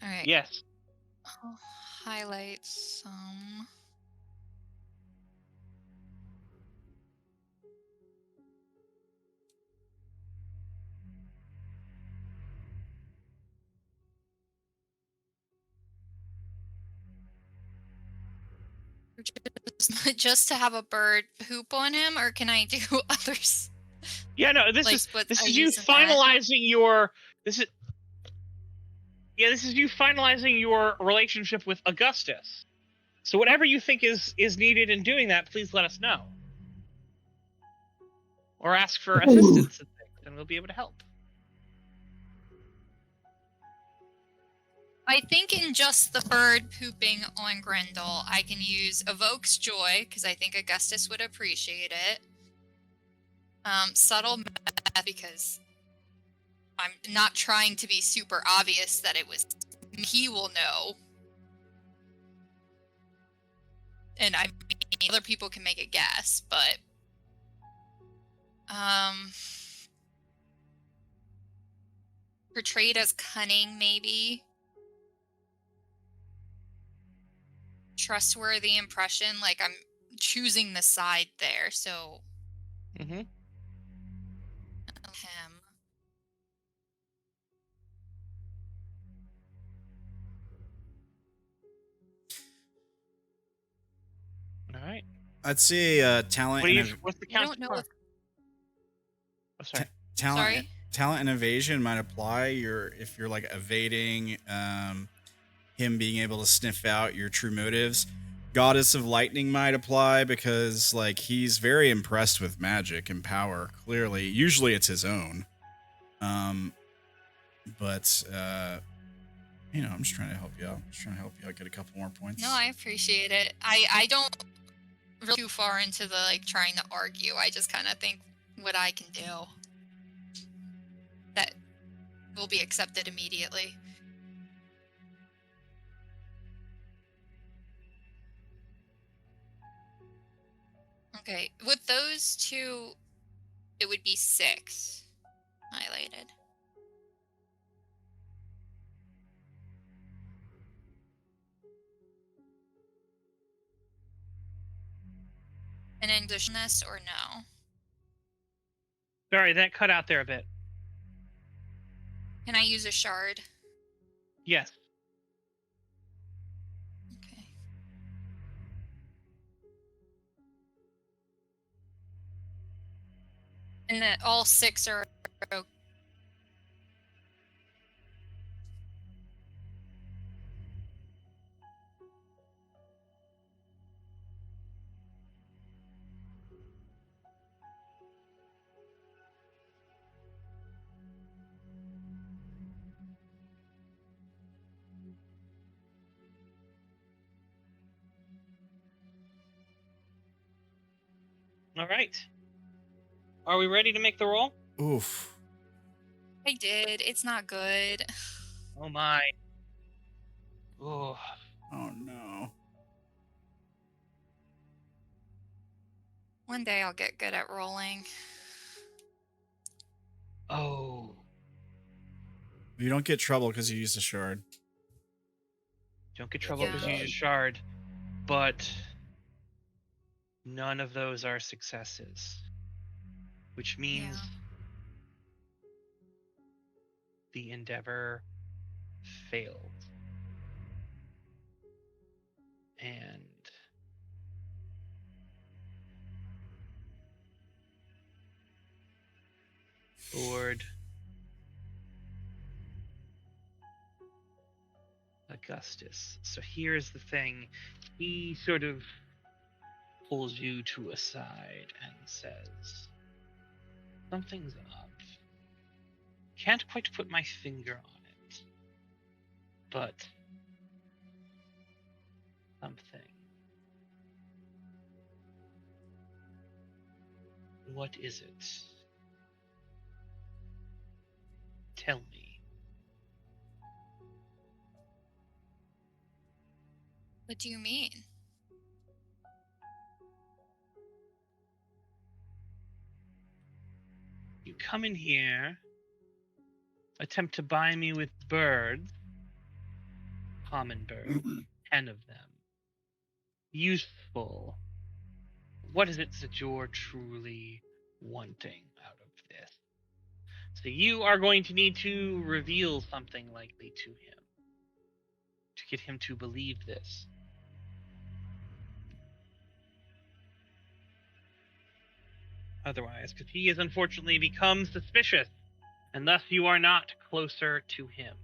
Speaker 5: All right.
Speaker 2: Yes.
Speaker 5: I'll highlight some. Just to have a bird poop on him, or can I do others?
Speaker 2: Yeah, no. This
Speaker 5: Like,
Speaker 2: is
Speaker 5: what
Speaker 2: this
Speaker 5: I
Speaker 2: is you
Speaker 5: use in that.
Speaker 2: finalizing your. This is you finalizing your relationship with Augustus. So whatever you think is needed in doing that, please let us know, or ask for assistance and things, and we'll be able to help.
Speaker 5: I think in just the bird pooping on Grendall, I can use evokes joy because I think Augustus would appreciate it. Subtle meth because I'm not trying to be super obvious that it was. He will know, and I mean, other people can make a guess, but portrayed as cunning, maybe. Trustworthy impression, like I'm choosing the side there, so
Speaker 2: Mm-hmm.
Speaker 5: him.
Speaker 2: All right.
Speaker 1: I'd say talent.
Speaker 2: What's the
Speaker 5: I
Speaker 2: count?
Speaker 5: don't know if.
Speaker 2: Oh, sorry.
Speaker 1: Talent.
Speaker 5: Sorry?
Speaker 1: Talent and evasion might apply. If you're like evading him being able to sniff out your true motives. Goddess of Lightning might apply because like he's very impressed with magic and power. Clearly, usually it's his own. But I'm just trying to help you out. Get a couple more points.
Speaker 5: No, I appreciate it. I don't really too far into the like trying to argue. I just kind of think what I can do that will be accepted immediately. Okay, with those two, it would be 6 highlighted. And then this or no?
Speaker 2: Sorry, that cut out there a bit.
Speaker 5: Can I use a shard?
Speaker 2: Yes.
Speaker 5: Okay. And that all 6 are okay.
Speaker 2: All right. Are we ready to make the roll?
Speaker 4: Oof.
Speaker 5: I did. It's not good.
Speaker 2: Oh my. Oh.
Speaker 1: Oh no.
Speaker 5: One day I'll get good at rolling.
Speaker 2: Oh.
Speaker 4: You don't get trouble because you used a shard.
Speaker 2: Don't get trouble
Speaker 5: Yeah.
Speaker 2: because you use a shard, but none of those are successes, which means the endeavor failed. And Lord Augustus. So here's the thing. He sort of pulls you to a side and says, something's up. Can't quite put my finger on it, but something. What is it? Tell me.
Speaker 5: What do you mean?
Speaker 2: You come in here, attempt to buy me with birds, common birds, 10 of them. Useful. What is it that you're truly wanting out of this? So you are going to need to reveal something likely to him to get him to believe this. Otherwise, because he has unfortunately become suspicious, and thus you are not closer to him.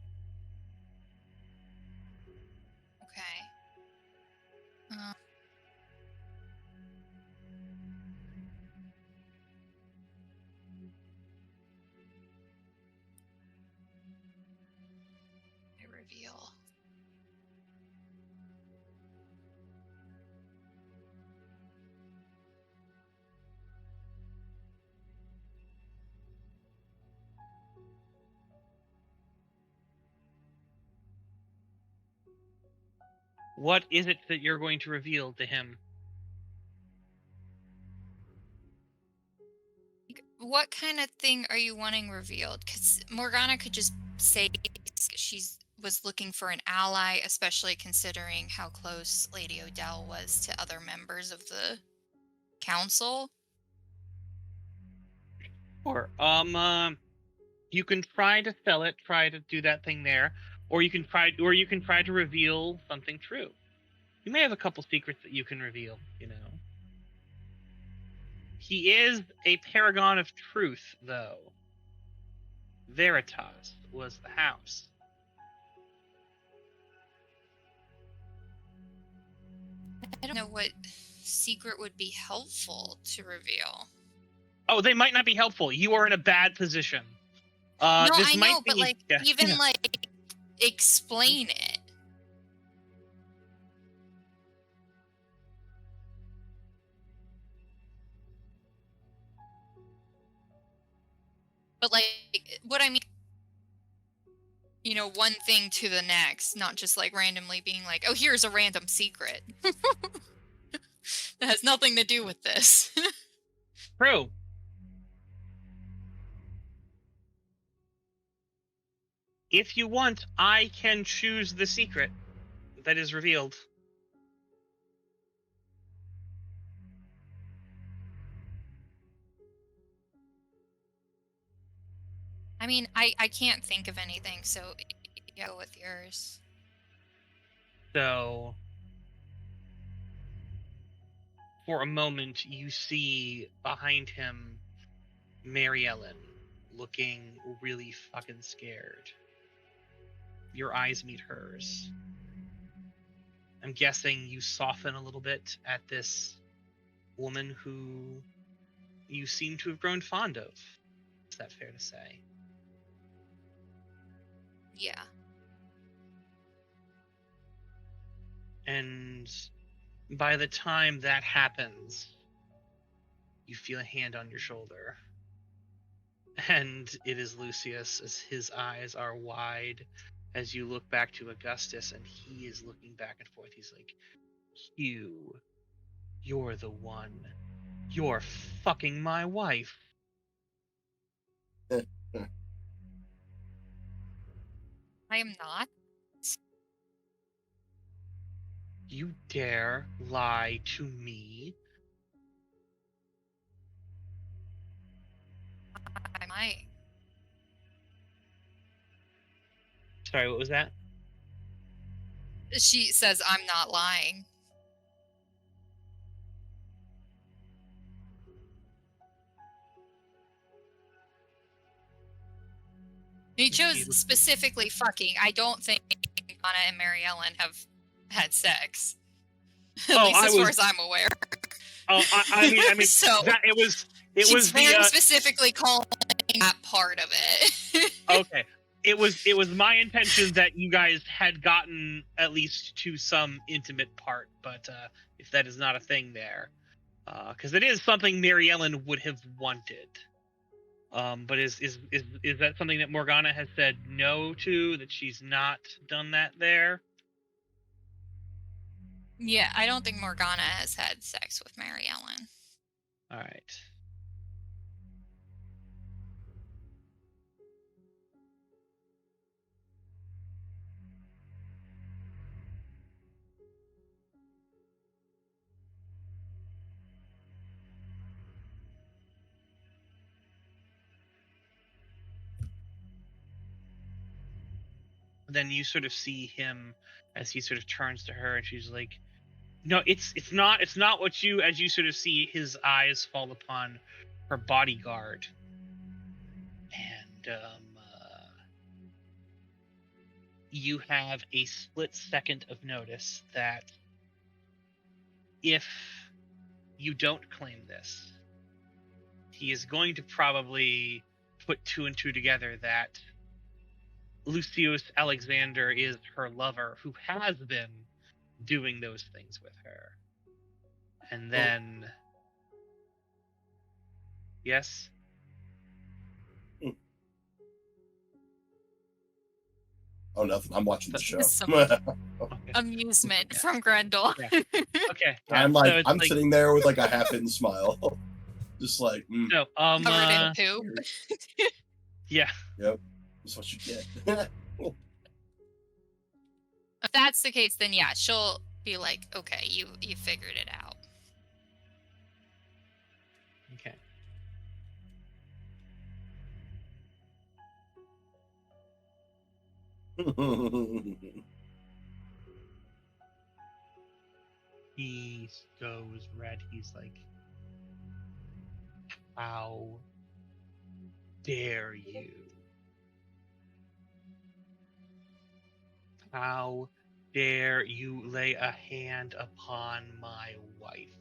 Speaker 5: Okay. I reveal.
Speaker 2: What is it that you're going to reveal to him?
Speaker 5: What kind of thing are you wanting revealed? Because Morgana could just say was looking for an ally, especially considering how close Lady Odell was to other members of the council.
Speaker 2: Or you can try to sell it, try to do that thing there, or you can try to reveal something true. You may have a couple secrets that you can reveal, you know. He is a paragon of truth, though. Veritas was the house.
Speaker 5: I don't know what secret would be helpful to reveal.
Speaker 2: Oh, they might not be helpful. You are in a bad position.
Speaker 5: No,
Speaker 2: this
Speaker 5: I
Speaker 2: might
Speaker 5: know, but
Speaker 2: be,
Speaker 5: like explain it. But like, what I mean, you know, one thing to the next, not just like randomly being like, oh, here's a random secret. That has nothing to do with this.
Speaker 2: True. If you want, I can choose the secret that is revealed.
Speaker 5: I mean, I can't think of anything, so go with yours.
Speaker 2: So, for a moment, you see behind him Mary Ellen looking really fucking scared. Your eyes meet hers. I'm guessing you soften a little bit at this woman who you seem to have grown fond of. Is that fair to say?
Speaker 5: Yeah.
Speaker 2: And by the time that happens, you feel a hand on your shoulder. And it is Lucius, as his eyes are wide as you look back to Augustus, and he is looking back and forth. He's like, Hugh, you're the one. You're fucking my wife.
Speaker 5: I am not.
Speaker 2: You dare lie to me?
Speaker 5: Am I?
Speaker 2: Sorry, what was that?
Speaker 5: She says I'm not lying. He chose specifically fucking. I don't think Anna and Mary Ellen have had sex. At least as far as I'm aware.
Speaker 2: Oh, I mean,
Speaker 5: so
Speaker 2: that it was
Speaker 5: very specifically calling that part of it.
Speaker 2: Okay, it was my intention that you guys had gotten at least to some intimate part, but if that is not a thing there, because it is something Mary Ellen would have wanted. But is that something that Morgana has said no to? That she's not done that there?
Speaker 5: Yeah, I don't think Morgana has had sex with Mary Ellen.
Speaker 2: All right. Then you sort of see him as he sort of turns to her, and she's like, "No, it's not what you." As you sort of see his eyes fall upon her bodyguard, and you have a split second of notice that if you don't claim this, he is going to probably put two and two together that Lucius Alexander is her lover who has been doing those things with her. And then... Yes?
Speaker 3: Oh, nothing. I'm watching the show.
Speaker 5: Amusement from Grendall.
Speaker 2: Yeah. Okay. Yeah.
Speaker 3: I'm sitting there with like a half-hidden smile. Just like,
Speaker 2: So,
Speaker 5: covered in poo.
Speaker 2: Yeah.
Speaker 3: Yep. That's what you get.
Speaker 5: If that's the case, then yeah, she'll be like, okay, you figured it out.
Speaker 2: Okay. He goes red. He's like, how dare you? How dare you lay a hand upon my wife?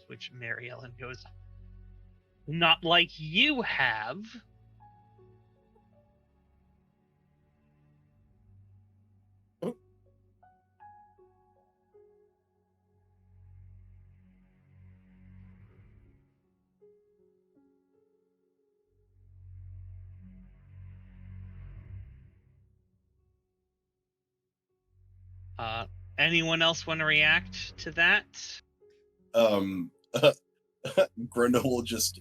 Speaker 2: Which Mary Ellen goes, not like you have. Anyone else want to react to that?
Speaker 3: Grendall will just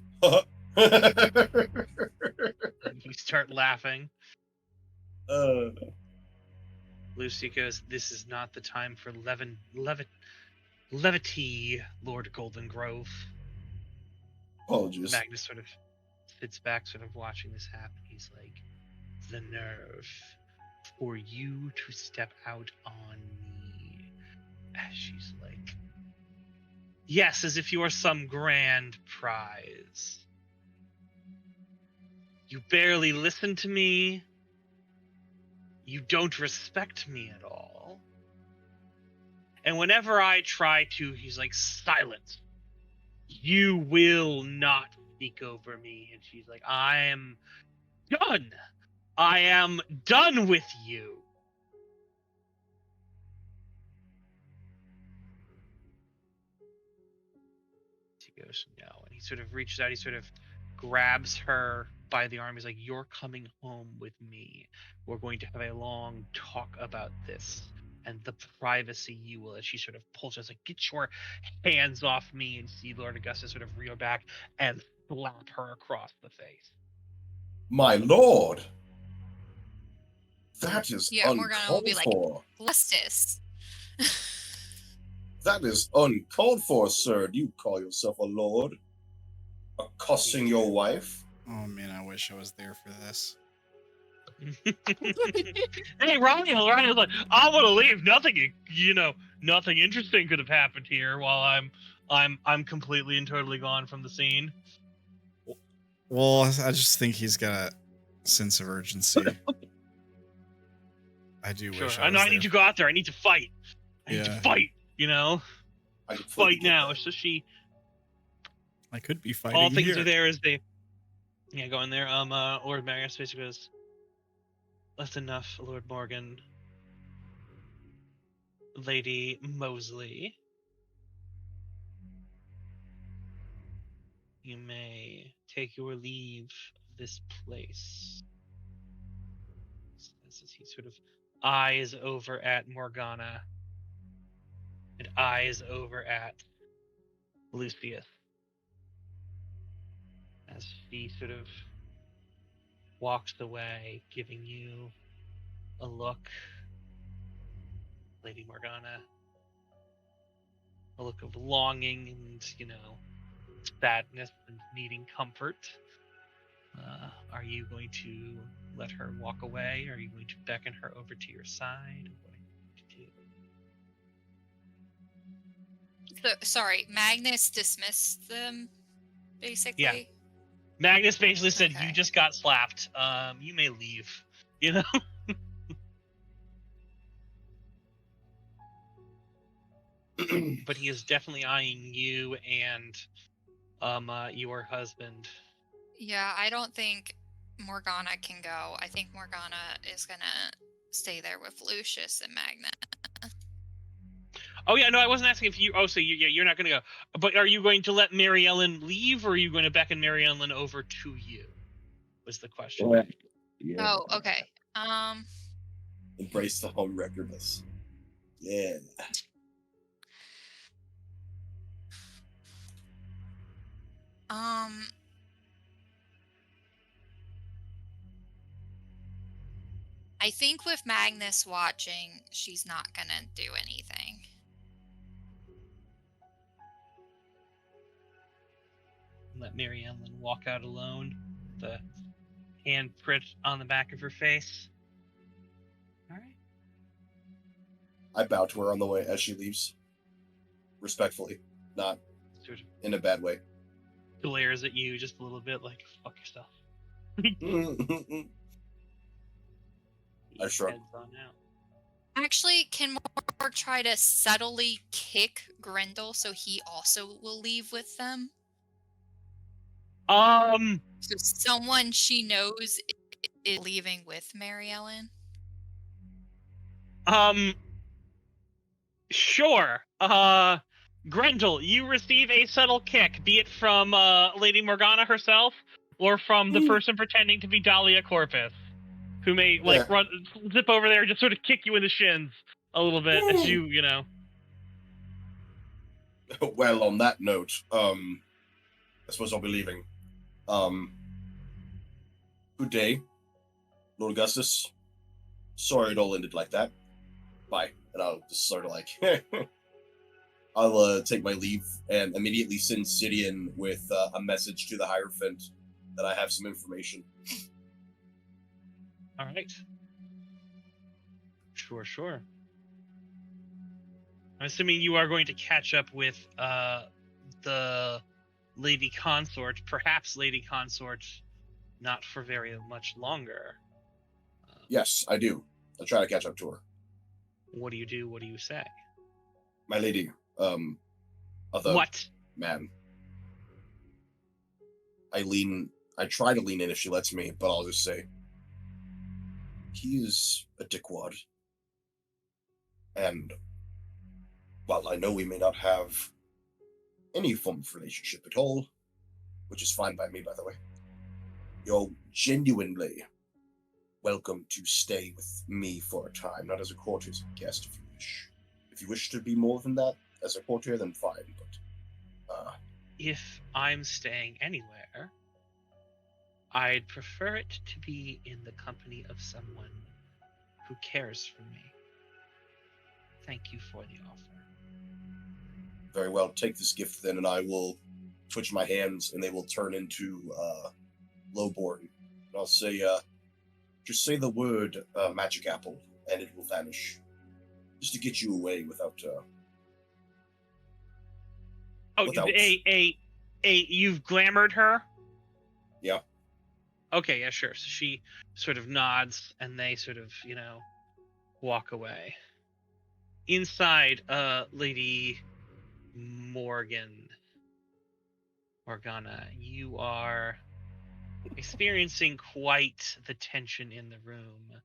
Speaker 2: You start laughing. Lucy goes, this is not the time for levity, Lord Golden Grove.
Speaker 3: Apologies.
Speaker 2: Magnus sort of sits back, sort of watching this happen. He's like, the nerve for you to step out on me. As she's like, yes, as if you are some grand prize. You barely listen to me. You don't respect me at all. And whenever I try to, he's like, silence. You will not speak over me. And she's like, I am done. I am done with you. He goes, no. And he sort of reaches out. He sort of grabs her by the arm. He's like, you're coming home with me. We're going to have a long talk about this and the privacy you will. As she sort of pulls us, like, get your hands off me. And see Lord Augustus sort of reel back and slap her across the face.
Speaker 3: My lord, that is
Speaker 5: Morgana will
Speaker 3: uncalled
Speaker 5: be like,
Speaker 3: for.
Speaker 5: Augustus.
Speaker 3: That is uncalled for, sir. Do you call yourself a lord? Accosting your wife?
Speaker 1: Oh man, I wish I was there for this.
Speaker 2: Hey, Ranael's like, I want to leave. Nothing interesting could have happened here while I'm completely and totally gone from the scene.
Speaker 1: Well, I just think he's got a sense of urgency. I do wish
Speaker 2: I know I need to go out there. I need to fight. I need to fight,
Speaker 3: I
Speaker 2: fight now. So
Speaker 1: I could be fighting
Speaker 2: all things
Speaker 1: here.
Speaker 2: are there as they go in there. Lord Magnus basically goes, that's enough, Lord Morgan. Lady Mosley. You may take your leave of this place. As he sort of eyes over at Morgana and eyes over at Lucius. As she sort of walks away, giving you a look, Lady Morgana. A look of longing and, sadness and needing comfort. Are you going to let her walk away? Are you going to beckon her over to your side? What are you going to do?
Speaker 5: So, sorry, Magnus dismissed them, basically?
Speaker 2: Yeah. Magnus basically said,
Speaker 5: Okay.
Speaker 2: you just got slapped. You may leave. But he is definitely eyeing you and your husband.
Speaker 5: Yeah, I don't think Morgana can go. I think Morgana is gonna stay there with Lucius and Magnus.
Speaker 2: Oh yeah, no, I wasn't asking if you. Oh, so you're not going to go. But are you going to let Mary Ellen leave, or are you going to beckon Mary Ellen over to you? Was the question.
Speaker 3: Yeah.
Speaker 5: Oh, okay.
Speaker 3: Embrace the home wreckerness. Yeah.
Speaker 5: I think with Magnus watching, she's not gonna do anything.
Speaker 2: Let Mary Ellen walk out alone. The handprint on the back of her face. All right.
Speaker 3: I bow to her on the way as she leaves. Respectfully, not
Speaker 2: Sort of
Speaker 3: in a bad way.
Speaker 2: glares at you just a little bit, like, fuck yourself.
Speaker 3: I shrug.
Speaker 2: Heads on out.
Speaker 5: Actually, can Morg try to subtly kick Grendall so he also will leave with them? So someone she knows is leaving with Mary Ellen?
Speaker 2: Sure. Grendall, you receive a subtle kick, be it from Lady Morgana herself or from the person pretending to be Dahlia Corpus, who may run, zip over there, and just sort of kick you in the shins a little bit as you.
Speaker 3: Well, on that note, I suppose I'll be leaving. Good day, Lord Augustus. Sorry it all ended like that. Bye. And I'll just sort of like, I'll take my leave and immediately send Sidian with a message to the Hierophant that I have some information.
Speaker 2: All right. Sure. I'm assuming you are going to catch up with the Lady Consort, perhaps Lady Consort, not for very much longer.
Speaker 3: Yes, I do. I'll try to catch up to her.
Speaker 2: What do you do? What do you say?
Speaker 3: My lady, other
Speaker 2: What?
Speaker 3: man. I try to lean in if she lets me, but I'll just say, he is a dickwad. And while I know we may not have any form of relationship at all, which is fine by me, by the way, you're genuinely welcome to stay with me for a time, not as a courtier, as a guest, if you wish. If you wish to be more than that as a courtier, then fine, but
Speaker 2: if I'm staying anywhere, I'd prefer it to be in the company of someone who cares for me. Thank you for the offer.
Speaker 3: very well, take this gift then, and I will twitch my hands, and they will turn into lowborn. And I'll say, just say the word magic apple, and it will vanish. Just to get you away without...
Speaker 2: You've glamored her?
Speaker 3: Yeah.
Speaker 2: Okay, yeah, sure. So she sort of nods, and they sort of, walk away. Inside, Lady Morgana, you are experiencing quite the tension in the room.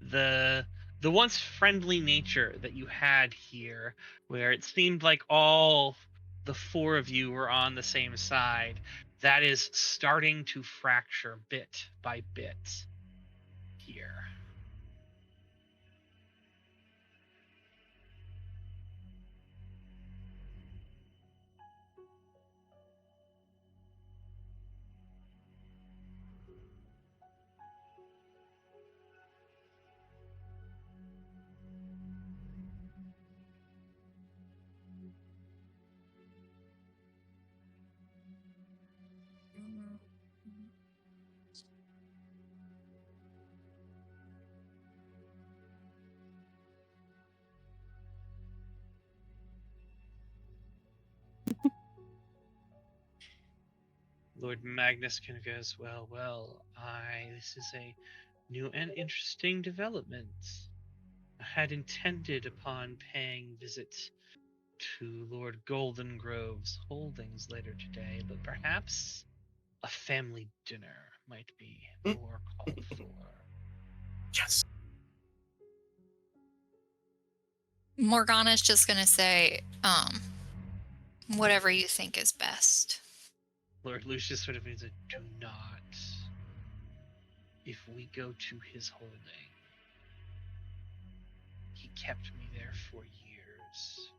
Speaker 2: The once friendly nature that you had here, where it seemed like all the four of you were on the same side, that is starting to fracture bit by bit here. Lord Magnus kind of goes, well, this is a new and interesting development. I had intended upon paying visit to Lord Golden Grove's holdings later today, but perhaps a family dinner might be more called for.
Speaker 3: Yes.
Speaker 5: Morgana's just gonna say, whatever you think is best.
Speaker 2: Lord Lucius sort of means a do not. If we go to his holding, he kept me there for years.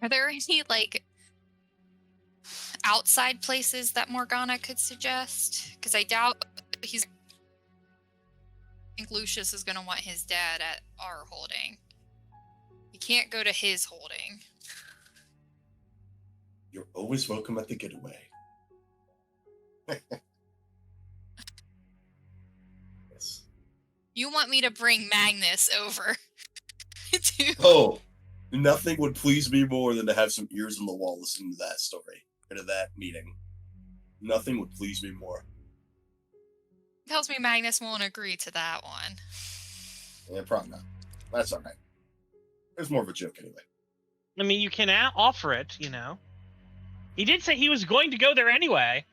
Speaker 5: Are there any, outside places that Morgana could suggest? Because I doubt I think Lucius is going to want his dad at our holding. He can't go to his holding.
Speaker 3: You're always welcome at the getaway. Yes.
Speaker 5: You want me to bring Magnus over to...
Speaker 3: Oh, nothing would please me more than to have some ears on the wall listening to that story, or to that meeting. Nothing would please me more.
Speaker 5: Tells me Magnus won't agree to that one.
Speaker 3: Yeah, probably not. That's all right. It was more of a joke anyway.
Speaker 2: I mean, you can offer it, He did say he was going to go there anyway.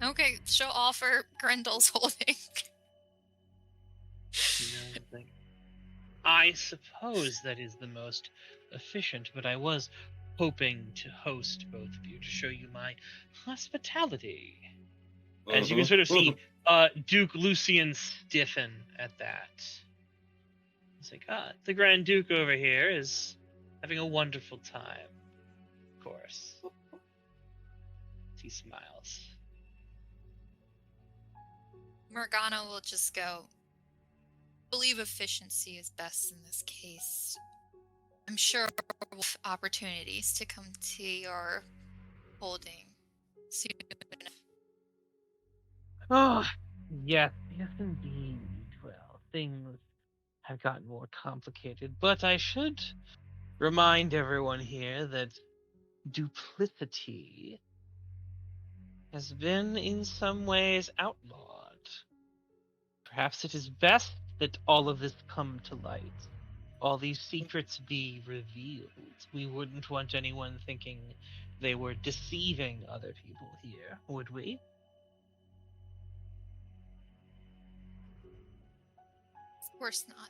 Speaker 5: Okay, she'll offer Grendall's holding.
Speaker 2: I suppose that is the most efficient, but I was hoping to host both of you to show you my hospitality. As you can sort of see Duke Lucian stiffen at that. It's like, the Grand Duke over here is having a wonderful time. course. He smiles.
Speaker 5: Morgana will just go, believe efficiency is best in this case. I'm sure we'll have opportunities to come to your holding soon enough.
Speaker 2: Oh, yes, indeed. Well, things have gotten more complicated, but I should remind everyone here that duplicity has been in some ways outlawed. Perhaps it is best that all of this come to light. All these secrets be revealed. We wouldn't want anyone thinking they were deceiving other people here, would we?
Speaker 5: Of course not.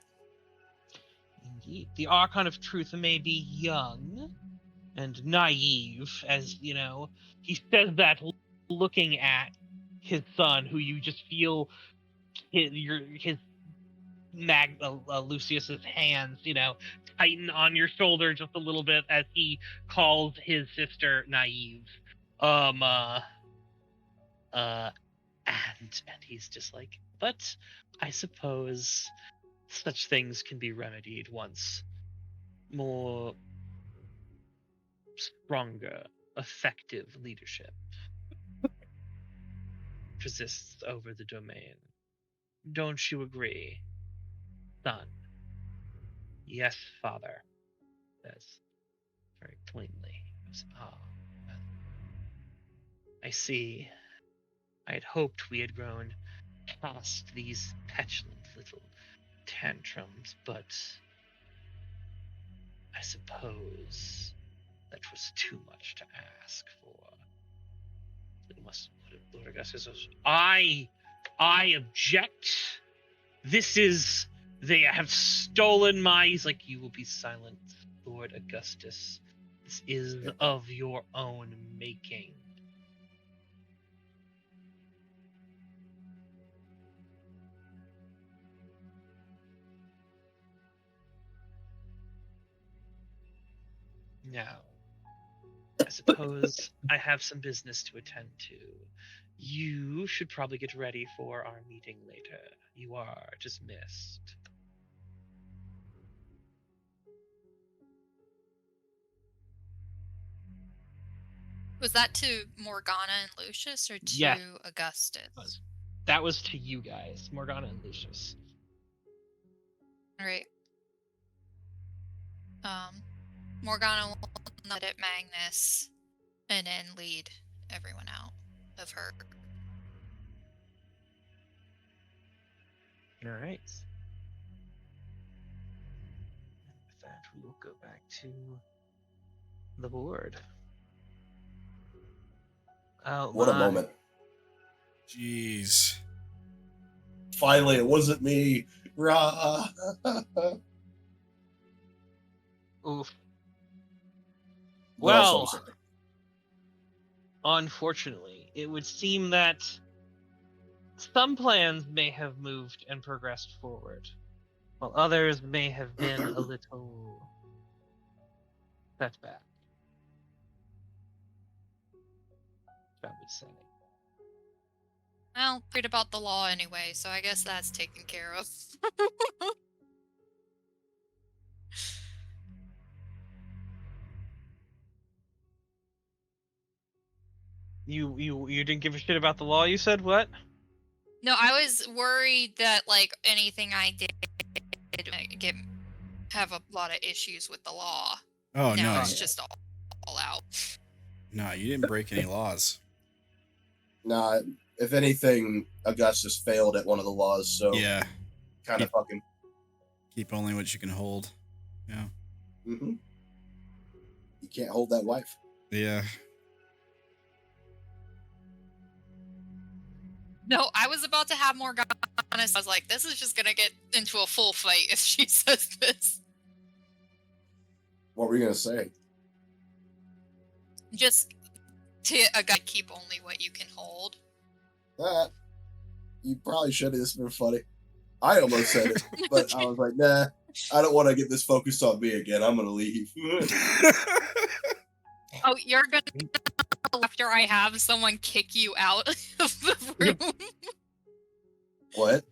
Speaker 2: Indeed. The Archon of Truth may be young and naive, as, he says that looking at his son, who you just feel his Lucius's hands, tighten on your shoulder just a little bit as he calls his sister naive. And he's just like, but I suppose such things can be remedied once more stronger, effective leadership persists over the domain. Don't you agree, son? Yes, father, says very plainly. I see. I had hoped we had grown past these petulant little tantrums, but I suppose that was too much to ask for. It must put it, Lord Augustus. I object. They have stolen my. He's like, you will be silent, Lord Augustus. This is of your own making. Now, I suppose I have some business to attend to. You should probably get ready for our meeting later. You are dismissed.
Speaker 5: Was that to Morgana and Lucius or to Augustus?
Speaker 2: That was to you guys, Morgana and Lucius.
Speaker 5: All right. Morgana will nod at Magnus and then lead everyone out of her.
Speaker 2: All right. And with that, we will go back to the board. Oh,
Speaker 3: what a moment.
Speaker 1: Jeez.
Speaker 3: Finally, it wasn't me. Rah.
Speaker 2: Oof.
Speaker 3: But also, I'm
Speaker 2: Well,
Speaker 3: sorry.
Speaker 2: Unfortunately, it would seem that some plans may have moved and progressed forward, while others may have been a little setback, I would say.
Speaker 5: Well, read about the law anyway, so I guess that's taken care of.
Speaker 2: You didn't give a shit about the law, you said? What?
Speaker 5: No, I was worried that, like, anything I did have a lot of issues with the law.
Speaker 1: Oh,
Speaker 5: now
Speaker 1: no.
Speaker 5: It's just all out.
Speaker 1: No, you didn't break any laws.
Speaker 3: Nah, if anything, Augustus failed at one of the laws, so
Speaker 1: Yeah.
Speaker 3: kind of fucking.
Speaker 1: Keep only what you can hold. Yeah.
Speaker 3: Mm-hmm. You can't hold that wife.
Speaker 1: Yeah.
Speaker 5: No, I was about to have Morgana. I was like, this is just gonna get into a full fight if she says this.
Speaker 3: What were you gonna say?
Speaker 5: Just to a guy, keep only what you can hold.
Speaker 3: You probably should have. This been funny. I almost said it, but I was like, nah, I don't want to get this focused on me again. I'm gonna leave.
Speaker 5: Oh, you're gonna after I have someone kick you out of the room.
Speaker 3: What?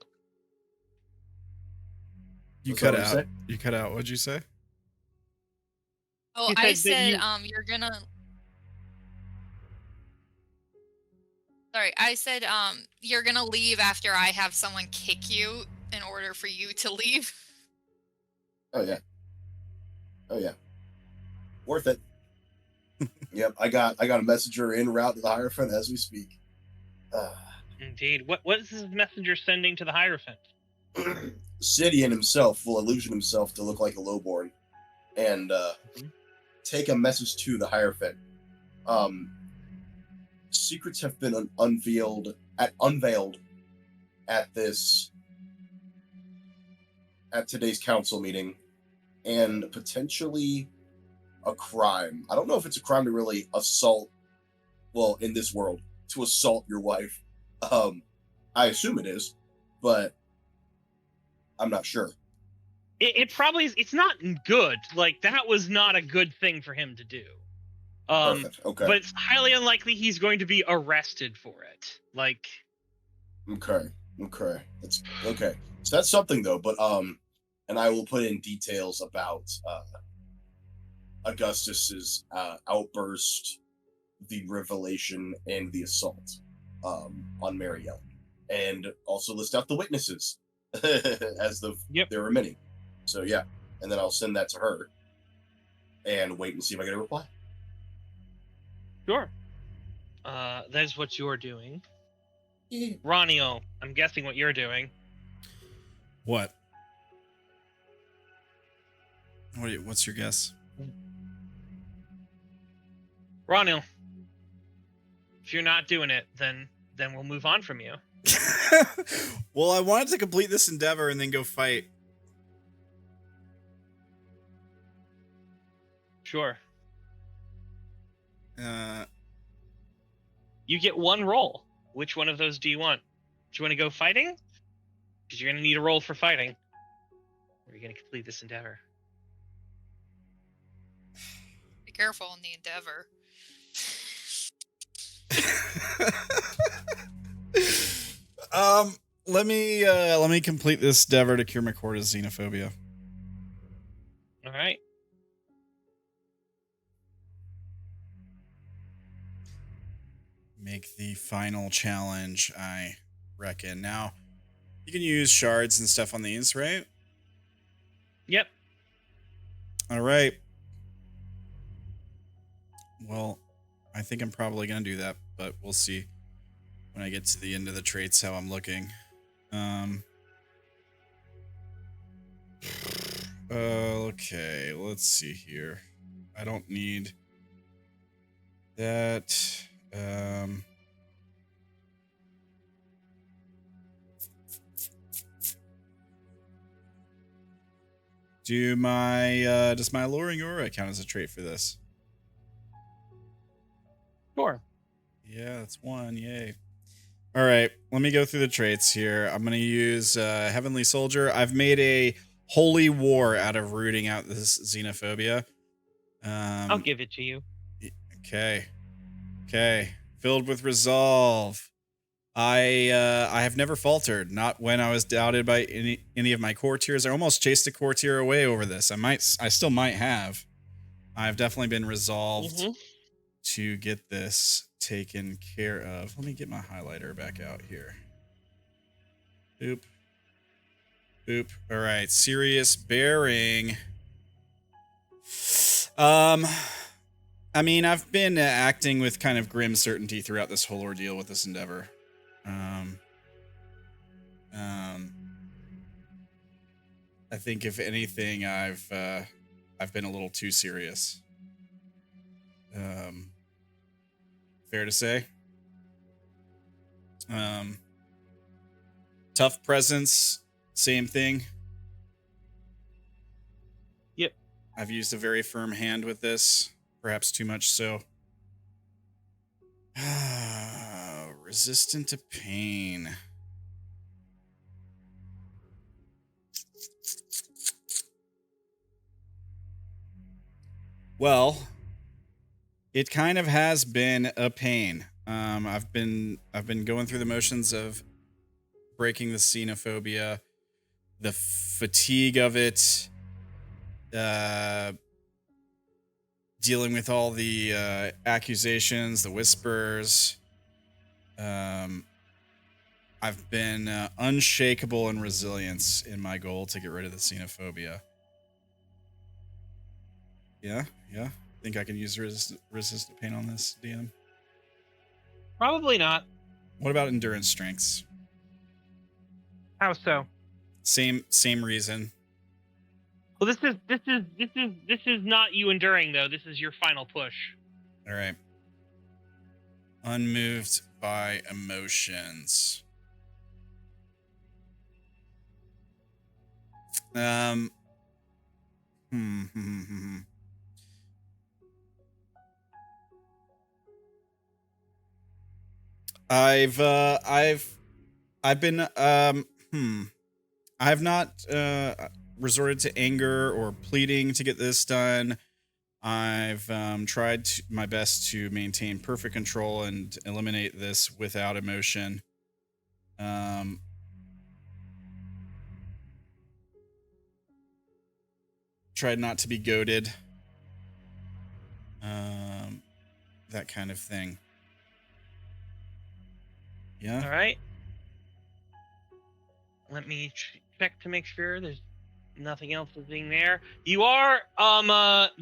Speaker 4: You
Speaker 3: What's
Speaker 4: cut
Speaker 3: that what you
Speaker 4: out. You cut out. What'd you say?
Speaker 5: Oh,
Speaker 2: He
Speaker 5: I
Speaker 2: said that
Speaker 5: said
Speaker 2: you-
Speaker 5: you're gonna. Sorry, I said you're gonna leave after I have someone kick you in order for you to leave.
Speaker 3: Oh yeah. Oh yeah. Worth it. Yep, I got a messenger en route to the Hierophant as we speak.
Speaker 2: Indeed. What is this messenger sending to the Hierophant?
Speaker 3: Sidian himself will illusion himself to look like a lowborn and take a message to the Hierophant. Secrets have been unveiled at today's council meeting, and potentially a crime. I don't know if it's a crime to really assault, well, in this world, to assault your wife. I assume it is, but I'm not sure.
Speaker 2: It probably is. It's not good. Like, that was not a good thing for him to do.
Speaker 3: Perfect. Okay.
Speaker 2: But it's highly unlikely he's going to be arrested for it. Like,
Speaker 3: Okay. That's okay. So that's something though, but and I will put in details about Augustus's outburst, the revelation, and the assault on Mary Ellen, and also list out the witnesses as there were many. So yeah, and then I'll send that to her and wait and see if I get a reply.
Speaker 2: sure. That is what you're doing.
Speaker 3: Yeah.
Speaker 2: Ranael, I'm guessing what you're doing.
Speaker 1: What? What's your guess?
Speaker 2: Ranael, if you're not doing it, then we'll move on from you.
Speaker 1: Well, I wanted to complete this endeavor and then go fight.
Speaker 2: Sure.
Speaker 1: Uh,
Speaker 2: You get one roll. Which one of those do you want? Do you want to go fighting? Because you're going to need a roll for fighting. Or are you going to complete this endeavor?
Speaker 5: Be careful in the endeavor.
Speaker 1: let me complete this endeavor to cure my Corda's xenophobia.
Speaker 2: All right.
Speaker 1: Make the final challenge, I reckon. Now, you can use shards and stuff on these, right?
Speaker 2: Yep.
Speaker 1: All right. Well, I think I'm probably going to do that, but we'll see when I get to the end of the traits how I'm looking. Okay, let's see here. I don't need that. Does my alluring aura count as a trait for this?
Speaker 2: Sure.
Speaker 1: Yeah, that's one. Yay. All right, let me go through the traits here. I'm going to use Heavenly Soldier. I've made a holy war out of rooting out this xenophobia.
Speaker 2: I'll give it to you.
Speaker 1: Okay. Filled with resolve. I have never faltered, not when I was doubted by any of my courtiers. I almost chased a courtier away over this. I still might have. I've definitely been resolved to get this taken care of. Let me get my highlighter back out here. Boop. All right, serious bearing. I mean, I've been acting with kind of grim certainty throughout this whole ordeal with this endeavor. I think if anything, I've been a little too serious. Fair to say. Tough presence, same thing.
Speaker 2: Yep.
Speaker 1: I've used a very firm hand with this, perhaps too much so. Resistant to pain. Well, It kind of has been a pain. I've been going through the motions of breaking the xenophobia, the fatigue of it, dealing with all the accusations, the whispers. I've been unshakable in resilience in my goal to get rid of the xenophobia. Yeah. Think I can use resistant pain on this, DM?
Speaker 2: Probably not.
Speaker 1: What about endurance strengths?
Speaker 2: How so?
Speaker 1: Same reason.
Speaker 2: Well, this is not you enduring though. This is your final push.
Speaker 1: All right. Unmoved by emotions. I've been I have not resorted to anger or pleading to get this done. I've tried my best to maintain perfect control and eliminate this without emotion. Tried not to be goaded. That kind of thing. Yeah.
Speaker 2: All right. Let me check to make sure there's nothing else in there. You are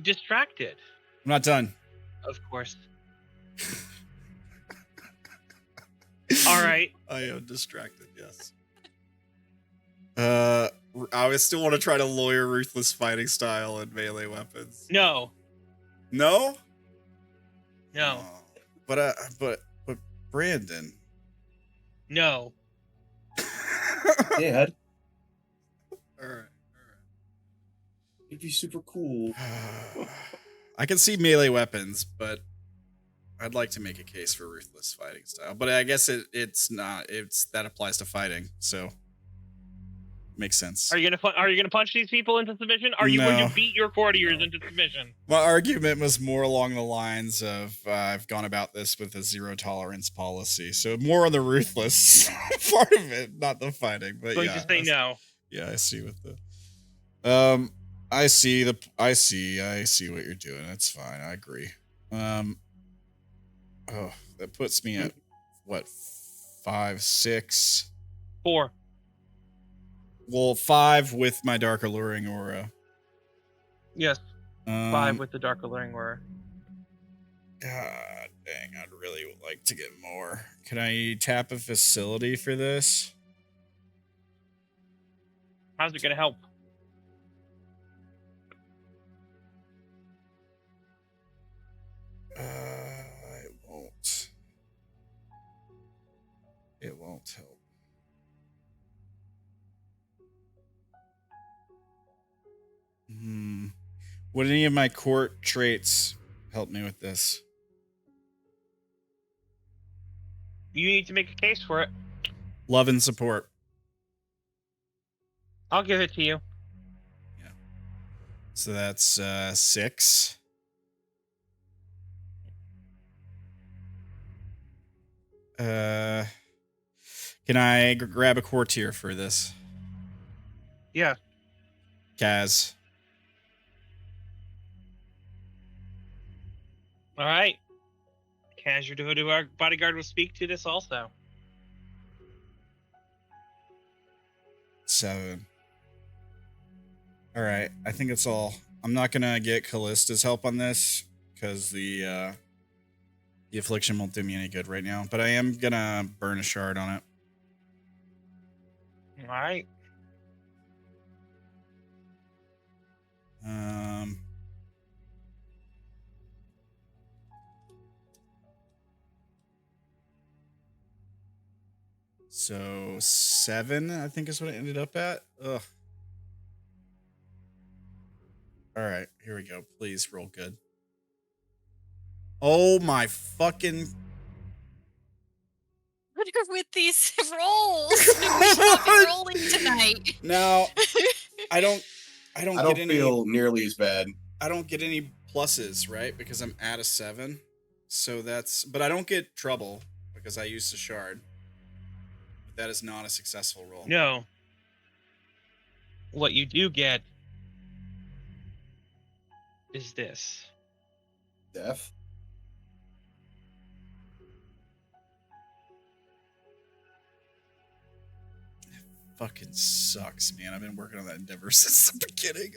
Speaker 2: distracted.
Speaker 1: I'm not done.
Speaker 2: Of course. All right.
Speaker 1: I am distracted, yes. I would still want to try to lawyer ruthless fighting style and melee weapons.
Speaker 2: No.
Speaker 1: No?
Speaker 2: No.
Speaker 1: Oh, but Brandon.
Speaker 2: No.
Speaker 3: Dad.
Speaker 1: All right.
Speaker 3: It'd be super cool.
Speaker 1: I can see melee weapons, but I'd like to make a case for ruthless fighting style. But I guess it's not. That applies to fighting, so makes sense.
Speaker 2: Are you gonna punch these people into submission? Are you going to beat your courtiers into submission?
Speaker 1: My argument was more along the lines of I've gone about this with a zero tolerance policy, so more on the ruthless part of it, not the fighting. But
Speaker 2: Going to say no.
Speaker 1: Yeah, I see what the I see what you're doing. That's fine. I agree. Oh, that puts me at what, 5, 6,
Speaker 2: 4.
Speaker 1: Well, 5 with my dark alluring aura.
Speaker 2: Yes. 5 with the dark alluring aura.
Speaker 1: God dang, I'd really like to get more. Can I tap a facility for this?
Speaker 2: How's it gonna help?
Speaker 1: It won't. It won't help. Would any of my court traits help me with this?
Speaker 2: You need to make a case for it.
Speaker 1: Love and support.
Speaker 2: I'll give it to you.
Speaker 1: Yeah. So that's 6. Can I grab a courtier for this?
Speaker 2: Yeah.
Speaker 1: Kaz.
Speaker 2: All right. Kaz, your our bodyguard will speak to this also.
Speaker 1: 7. All right. I think it's all. I'm not gonna get Callista's help on this because the affliction won't do me any good right now. But I am gonna burn a shard on it.
Speaker 2: All right.
Speaker 1: So 7, I think is what it ended up at. Ugh. All right, here we go. Please roll good. Oh my fucking.
Speaker 5: What are with these rolls? We should not be rolling tonight.
Speaker 1: Now, I don't
Speaker 3: feel nearly as bad.
Speaker 1: I don't get any pluses, right? Because I'm at a 7. So that's, but I don't get trouble because I used the shard. But that is not a successful roll.
Speaker 2: No. What you do get is this.
Speaker 3: Death.
Speaker 1: Fucking sucks, man. I've been working on that endeavor since the beginning.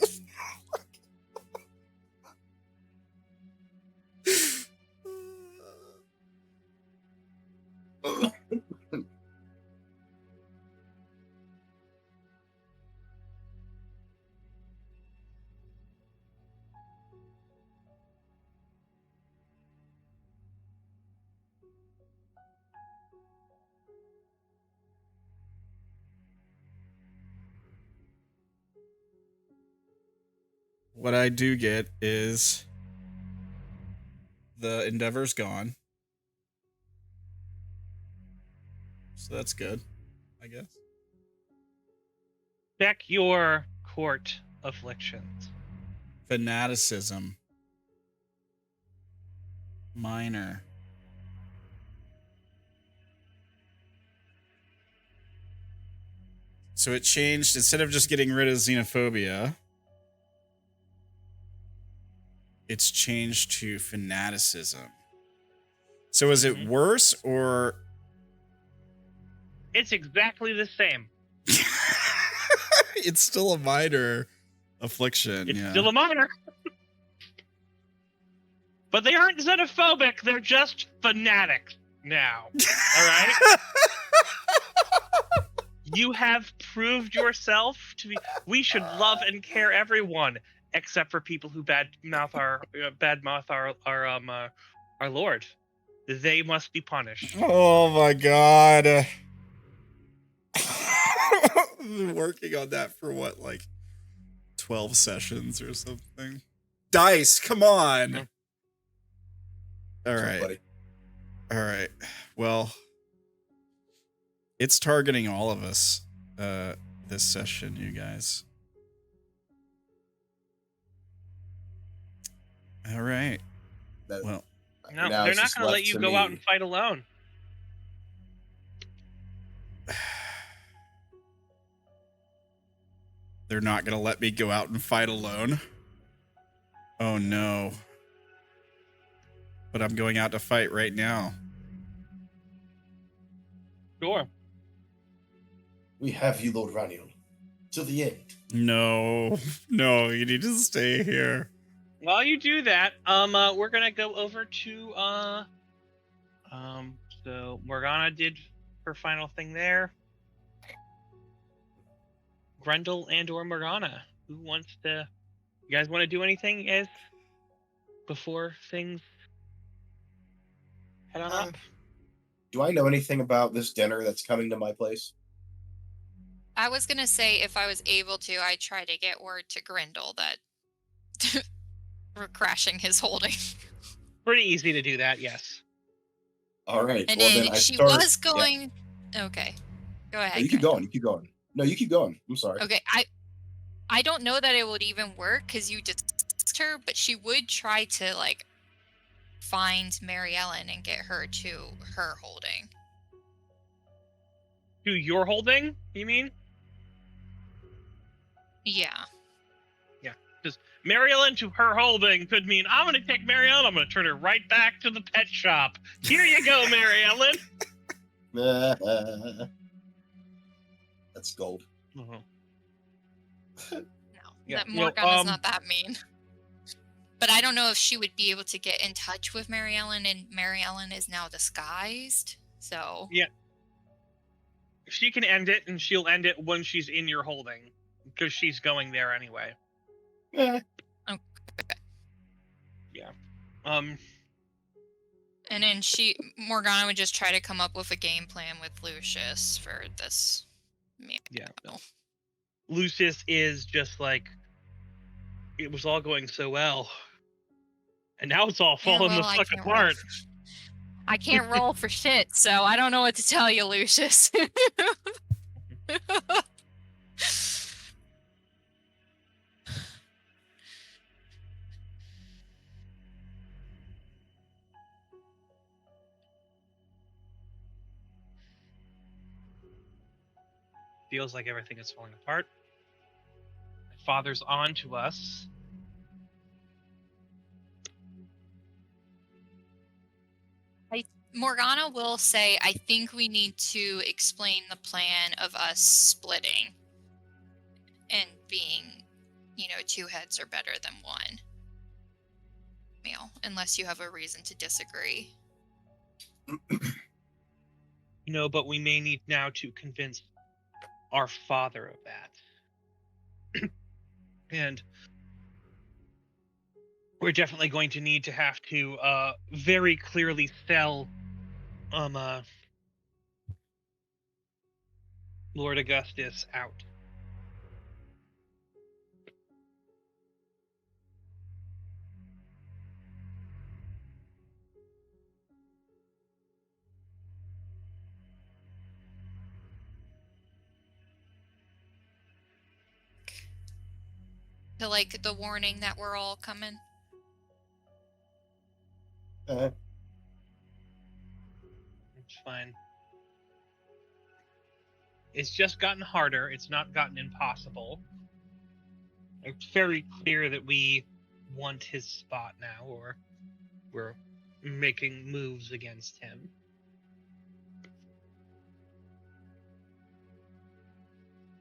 Speaker 1: What I do get is the endeavor's gone. So that's good, I guess.
Speaker 2: Check your court afflictions.
Speaker 1: Fanaticism. Minor. So it changed, instead of just getting rid of xenophobia, it's changed to fanaticism. So is it worse or?
Speaker 2: It's exactly the same.
Speaker 1: It's still a minor affliction.
Speaker 2: It's
Speaker 1: yeah.
Speaker 2: still a minor. But they aren't xenophobic, they're just fanatics now. All right? You have proved yourself to be. We should love and care everyone, except for people who badmouth our Lord. They must be punished.
Speaker 1: Oh my god. I've been working on that for what, like 12 sessions or something. Dice, come on.
Speaker 2: Mhm.
Speaker 1: All right. All right. Well, it's targeting all of us this session, you guys. All right. Well,
Speaker 2: no, they're not going to let you go out and fight alone.
Speaker 1: They're not going to let me go out and fight alone. Oh no. But I'm going out to fight right now.
Speaker 2: Sure.
Speaker 6: We have you, Lord Ranael, till the end.
Speaker 1: No, you need to stay here.
Speaker 2: While you do that, we're gonna go over to so Morgana did her final thing there. Grendall and or Morgana, who wants to? You guys want to do anything as before things head on up?
Speaker 3: Do I know anything about this dinner that's coming to my place?
Speaker 5: I was gonna say if I was able to, I'd try to get word to Grendall that we're crashing his holding.
Speaker 2: Pretty easy to do that, yes.
Speaker 3: All right.
Speaker 5: And
Speaker 3: well,
Speaker 5: then
Speaker 3: then I
Speaker 5: she
Speaker 3: start,
Speaker 5: was going. Yeah. Okay, go ahead.
Speaker 3: No, you keep going. You keep going. No, you keep going. I'm sorry.
Speaker 5: Okay, I don't know that it would even work because you dismissed her, but she would try to like find Mary Ellen and get her to her holding.
Speaker 2: To your holding, you mean?
Speaker 5: Yeah.
Speaker 2: Yeah. Because Mary Ellen to her holding could mean I'm going to take Mary Ellen, I'm going to turn her right back to the pet shop. Here you go, Mary Ellen.
Speaker 3: That's gold.
Speaker 2: Uh-huh.
Speaker 5: No,
Speaker 2: Yeah,
Speaker 5: that Morgana's not that mean. But I don't know if she would be able to get in touch with Mary Ellen, and Mary Ellen is now disguised. So
Speaker 2: yeah, she can end it, and she'll end it when she's in your holding, because she's going there anyway.
Speaker 5: Okay.
Speaker 2: Yeah.
Speaker 5: And then Morgana would just try to come up with a game plan with Lucius for this meal.
Speaker 2: Yeah. Lucius is just like, it was all going so well, and now it's all falling the fuck apart.
Speaker 5: I can't roll for shit, so I don't know what to tell you, Lucius.
Speaker 2: feels like everything is falling apart. My father's on to us.
Speaker 5: Morgana will say, I think we need to explain the plan of us splitting and being, two heads are better than one. Unless you have a reason to disagree.
Speaker 2: But we may need now to convince our father of that. And we're definitely going to need to have to very clearly sell Lord Augustus out.
Speaker 5: To the warning that we're all coming.
Speaker 2: It's fine. It's just gotten harder. It's not gotten impossible. It's very clear that we want his spot now, or we're making moves against him.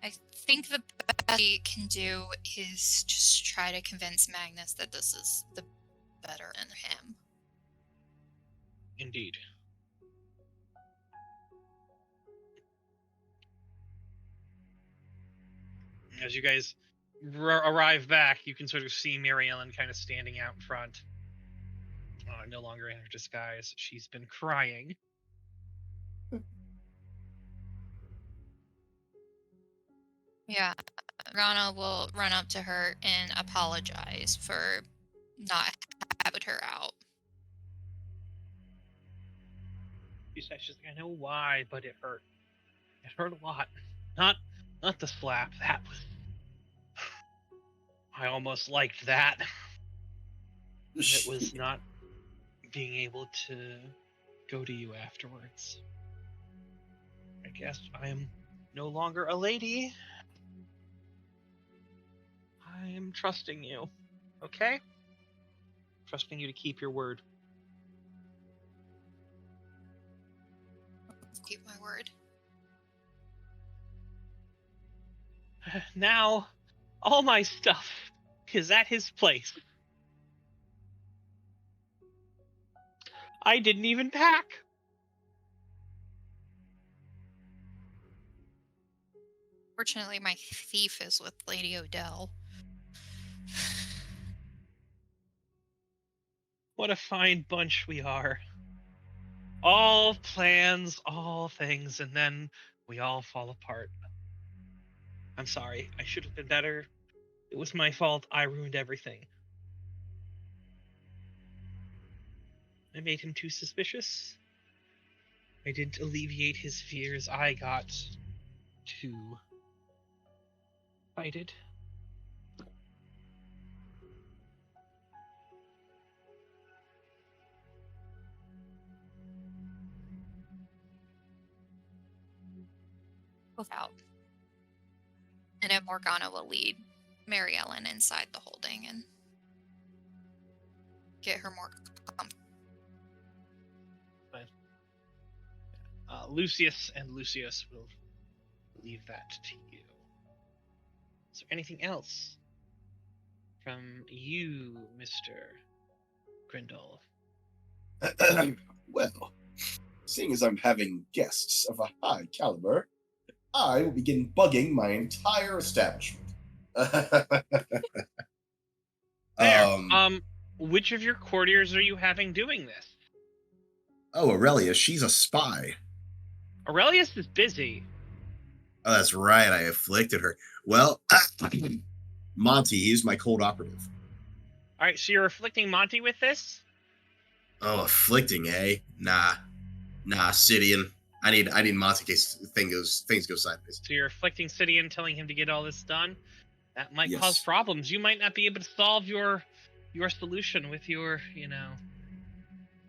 Speaker 5: I think the best we can do is just try to convince Magnus that this is the better than him.
Speaker 2: Indeed. As you guys arrive back, you can sort of see Mary Ellen kind of standing out in front. No longer in her disguise. She's been crying.
Speaker 5: Yeah, Rana will run up to her and apologize for not having her out.
Speaker 2: She's like, I know why, but it hurt. It hurt a lot. Not the slap. That was... I almost liked that. It was not being able to go to you afterwards. I guess I am no longer a lady. I am trusting you. Okay? Trusting you to keep your word.
Speaker 5: Keep my word.
Speaker 2: Now, all my stuff is at his place. I didn't even pack.
Speaker 5: Fortunately, my thief is with Lady Odell.
Speaker 2: What a fine bunch we are. All plans, all things, and then we all fall apart. I'm sorry. I should have been better. It was my fault. I ruined everything. I made him too suspicious. I didn't alleviate his fears. I got too excited.
Speaker 5: Out. And then Morgana will lead Mary Ellen inside the holding and get her more comfortable.
Speaker 2: Lucius and Lucius will leave that to you. Is there anything else from you, Mr. Grendall?
Speaker 6: Well, seeing as I'm having guests of a high caliber, I will begin bugging my entire establishment.
Speaker 2: Which of your courtiers are you having doing this?
Speaker 3: Oh, Aurelia, she's a spy.
Speaker 2: Aurelius is busy.
Speaker 3: Oh, that's right. I afflicted her. Well, Monty, he's my cold operative.
Speaker 2: All right, so you're afflicting Monty with this?
Speaker 3: Oh, afflicting, eh? Nah, Sidian. I need Monty in case things go sideways.
Speaker 2: So you're afflicting Sidian, telling him to get all this done? That might
Speaker 3: Yes.
Speaker 2: cause problems. You might not be able to solve your solution with your,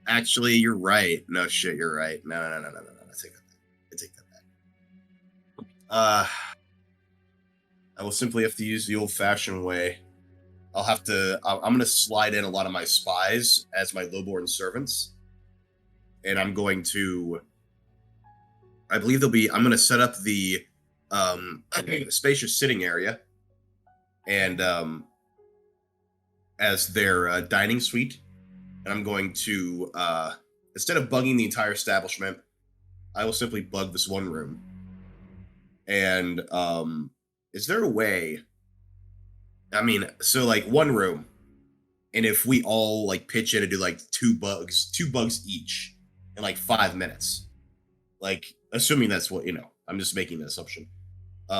Speaker 3: Actually, you're right. No shit, you're right. No. I take that back. I will simply have to use the old-fashioned way. I'm going to slide in a lot of my spies as my lowborn servants. And I'm going to, I'm going to set up the spacious sitting area and as their dining suite. And I'm going to, instead of bugging the entire establishment, I will simply bug this one room. And is there a way? I mean, so like one room, and if we all like pitch in and do like two bugs each in like 5 minutes, like assuming that's what I'm just making an assumption.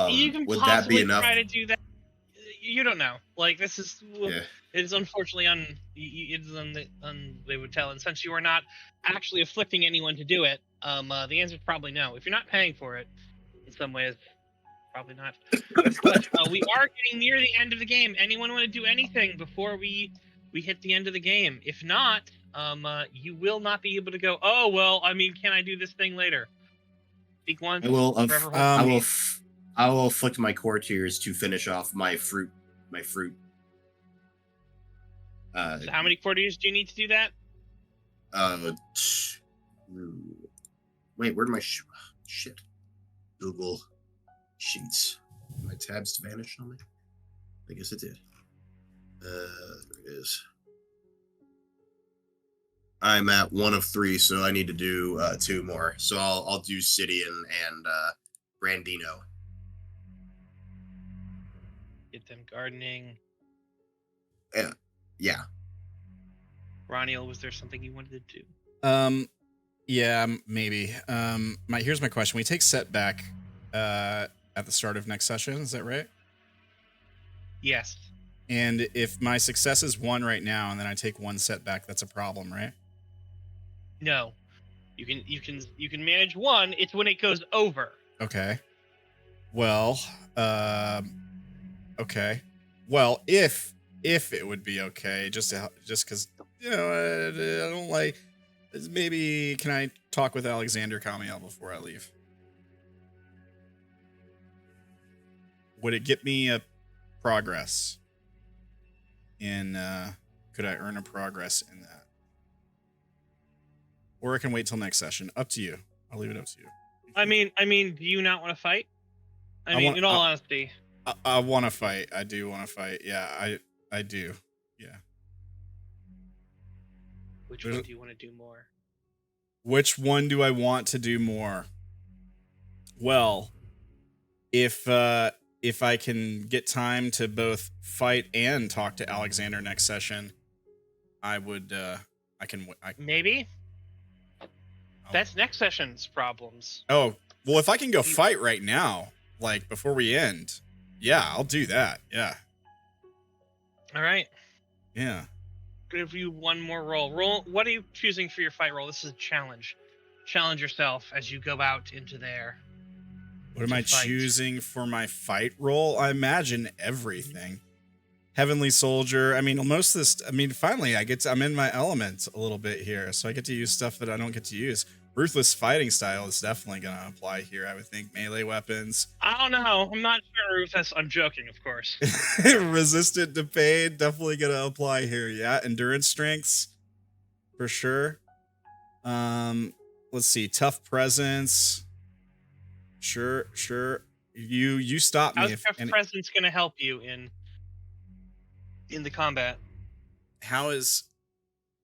Speaker 2: You can
Speaker 3: would
Speaker 2: possibly
Speaker 3: that be enough?
Speaker 2: try to do that. You don't know. Like this is, it's unfortunately they would tell. And since you are not actually afflicting anyone to do it, the answer is probably no. If you're not paying for it, in some ways, probably not. But we are getting near the end of the game. Anyone want to do anything before we hit the end of the game? If not, you will not be able to go, oh, well, I mean, can I do this thing later? Speak once, forever hold peace.
Speaker 3: I will afflict my courtiers to finish off my fruit.
Speaker 2: So how many courtiers do you need to do that?
Speaker 3: Wait, where'd my shit? Google Sheets. My tabs vanished on me. I guess it did. There it is. I'm at 1 of 3, so I need to do 2 more. So I'll do City and Brandino.
Speaker 2: Get them gardening.
Speaker 3: Yeah.
Speaker 2: Ranael, was there something you wanted to do?
Speaker 1: Yeah, maybe. Here's my question. We take setback at the start of next session, is that right?
Speaker 2: Yes.
Speaker 1: And if my success is 1 right now and then I take 1 setback, that's a problem, right?
Speaker 2: No. You can manage 1, it's when it goes over.
Speaker 1: Okay. Well, okay. Well, if it would be okay, just because I don't like. Maybe can I talk with Alexander Camiel before I leave? Would it get me a progress? Could I earn a progress in that? Or I can wait till next session. Up to you. I'll leave it up to you.
Speaker 2: I mean, do you not want to fight? In all honesty.
Speaker 1: I want to fight. I do want to fight. Yeah, I do. Yeah.
Speaker 2: Which one do you want to do more?
Speaker 1: Which one do I want to do more? Well, if I can get time to both fight and talk to Alexander next session, I would.
Speaker 2: Maybe. That's next session's problems.
Speaker 1: Oh, well, if I can go fight right now, like before we end, yeah, I'll do that. Yeah.
Speaker 2: All right.
Speaker 1: Yeah.
Speaker 2: Give you 1 more roll. Roll. What are you choosing for your fight roll? This is a challenge. Challenge yourself as you go out into there.
Speaker 1: What am I choosing for my fight roll? I imagine everything. Heavenly Soldier. I mean, most of this. I mean, finally, I'm in my element a little bit here, so I get to use stuff that I don't get to use. Ruthless fighting style is definitely going to apply here. I would think melee weapons.
Speaker 2: I don't know. I'm not sure, Rufus. I'm joking, of course.
Speaker 1: Resistant to pain, definitely going to apply here. Yeah, endurance strengths, for sure. Let's see, tough presence. Sure. You stop me.
Speaker 2: How's tough presence going to help you in the combat?
Speaker 1: How is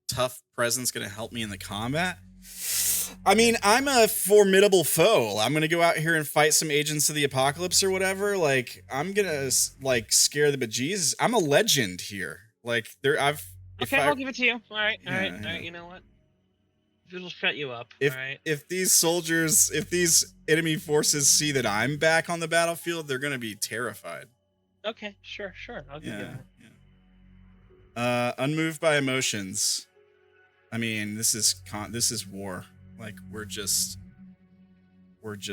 Speaker 1: tough presence going to help me in the combat? I mean, I'm a formidable foe. I'm going to go out here and fight some agents of the apocalypse or whatever. Like, I'm going to like scare the bejesus. I'm a legend here. Like, I'll
Speaker 2: give it to you. All right. You know what? It'll shut you up.
Speaker 1: If,
Speaker 2: all right.
Speaker 1: If these enemy forces see that I'm back on the battlefield, they're going to be terrified.
Speaker 2: Okay, sure. I'll give you that.
Speaker 1: Yeah. Unmoved by emotions. I mean, this is war. Like, we're just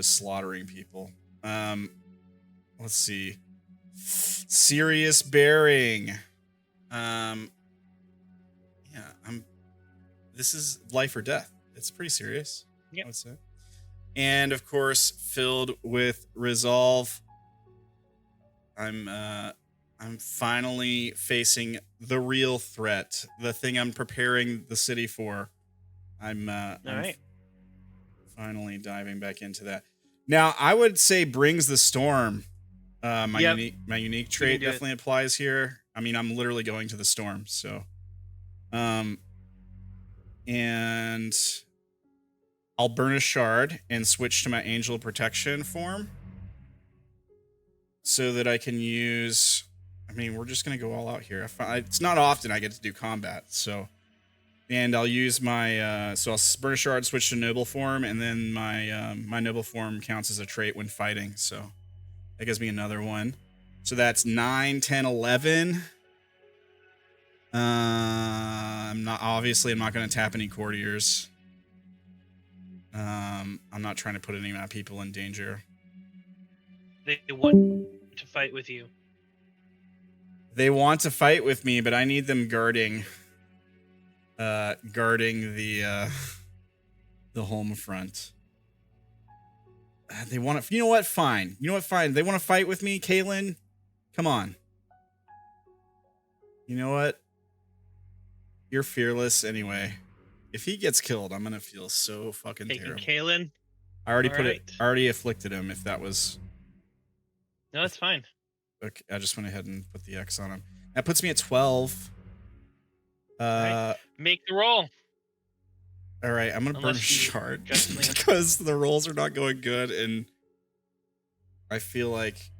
Speaker 1: slaughtering people. Let's see. Serious bearing. This is life or death. It's pretty serious.
Speaker 2: Yeah.
Speaker 1: I would say. And of course, filled with resolve. I'm finally facing the real threat, the thing I'm preparing the city for. I'm
Speaker 2: right.
Speaker 1: Finally diving back into that. Now, I would say brings the storm. My unique trait definitely applies here. I mean, I'm literally going to the storm, so and I'll burn a shard and switch to my angel protection form so that I can use. I mean, we're just gonna go all out here. It's not often I get to do combat, so. And I'll use my, so I'll burn a shard, switch to noble form, and then my noble form counts as a trait when fighting, so that gives me another one. So that's 9, 10, 11. I'm not going to tap any courtiers. I'm not trying to put any of my people in danger.
Speaker 2: They want to fight with you.
Speaker 1: They want to fight with me, but I need them guarding the home front. They want to. You know what? Fine. They want to fight with me, Caitlin. Come on. You know what? You're fearless anyway. If he gets killed, I'm gonna feel so fucking terrible.
Speaker 2: Caitlin.
Speaker 1: I already afflicted him. If that was.
Speaker 2: No, it's fine.
Speaker 1: Okay, I just went ahead and put the X on him. That puts me at 12.
Speaker 2: Right. Make the roll.
Speaker 1: All right, I'm gonna burn a shard because the rolls are not going good, and I feel like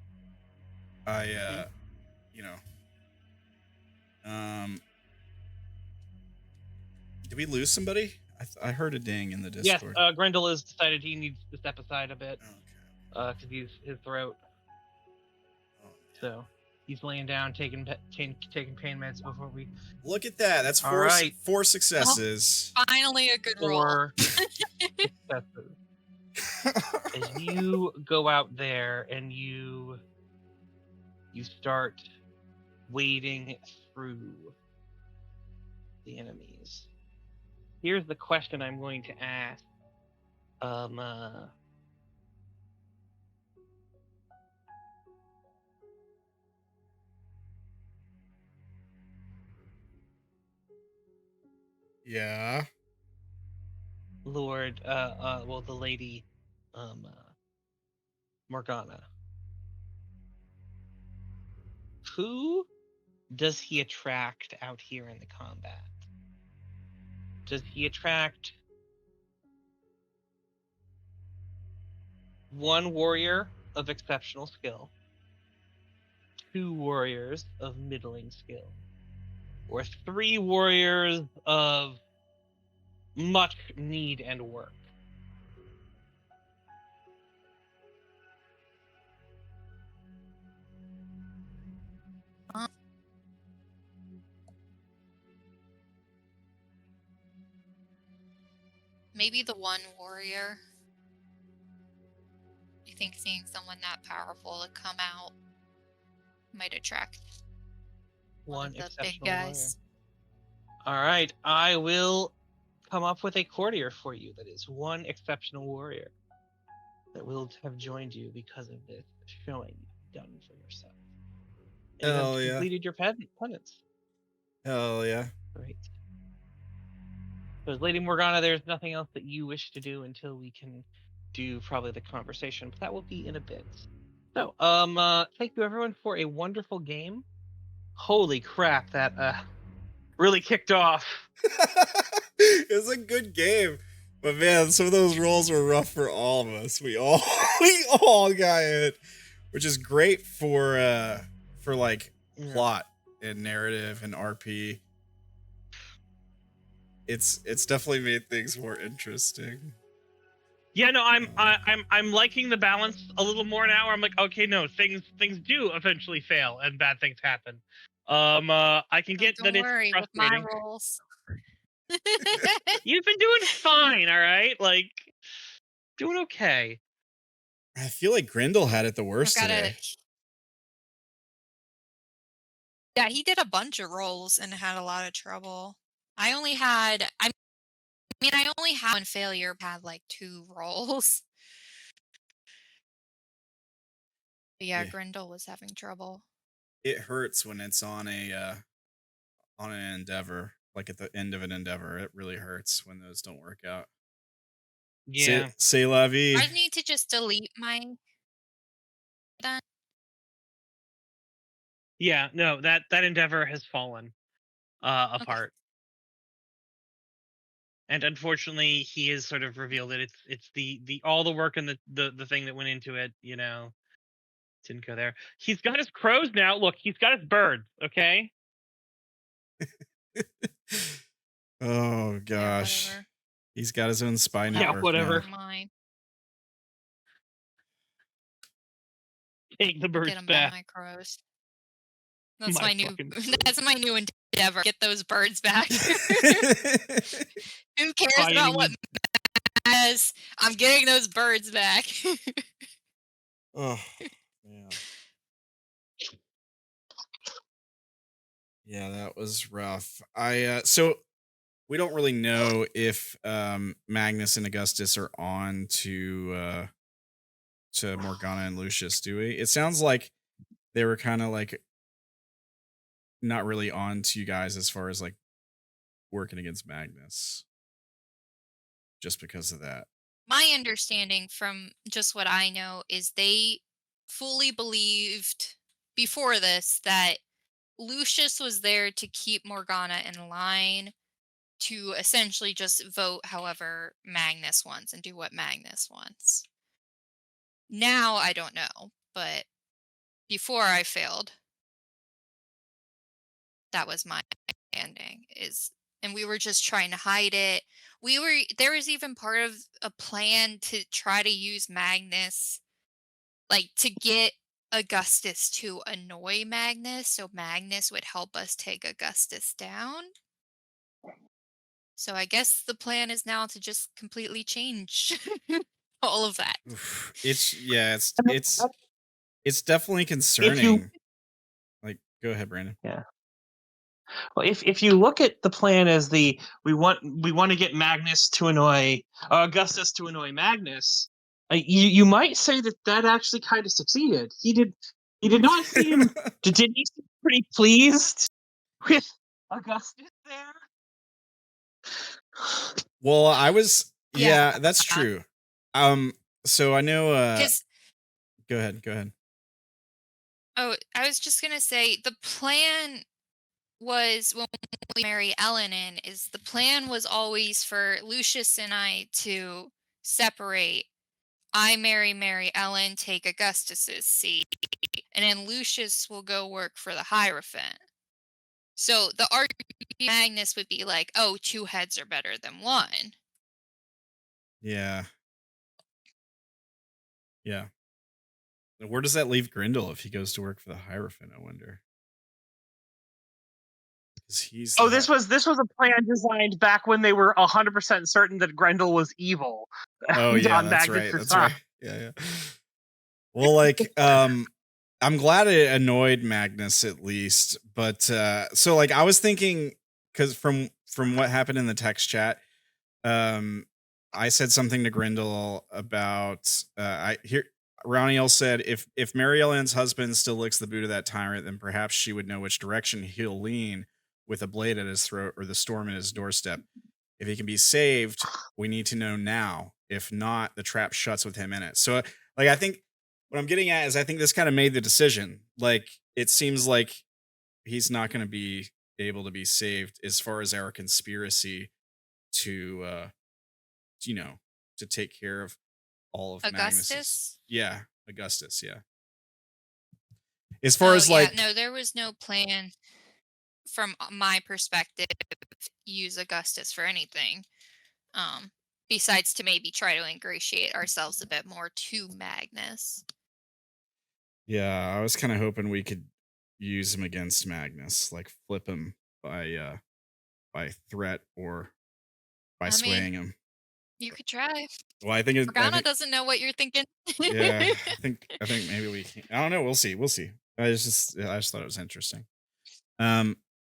Speaker 1: did we lose somebody? I heard a ding in the Discord.
Speaker 2: Yes, Grendall has decided he needs to step aside a bit because his throat. So he's laying down, taking pain meds before we.
Speaker 1: Look at that! That's four successes.
Speaker 5: Oh, finally, a good roll.
Speaker 2: 4 successes. As you go out there and you start wading through the enemies. Here's the question I'm going to ask.
Speaker 1: Yeah.
Speaker 2: Lord, the lady, Morgana. Who does he attract out here in the combat? Does he attract one warrior of exceptional skill, 2 warriors of middling skill, or 3 warriors of much need and work?
Speaker 5: Maybe the one warrior. I think seeing someone that powerful to come out might attract one of the big guys.
Speaker 2: Warrior. All right, I will come up with a courtier for you that is one exceptional warrior that will have joined you because of this showing you've done for yourself. And you completed your penance.
Speaker 1: Hell yeah.
Speaker 2: Great. So, Lady Morgana, there's nothing else that you wish to do until we can do probably the conversation, but that will be in a bit. So, thank you everyone for a wonderful game. Holy crap, that really kicked off.
Speaker 1: It was a good game, but man, some of those rolls were rough for all of us. We all got hit, which is great for like plot and narrative and RP. It's definitely made things more interesting.
Speaker 2: Yeah, no, I'm liking the balance a little more now. I'm like, okay, no, things do eventually fail and bad things happen. I can get that it's frustrating.
Speaker 5: With my rolls.
Speaker 2: You've been doing fine, all right? Like, doing okay.
Speaker 1: I feel like Grendall had it the worst today.
Speaker 5: Yeah, he did a bunch of rolls and had a lot of trouble. I only had one failure, had like 2 rolls. Yeah, Grendall was having trouble.
Speaker 1: It hurts when it's on an endeavor, like at the end of an endeavor. It really hurts when those don't work out.
Speaker 2: Yeah.
Speaker 1: C'est la vie.
Speaker 5: I need to just delete my.
Speaker 2: Yeah, no, that endeavor has fallen apart. And unfortunately, he has sort of revealed that it's the all the work and the thing that went into it, didn't go there. He's got his crows now. Look, he's got his birds, okay?
Speaker 1: Oh gosh.
Speaker 5: Yeah,
Speaker 1: He's got his own spy network.
Speaker 2: Yeah, whatever.
Speaker 1: Now.
Speaker 5: Mine.
Speaker 2: Take the birds
Speaker 5: Get them
Speaker 2: back.
Speaker 5: back, my crows. That's
Speaker 2: My
Speaker 5: my new.
Speaker 2: fucking crows.
Speaker 5: That's my new endeavor. Get those birds back. Who cares
Speaker 2: Finding-
Speaker 5: about what matters? I'm getting those birds back.
Speaker 1: Oh, yeah. Yeah, that was rough. So we don't really know if Magnus and Augustus are on to Morgana and Lucius, do we? It sounds like they were kind of like not really on to you guys as far as like working against Magnus, just because of that.
Speaker 5: My understanding from just what I know is they fully believed before this that Lucius was there to keep Morgana in line, to essentially just vote however Magnus wants and do what Magnus wants. Now I don't know, but before I failed, that was my ending. And we were just trying to hide it. There was even part of a plan to try to use Magnus, like to get Augustus to annoy Magnus, so Magnus would help us take Augustus down. So I guess the plan is now to just completely change all of that.
Speaker 1: It's definitely concerning. Like, go ahead, Brandon.
Speaker 2: Yeah. Well, if you look at the plan as we want to get Magnus to annoy Augustus to annoy Magnus, you might say that actually kind of succeeded. He did not seem did he seem pretty pleased with Augustus there?
Speaker 1: Well, I was yeah, that's true. So I know go ahead.
Speaker 5: Oh, I was just gonna say the plan was when we marry Ellen the plan was always for Lucius and I to separate. I marry Ellen, take Augustus's seat, and then Lucius will go work for the Hierophant. So the argument Magnus would be like, oh, 2 heads are better than 1.
Speaker 1: Yeah. Yeah. Where does that leave Grendall if he goes to work for the Hierophant, I wonder? He's
Speaker 2: this was a plan designed back when they were 100% certain that Grendall was evil.
Speaker 1: Oh yeah, that's right. That's right. Yeah. Well, like I'm glad it annoyed Magnus at least, but so like I was thinking because from what happened in the text chat, I said something to Grendall about Ranael said if Mary Ellen's husband still licks the boot of that tyrant, then perhaps she would know which direction he'll lean with a blade at his throat or the storm at his doorstep. If he can be saved, we need to know now. If not, the trap shuts with him in it. So like I think what I'm getting at is I think this kind of made the decision. Like it seems like he's not going to be able to be saved as far as our conspiracy to to take care of all of
Speaker 5: Augustus?
Speaker 1: Magnus's. Yeah, Augustus, yeah. As far as like
Speaker 5: no, there was no plan from my perspective use Augustus for anything. Besides to maybe try to ingratiate ourselves a bit more to Magnus.
Speaker 1: Yeah, I was kind of hoping we could use him against Magnus, like flip him by threat or by swaying him.
Speaker 5: You could try.
Speaker 1: Well, I think
Speaker 5: Morgana doesn't know what you're thinking.
Speaker 1: Yeah, I think maybe we can. I don't know. We'll see. I just thought it was interesting.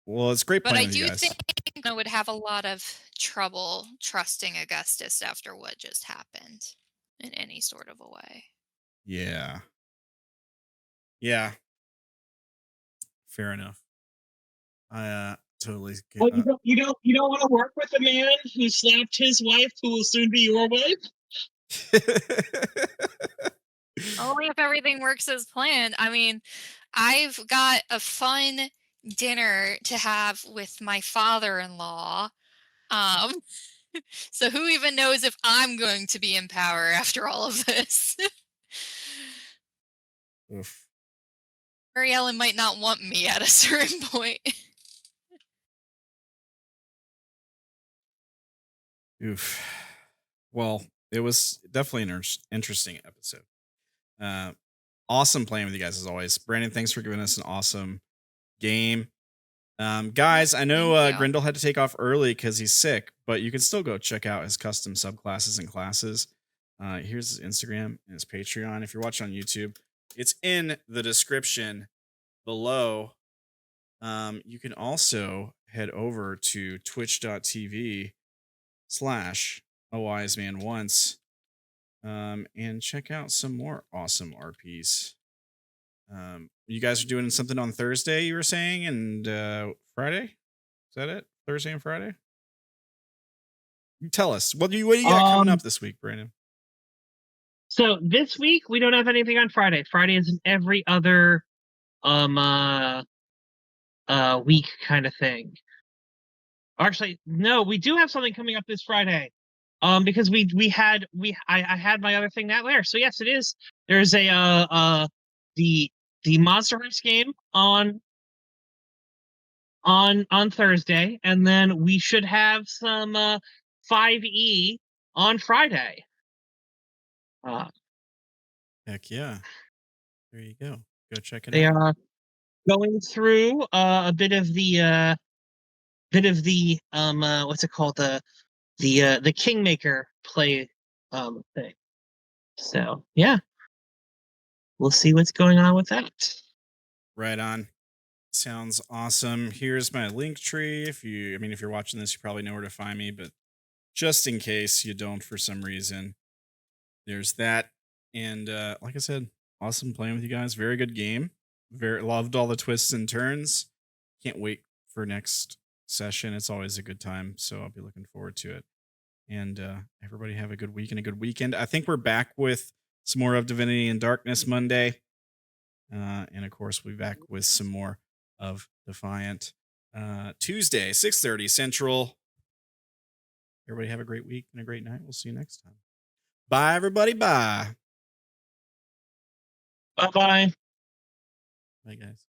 Speaker 1: Well, it's great playing with you guys.
Speaker 5: But I do think I would have a lot of trouble trusting Augustus after what just happened in any sort of a way.
Speaker 1: Yeah. Yeah. Fair enough. I totally get
Speaker 2: Well, you don't want to work with a man who slapped his wife, who will soon be your wife.
Speaker 5: Only if everything works as planned. I mean, I've got a fun dinner to have with my father-in-law. So who even knows if I'm going to be in power after all of this?
Speaker 1: Oof.
Speaker 5: Mary Ellen might not want me at a certain point.
Speaker 1: Oof. Well, it was definitely an interesting episode. Awesome playing with you guys as always. Brandon, thanks for giving us an awesome game. Guys, I know Grendall had to take off early because he's sick, but you can still go check out his custom subclasses and classes. Here's his Instagram and his Patreon. If you're watching on YouTube, it's in the description below. You can also head over to twitch.tv/awisemanonce and check out some more awesome RPs. You guys are doing something on Thursday, you were saying, and Friday? Is that it? Thursday and Friday? You tell us. What do you got coming up this week, Brandon?
Speaker 2: So this week we don't have anything on Friday. Friday is an every other week kind of thing. Actually, no, we do have something coming up this Friday. Because I had my other thing that later. So yes, it is. There's a the Monster Hunter game on Thursday, and then we should have some 5e on Friday.
Speaker 1: Heck yeah. There you go. Go check it
Speaker 2: They
Speaker 1: out.
Speaker 2: are going through a bit of the what's it called, the Kingmaker play thing. So yeah, we'll see what's going on with that.
Speaker 1: Right on. Sounds awesome. Here's my link tree. If you're watching this, you probably know where to find me, but just in case you don't for some reason, there's that. And like I said, awesome playing with you guys. Very good game. Very loved all the twists and turns. Can't wait for next session. It's always a good time, so I'll be looking forward to it. And everybody have a good week and a good weekend. I think we're back with some more of Divinity and Darkness Monday. And of course, we'll be back with some more of Defiant Tuesday, 6:30 Central. Everybody have a great week and a great night. We'll see you next time. Bye, everybody. Bye.
Speaker 2: Bye-bye.
Speaker 1: Bye, guys.